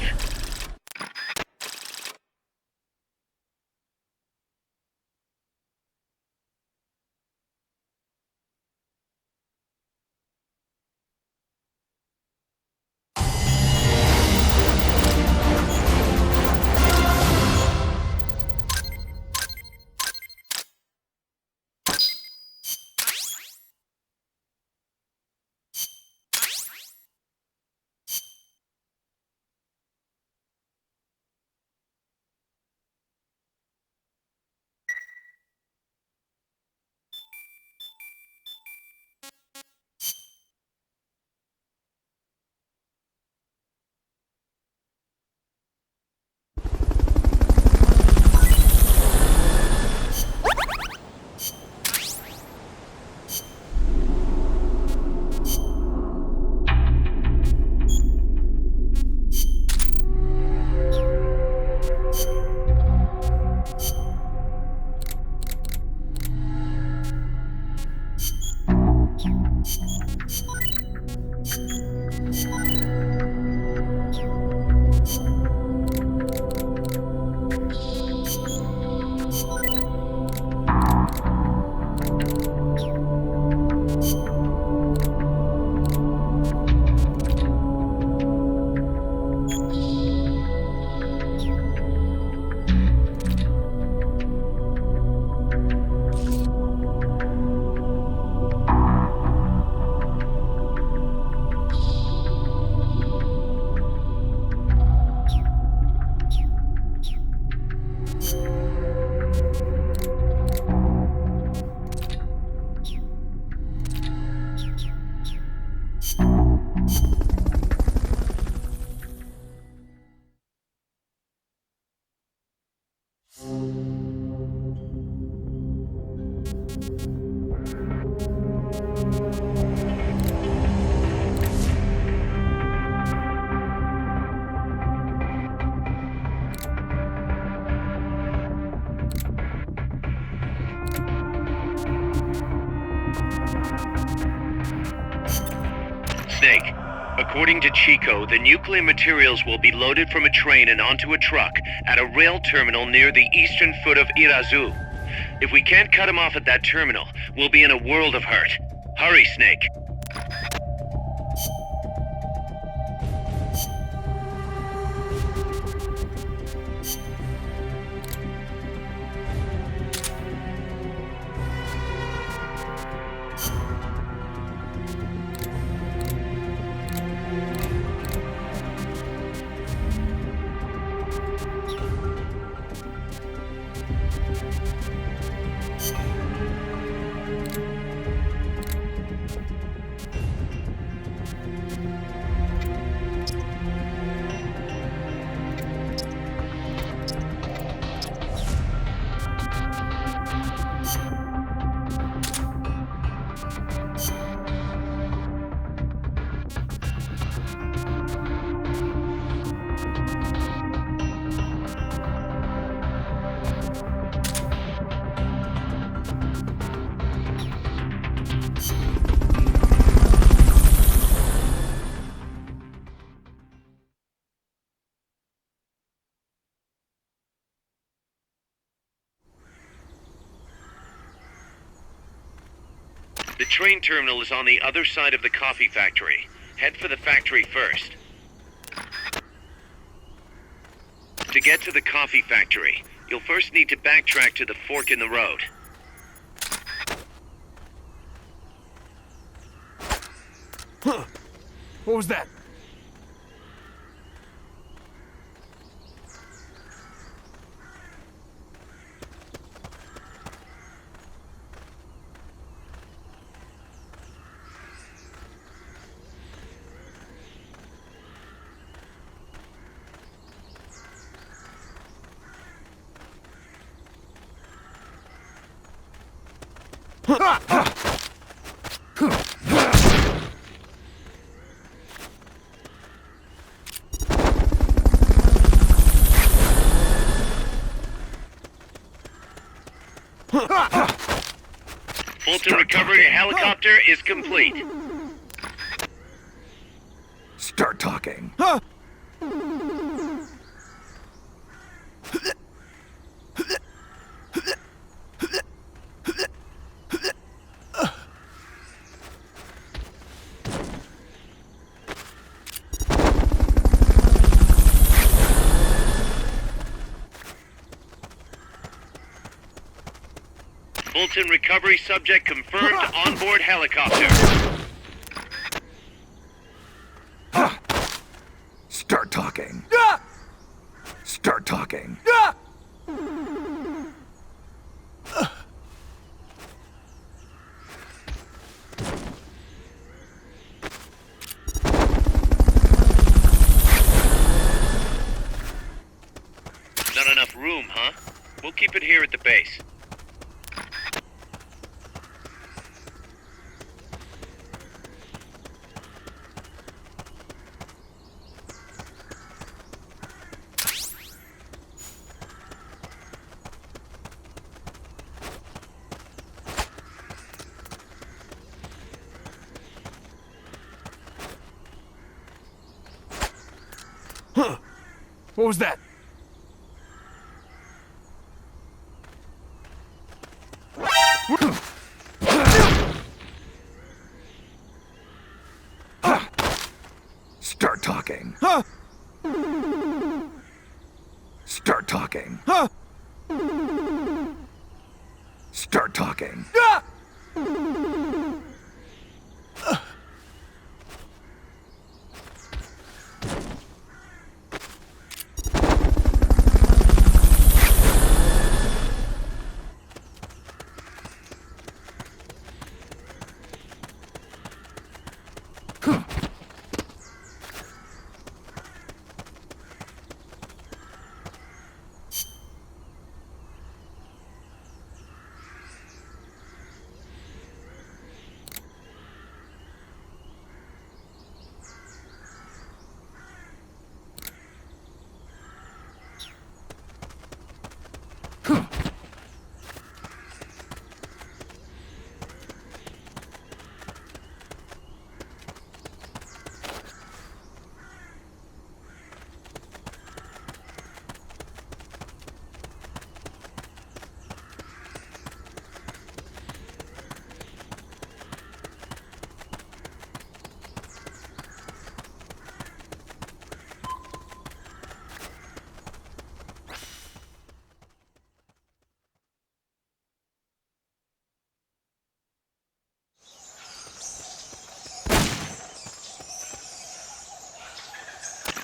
Snake, according to Chico, the nuclear materials will be loaded from a train and onto a truck at a rail terminal near the eastern foot of Irazu. If we can't cut him off at that terminal, we'll be in a world of hurt. Hurry, Snake. The train terminal is on the other side of the coffee factory. Head for the factory first. To get to the coffee factory, you'll first need to backtrack to the fork in the road. Huh. What was that? Fulton recovery helicopter is complete. Start talking. Fulton recovery subject confirmed onboard helicopter. Start talking. Start talking. Not enough room, huh? We'll keep it here at the base. Huh. What was that? Start talking. Start talking. Start talking.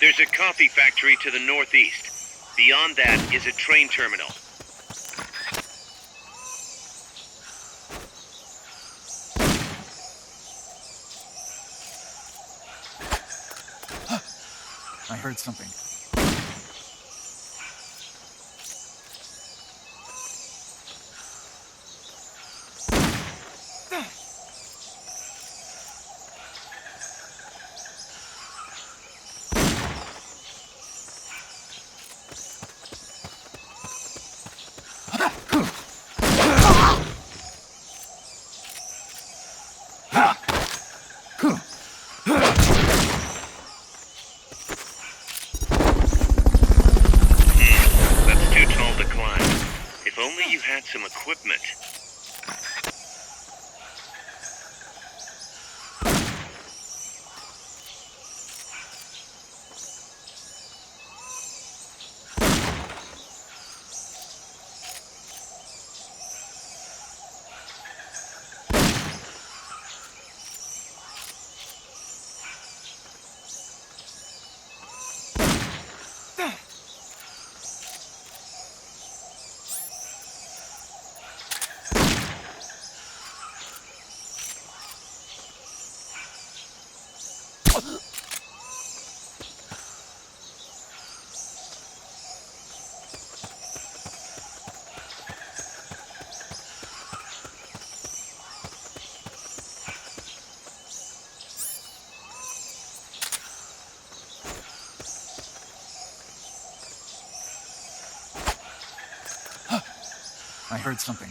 There's a coffee factory to the northeast. Beyond that is a train terminal. I heard something. That's too tall to climb. If only you had some equipment. I heard something.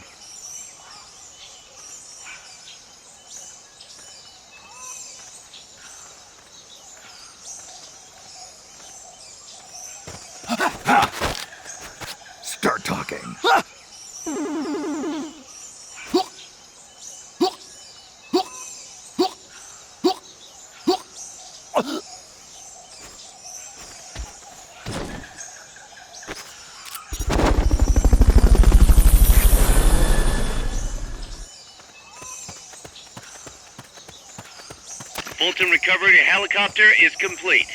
Fulton recovery helicopter is complete.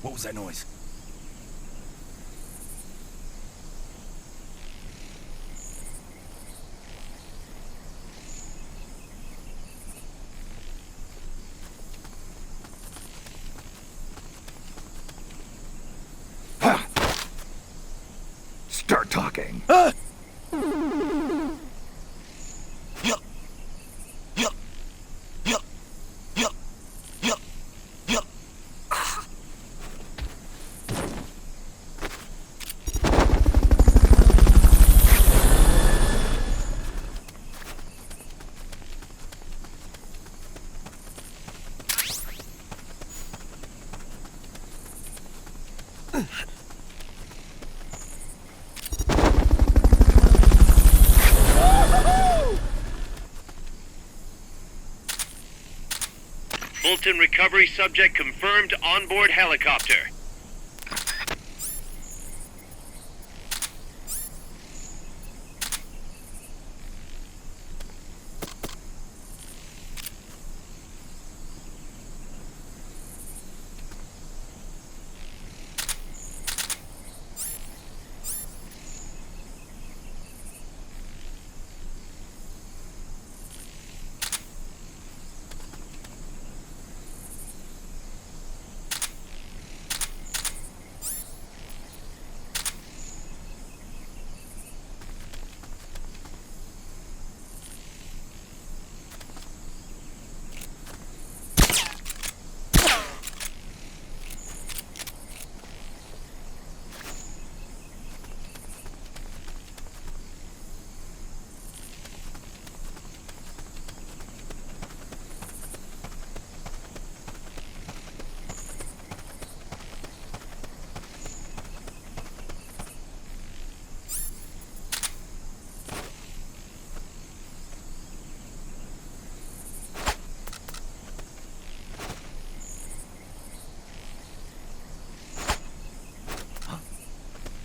What was that noise? Start talking. Fulton recovery subject confirmed onboard helicopter.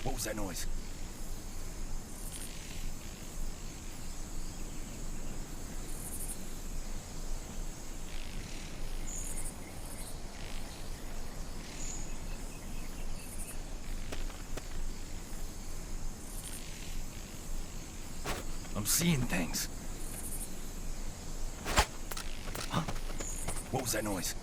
What was that noise? I'm seeing things. Huh? What was that noise?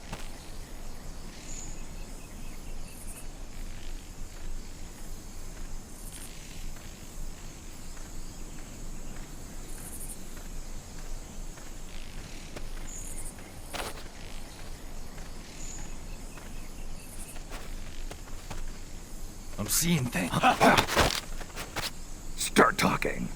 I'm seeing things. Start talking.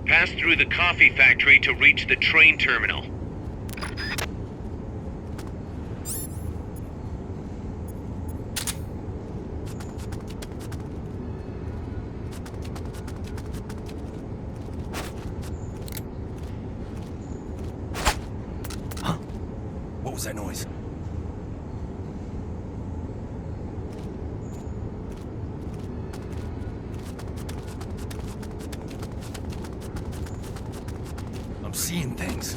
Pass through the coffee factory to reach the train terminal. What was that noise? I'm seeing things.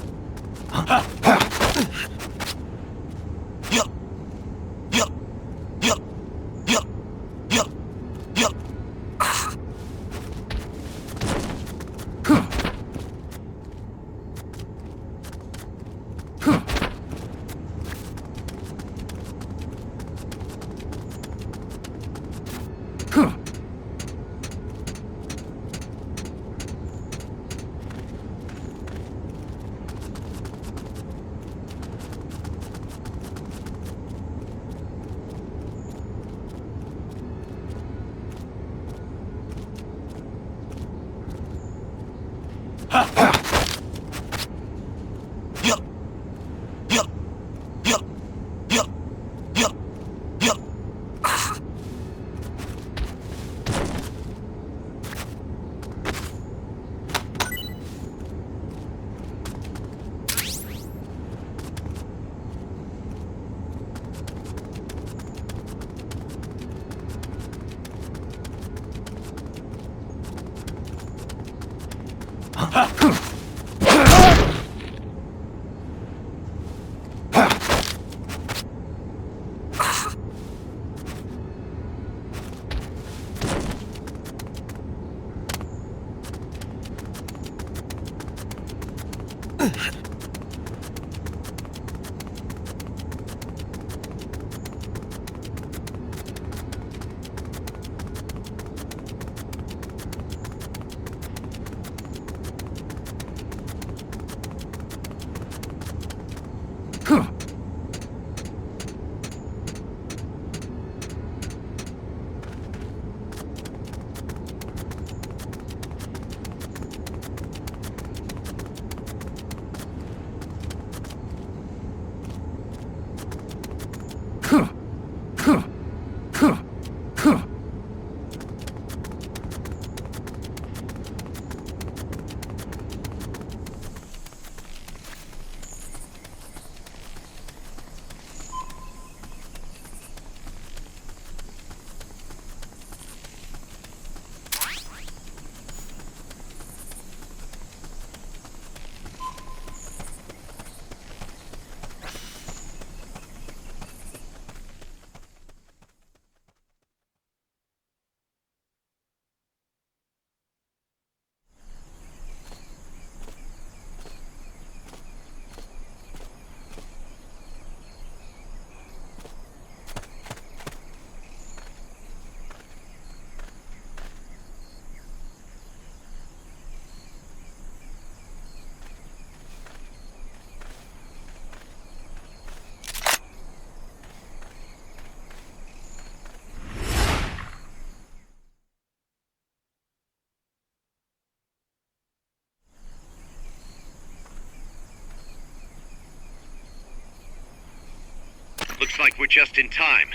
like we're just in time.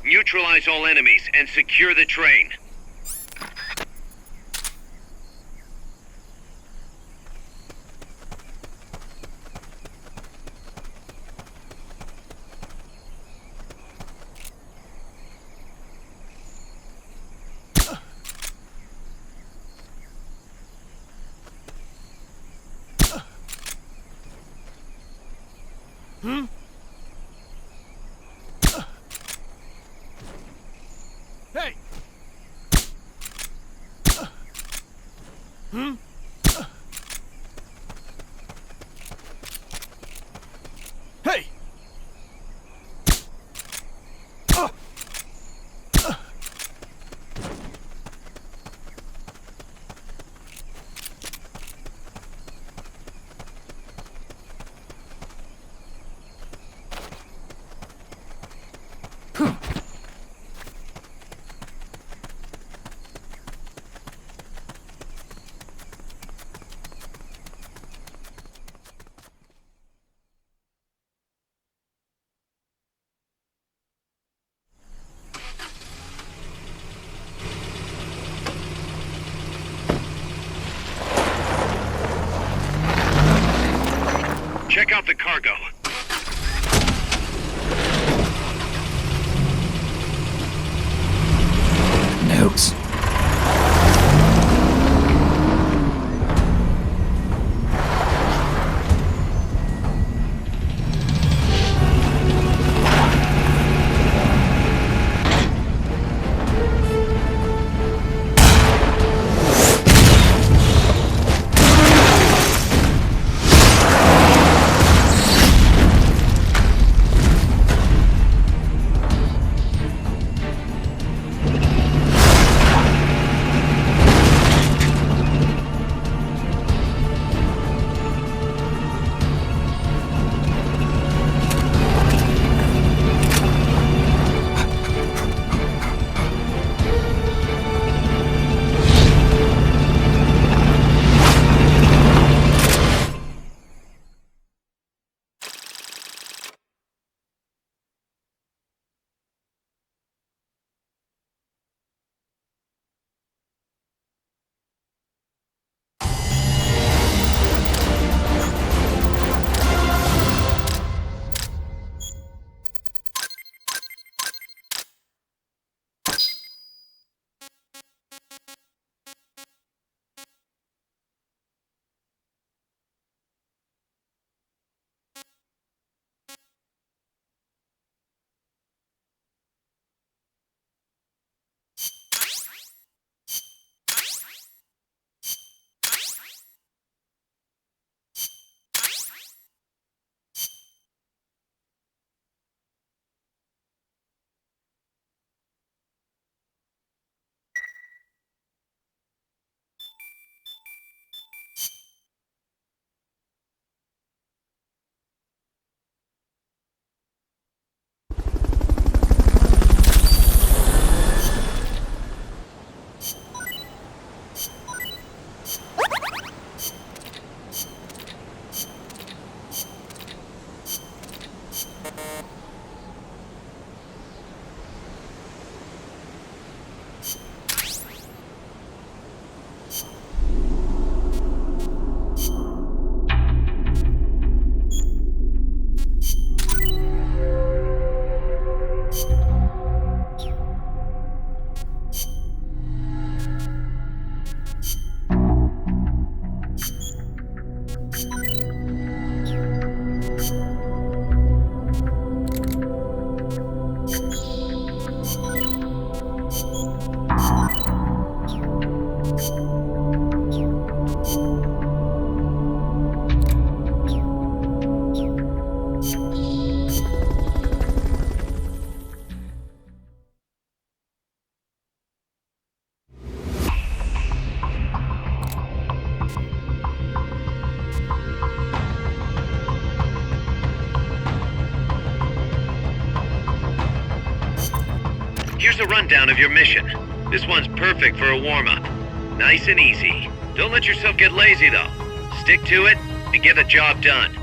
Neutralize all enemies and secure the train. Hey! Hey! Check out the cargo. Notes. Here's a rundown of your mission. This one's perfect for a warm-up. Nice and easy. Don't let yourself get lazy, though. Stick to it and get the job done.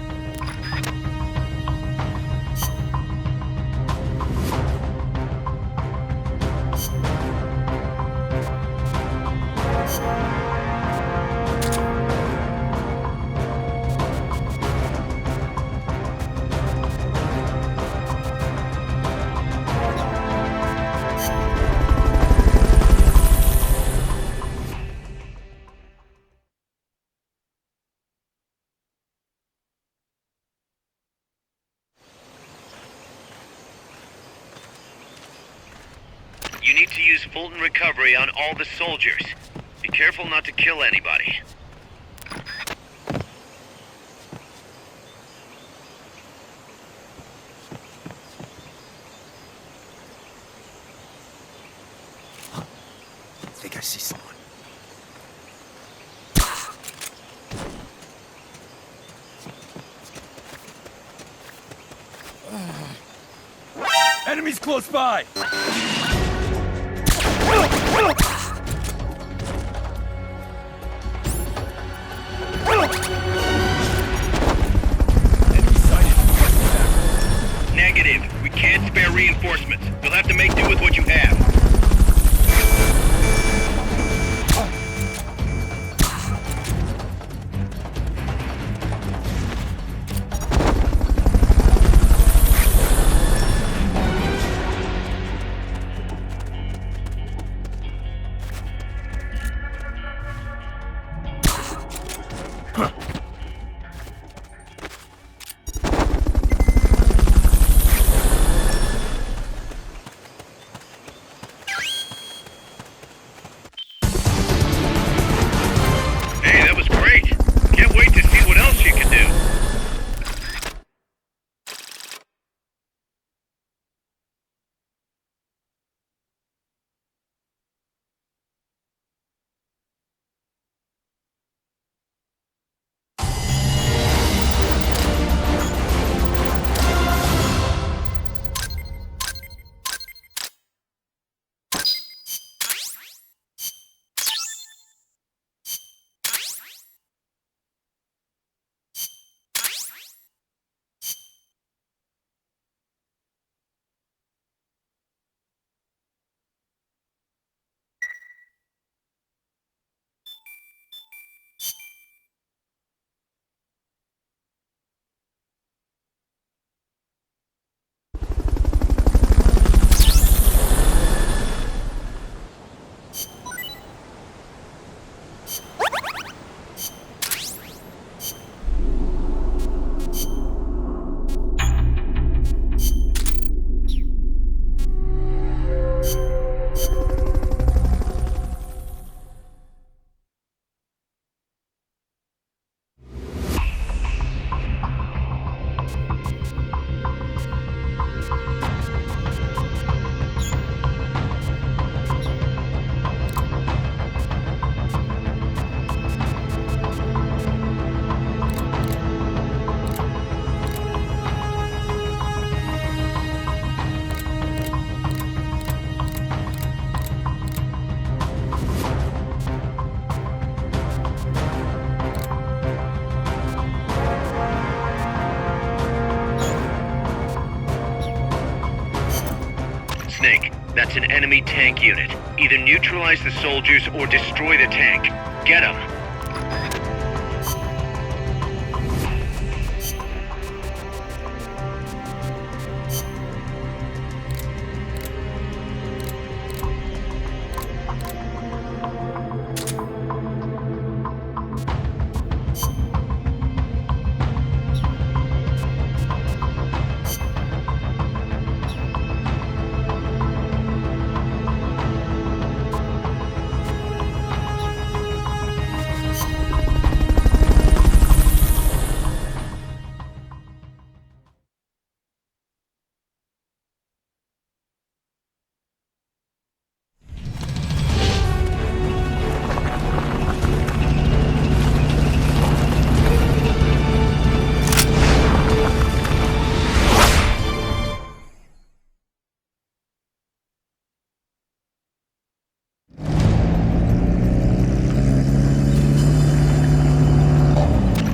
You need to use Fulton Recovery on all the soldiers. Be careful not to kill anybody. I think I see someone. Enemies close by! Enemy sighted. Negative. We can't spare reinforcements. You'll have to make do with what you have. Hey, that was great. Can't wait to see what else you can do. Snake, that's an enemy tank unit. Either neutralize the soldiers or destroy the tank. Get them.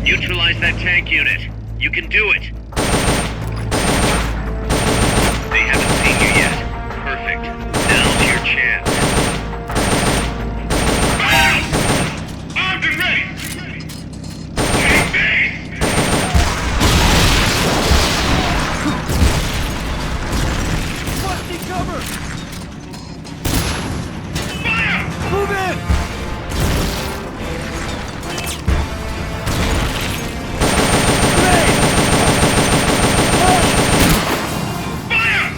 Neutralize that tank unit. You can do it. They haven't seen you yet. Perfect. Now's your chance. Fire! Armed and ready! Take base! Busting cover! Fire! Move in! Fire!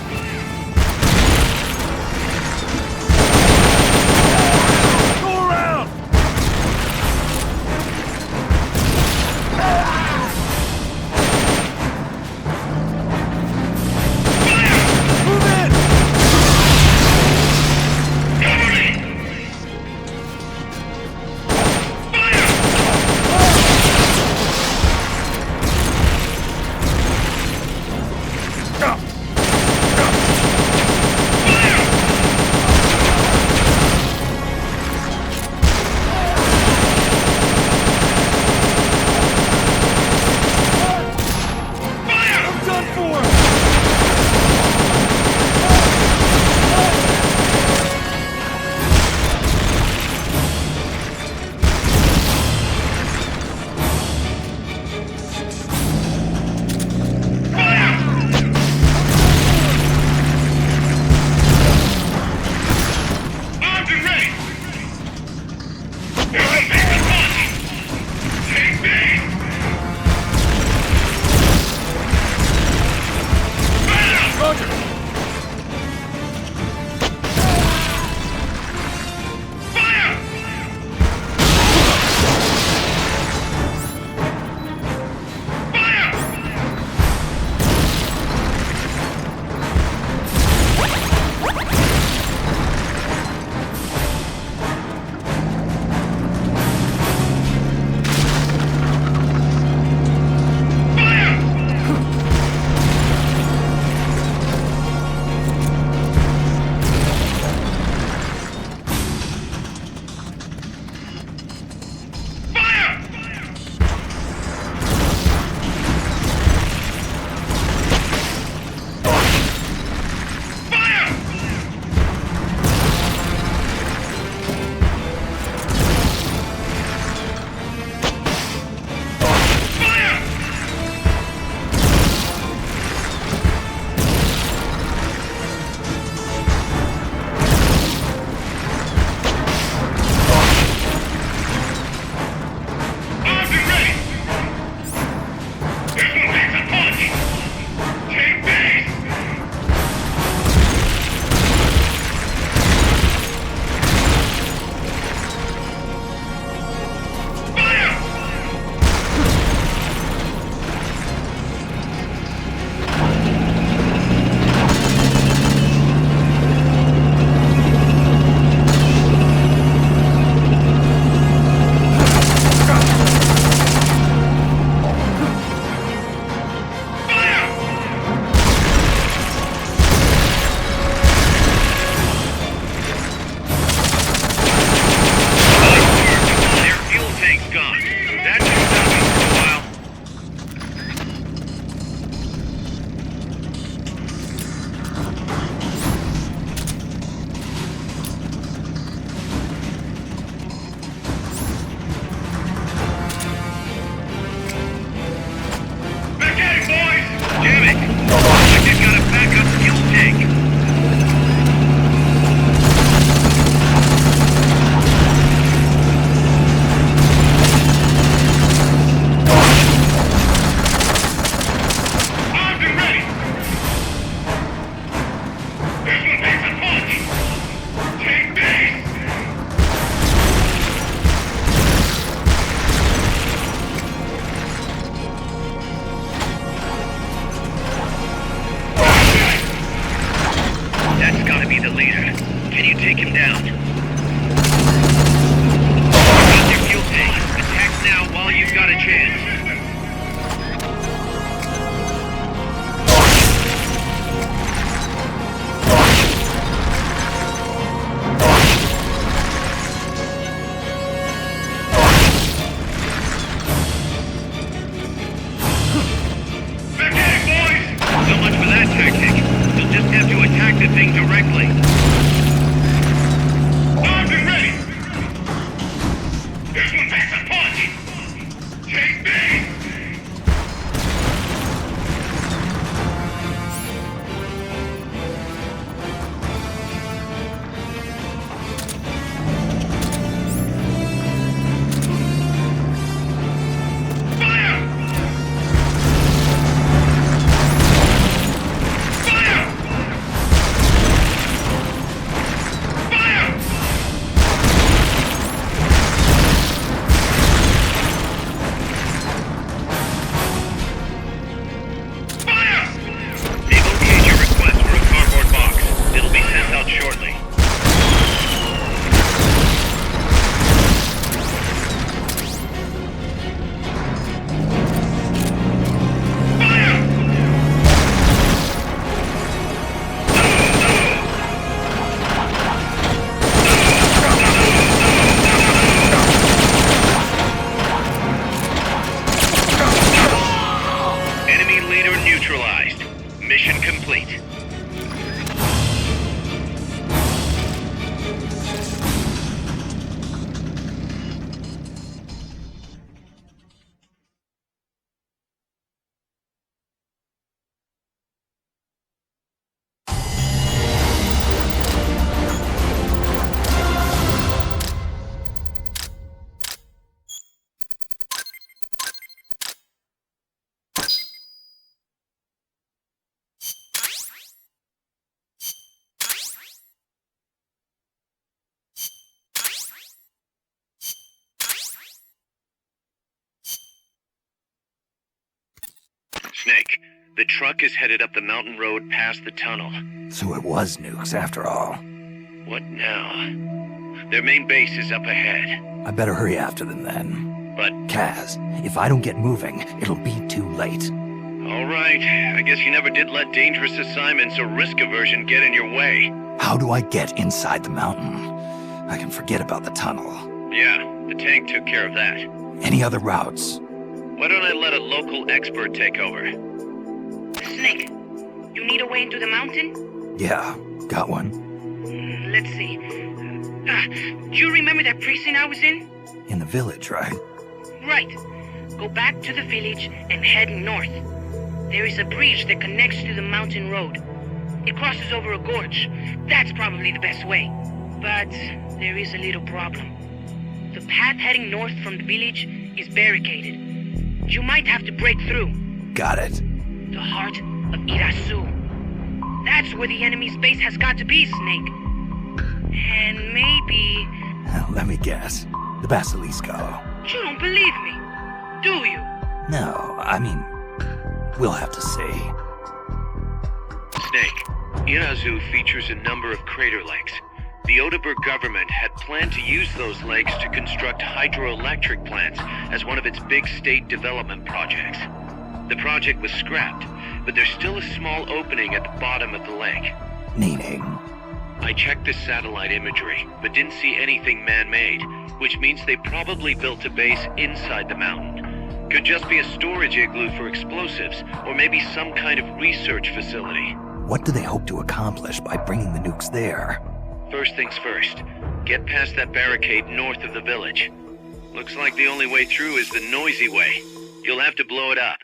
correctly. Armed and ready! This one packs a punch! Take me! Mission complete. Snake, the truck is headed up the mountain road past the tunnel. So it was nukes after all. What now? Their main base is up ahead. I better hurry after them then. But... Kaz, if I don't get moving, it'll be too late. All right. I guess you never did let dangerous assignments or risk aversion get in your way. How do I get inside the mountain? I can forget about the tunnel. Yeah, the tank took care of that. Any other routes? Why don't I let a local expert take over? Snake, you need a way into the mountain? Yeah, got one. Let's see. Do you remember that precinct I was in? In the village, right? Right. Go back to the village and head north. There is a bridge that connects to the mountain road. It crosses over a gorge. That's probably the best way. But there is a little problem. The path heading north from the village is barricaded. You might have to break through. Got it. The heart of Irasu. That's where the enemy's base has got to be, Snake. And maybe... Let me guess. The Basilisco. You don't believe me, do you? No, I mean... We'll have to see. Snake, Irazu features a number of crater lakes. The Odeberg government had planned to use those lakes to construct hydroelectric plants as one of its big state development projects. The project was scrapped, but there's still a small opening at the bottom of the lake. Meaning? I checked the satellite imagery, but didn't see anything man-made, which means they probably built a base inside the mountain. Could just be a storage igloo for explosives, or maybe some kind of research facility. What do they hope to accomplish by bringing the nukes there? First things first, get past that barricade north of the village. Looks like the only way through is the noisy way. You'll have to blow it up.